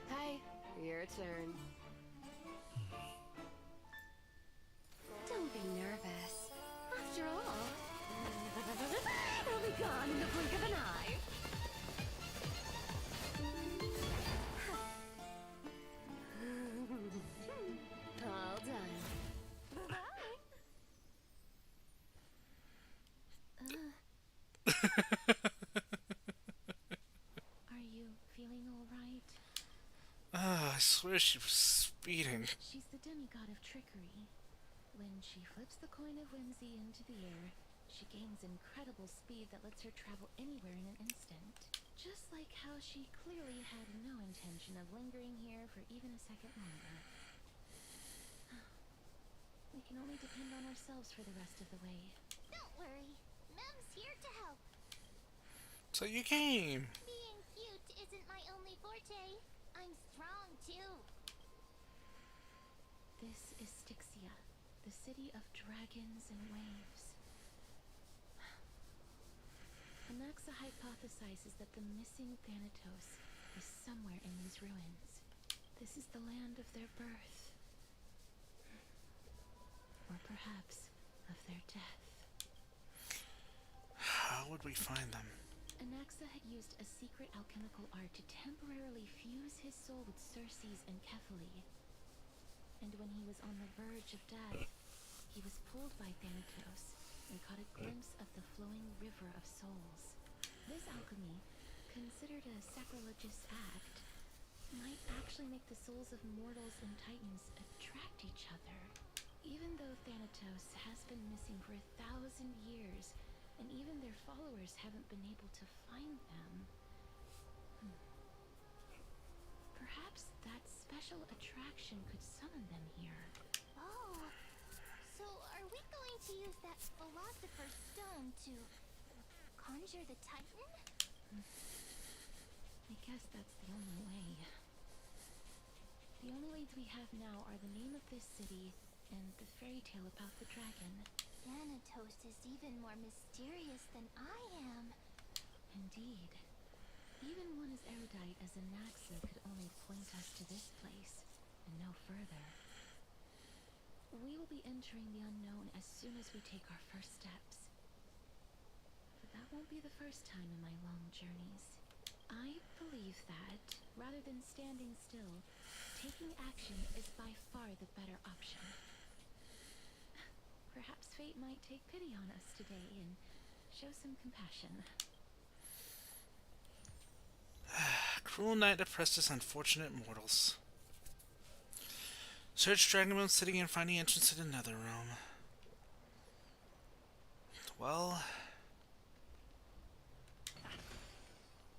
Hi, your turn. Don't be nervous. After all, it'll be gone in the blink of an eye. All done. Bye-bye. Are you feeling alright? I swear she was speeding. She's the demigod of trickery. When she flips the coin of whimsy into the air, she gains incredible speed that lets her travel anywhere in an instant. Just like how she clearly had no intention of lingering here for even a second longer. We can only depend on ourselves for the rest of the way. Don't worry. Mem's here to help. So you came. Being cute isn't my only forte. I'm strong too. This is Styxia, the city of dragons and waves. Anaxa hypothesizes that the missing Thanatos is somewhere in these ruins. This is the land of their birth. Or perhaps of their death. How would we find them? Anaxa had used a secret alchemical art to temporarily fuse his soul with Circe's and Kephae. And when he was on the verge of death, he was pulled by Thanatos and caught a glimpse of the flowing river of souls. This alchemy, considered a sacrilegious act, might actually make the souls of mortals and titans attract each other. Even though Thanatos has been missing for 1,000 years, and even their followers haven't been able to find them. Perhaps that special attraction could summon them here. Oh, so are we going to use that Philosopher's Stone to conjure the Titan? I guess that's the only way. The only leads we have now are the name of this city and the fairy tale about the dragon. Thanatos is even more mysterious than I am. Indeed. Even one as erudite as Anaxa could only point us to this place, and no further. We will be entering the unknown as soon as we take our first steps. But that won't be the first time in my long journeys. I believe that, rather than standing still, taking action is by far the better option. Perhaps fate might take pity on us today and show some compassion. Cruel night oppressed us unfortunate mortals. Search Dragonbone City and find the entrance to the Netherrealm. Well...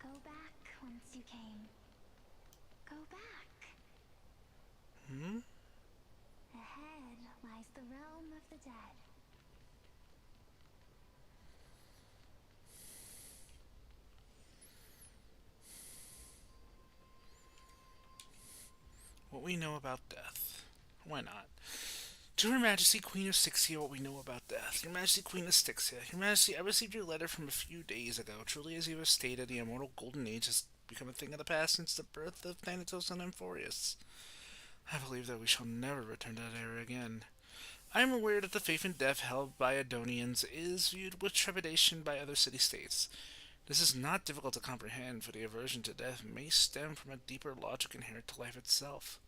Go back whence you came. Go back. Hmm? Ahead lies the realm of the dead. What we know about death. Why not? To Her Majesty Queen of Styxia, what we know about death. Your Majesty Queen of Styxia. Your Majesty, I received your letter from a few days ago. Truly, as you have stated, the immortal Golden Age has become a thing of the past since the birth of Thanatos and Amphorius. I believe that we shall never return to that era again. I am aware that the faith in death held by Adonians is viewed with trepidation by other city-states. This is not difficult to comprehend, for the aversion to death may stem from a deeper logic inherent to life itself.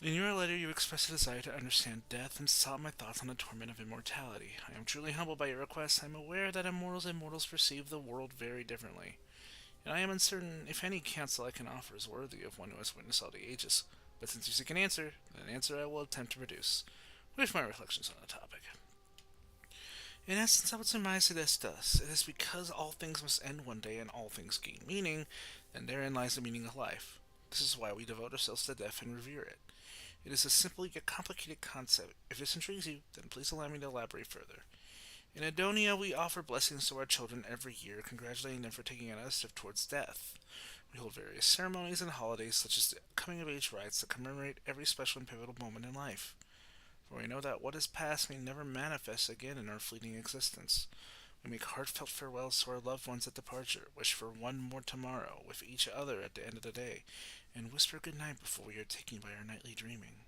In your letter, you expressed a desire to understand death and sought my thoughts on the torment of immortality. I am truly humbled by your request. I am aware that immortals and mortals perceive the world very differently, and I am uncertain if any counsel I can offer is worthy of one who has witnessed all the ages. But since you seek an answer, then an answer I will attempt to produce, with my reflections on the topic. In essence, I would surmise it as thus. It is because all things must end one day and all things gain meaning, and therein lies the meaning of life. This is why we devote ourselves to death and revere it. It is a simple yet complicated concept. If this intrigues you, then please allow me to elaborate further. In Adonia, we offer blessings to our children every year, congratulating them for taking another step towards death. We hold various ceremonies and holidays, such as the coming-of-age rites, that commemorate every special and pivotal moment in life. For we know that what is past may never manifest again in our fleeting existence. We make heartfelt farewells to our loved ones at departure, wish for one more tomorrow with each other at the end of the day, and whisper good night before we are taken by our nightly dreaming.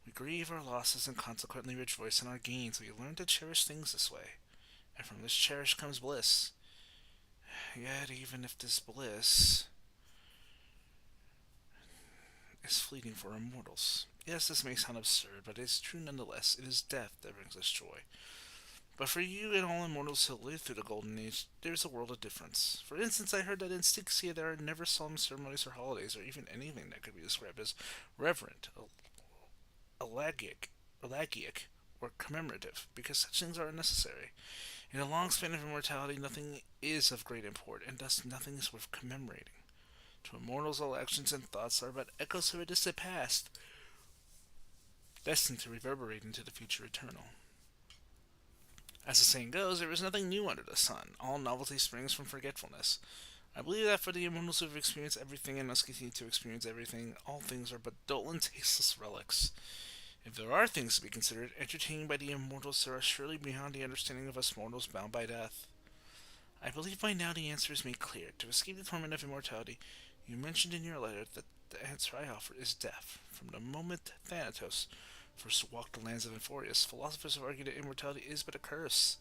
We grieve our losses and consequently rejoice in our gains. We learn to cherish things this way, and from this cherish comes bliss. Yet even if this bliss is fleeting for immortals. Yes, this may sound absurd, but it is true nonetheless. It is death that brings us joy. But for you and all immortals who live through the Golden Age, there is a world of difference. For instance, I heard that in Styxia there are never solemn ceremonies or holidays, or even anything that could be described as reverent, elegiac, or commemorative, because such things are unnecessary. In a long span of immortality, nothing is of great import, and thus nothing is worth commemorating. To immortals, all actions and thoughts are but echoes of a distant past, destined to reverberate into the future eternal. As the saying goes, there is nothing new under the sun. All novelty springs from forgetfulness. I believe that for the immortals who have experienced everything and must continue to experience everything, all things are but dull and tasteless relics. If there are things to be considered entertaining by the immortals, they are surely beyond the understanding of us mortals bound by death. I believe by now the answer is made clear. To escape the torment of immortality, you mentioned in your letter that the answer I offer is death. From the moment Thanatos first walked the lands of Emphorius, philosophers have argued that immortality is but a curse,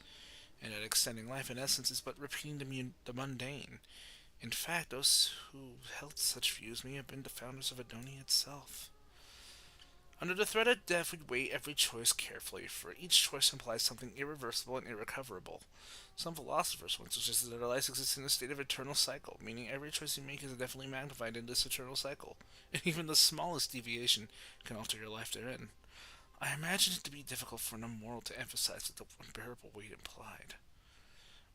and that extending life in essence is but repeating the mundane. In fact, those who held such views may have been the founders of Adonia itself. Under the threat of death, we weigh every choice carefully, for each choice implies something irreversible and irrecoverable. Some philosophers once suggested that our lives exist in a state of eternal cycle, meaning every choice you make is definitely magnified in this eternal cycle, and even the smallest deviation can alter your life therein. I imagine it to be difficult for an immortal to emphasize the unbearable weight implied.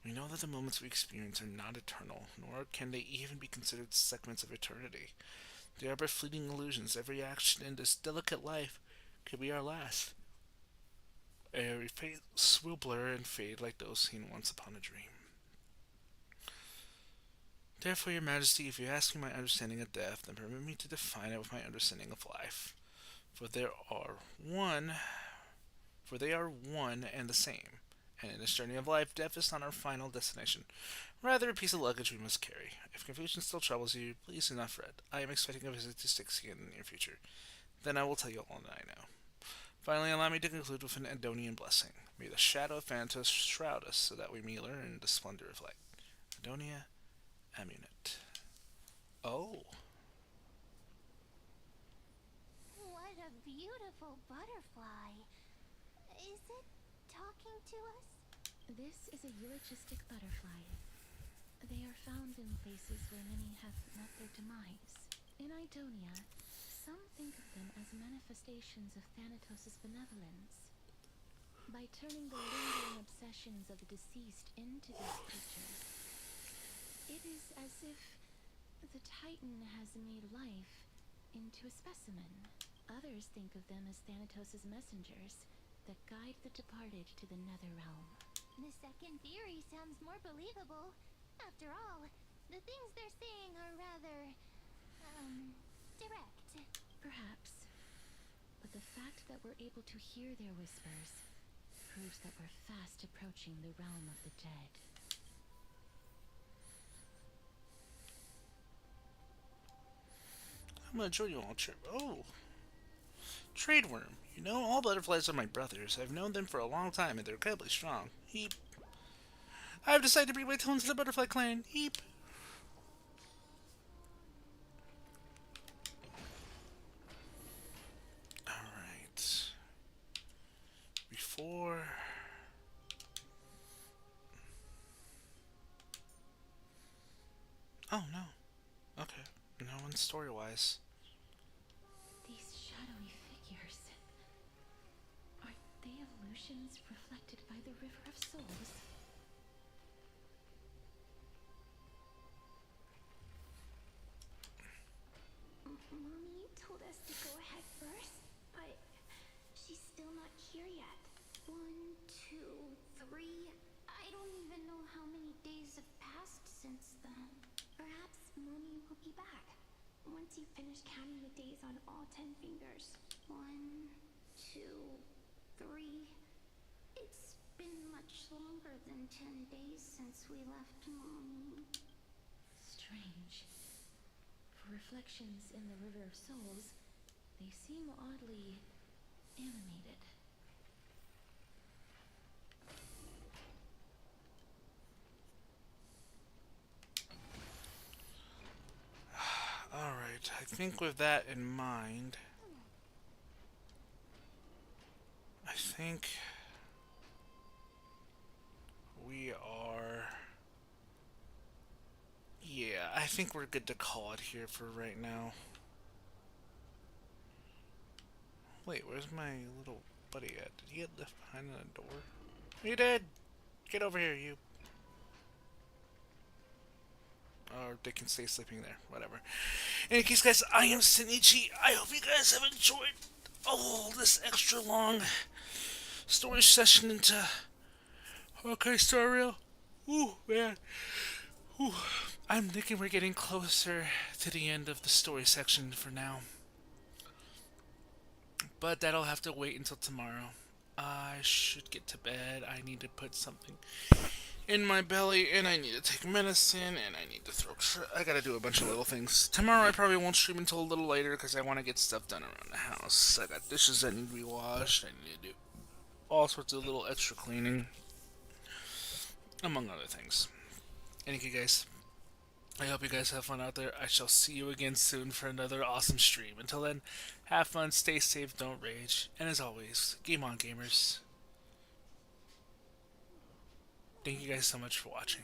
We know that the moments we experience are not eternal, nor can they even be considered segments of eternity. They are but fleeting illusions. Every action in this delicate life could be our last. Every face will blur and fade like those seen once upon a dream. Therefore, Your Majesty, if you ask me my understanding of death, then permit me to define it with my understanding of life. For they are one and the same. And in this journey of life, death is not our final destination, rather a piece of luggage we must carry. If confusion still troubles you, please do not fret. I am expecting a visit to Styxia in the near future. Then I will tell you all that I know. Finally, allow me to conclude with an Adonian blessing. May the shadow of Thanatos shroud us, so that we may learn the splendor of light. Adonia, Amunet. Oh. What a beautiful butterfly. Is it talking to us? This is a eulogistic butterfly. They are found in places where many have met their demise. In Idonia, some think of them as manifestations of Thanatos' benevolence. By turning the lingering obsessions of the deceased into these creatures, it is as if the Titan has made life into a specimen. Others think of them as Thanatos' messengers that guide the departed to the nether realm. The second theory sounds more believable. After all, the things they're saying are rather, direct. Perhaps. But the fact that we're able to hear their whispers proves that we're fast approaching the realm of the dead. I'm gonna join you all, Chip. Oh. Trade worm. You know, all butterflies are my brothers. I've known them for a long time and they're incredibly strong. Heap. I've decided to bring my tones to the butterfly clan. Heap. Alright. Before... Oh, no. Okay. No one story-wise. These shadowy figures. Are they illusions reflected by the River of Souls? Mommy told us to go ahead first, but she's still not here yet. 1, 2, 3. I don't even know how many days have passed since then. Perhaps Mommy will be back once you finish counting the days on all 10 fingers. 1, 2, 3. It's been much longer than 10 days since we left Mommy. Strange. For reflections in the River of Souls, they seem oddly animated. Alright, I think with that in mind, I think we are... Yeah, I think we're good to call it here for right now. Wait, where's my little buddy at? Did he get left behind the door? He did! Get over here, you. Or they can stay sleeping there. Whatever. In any case, guys, I am Shinichi. I hope you guys have enjoyed this extra long story session into Honkai Star Rail. Ooh, man. Ooh. I'm thinking we're getting closer to the end of the story section for now. But that'll have to wait until tomorrow. I should get to bed. I need to put something in my belly, and I need to take medicine, and I need to throw... I gotta do a bunch of little things. Tomorrow I probably won't stream until a little later, because I want to get stuff done around the house. I got dishes that need to be washed. I need to do all sorts of little extra cleaning, among other things. Anyway, guys, I hope you guys have fun out there. I shall see you again soon for another awesome stream. Until then, have fun, stay safe, don't rage, and as always, game on, gamers. Thank you guys so much for watching.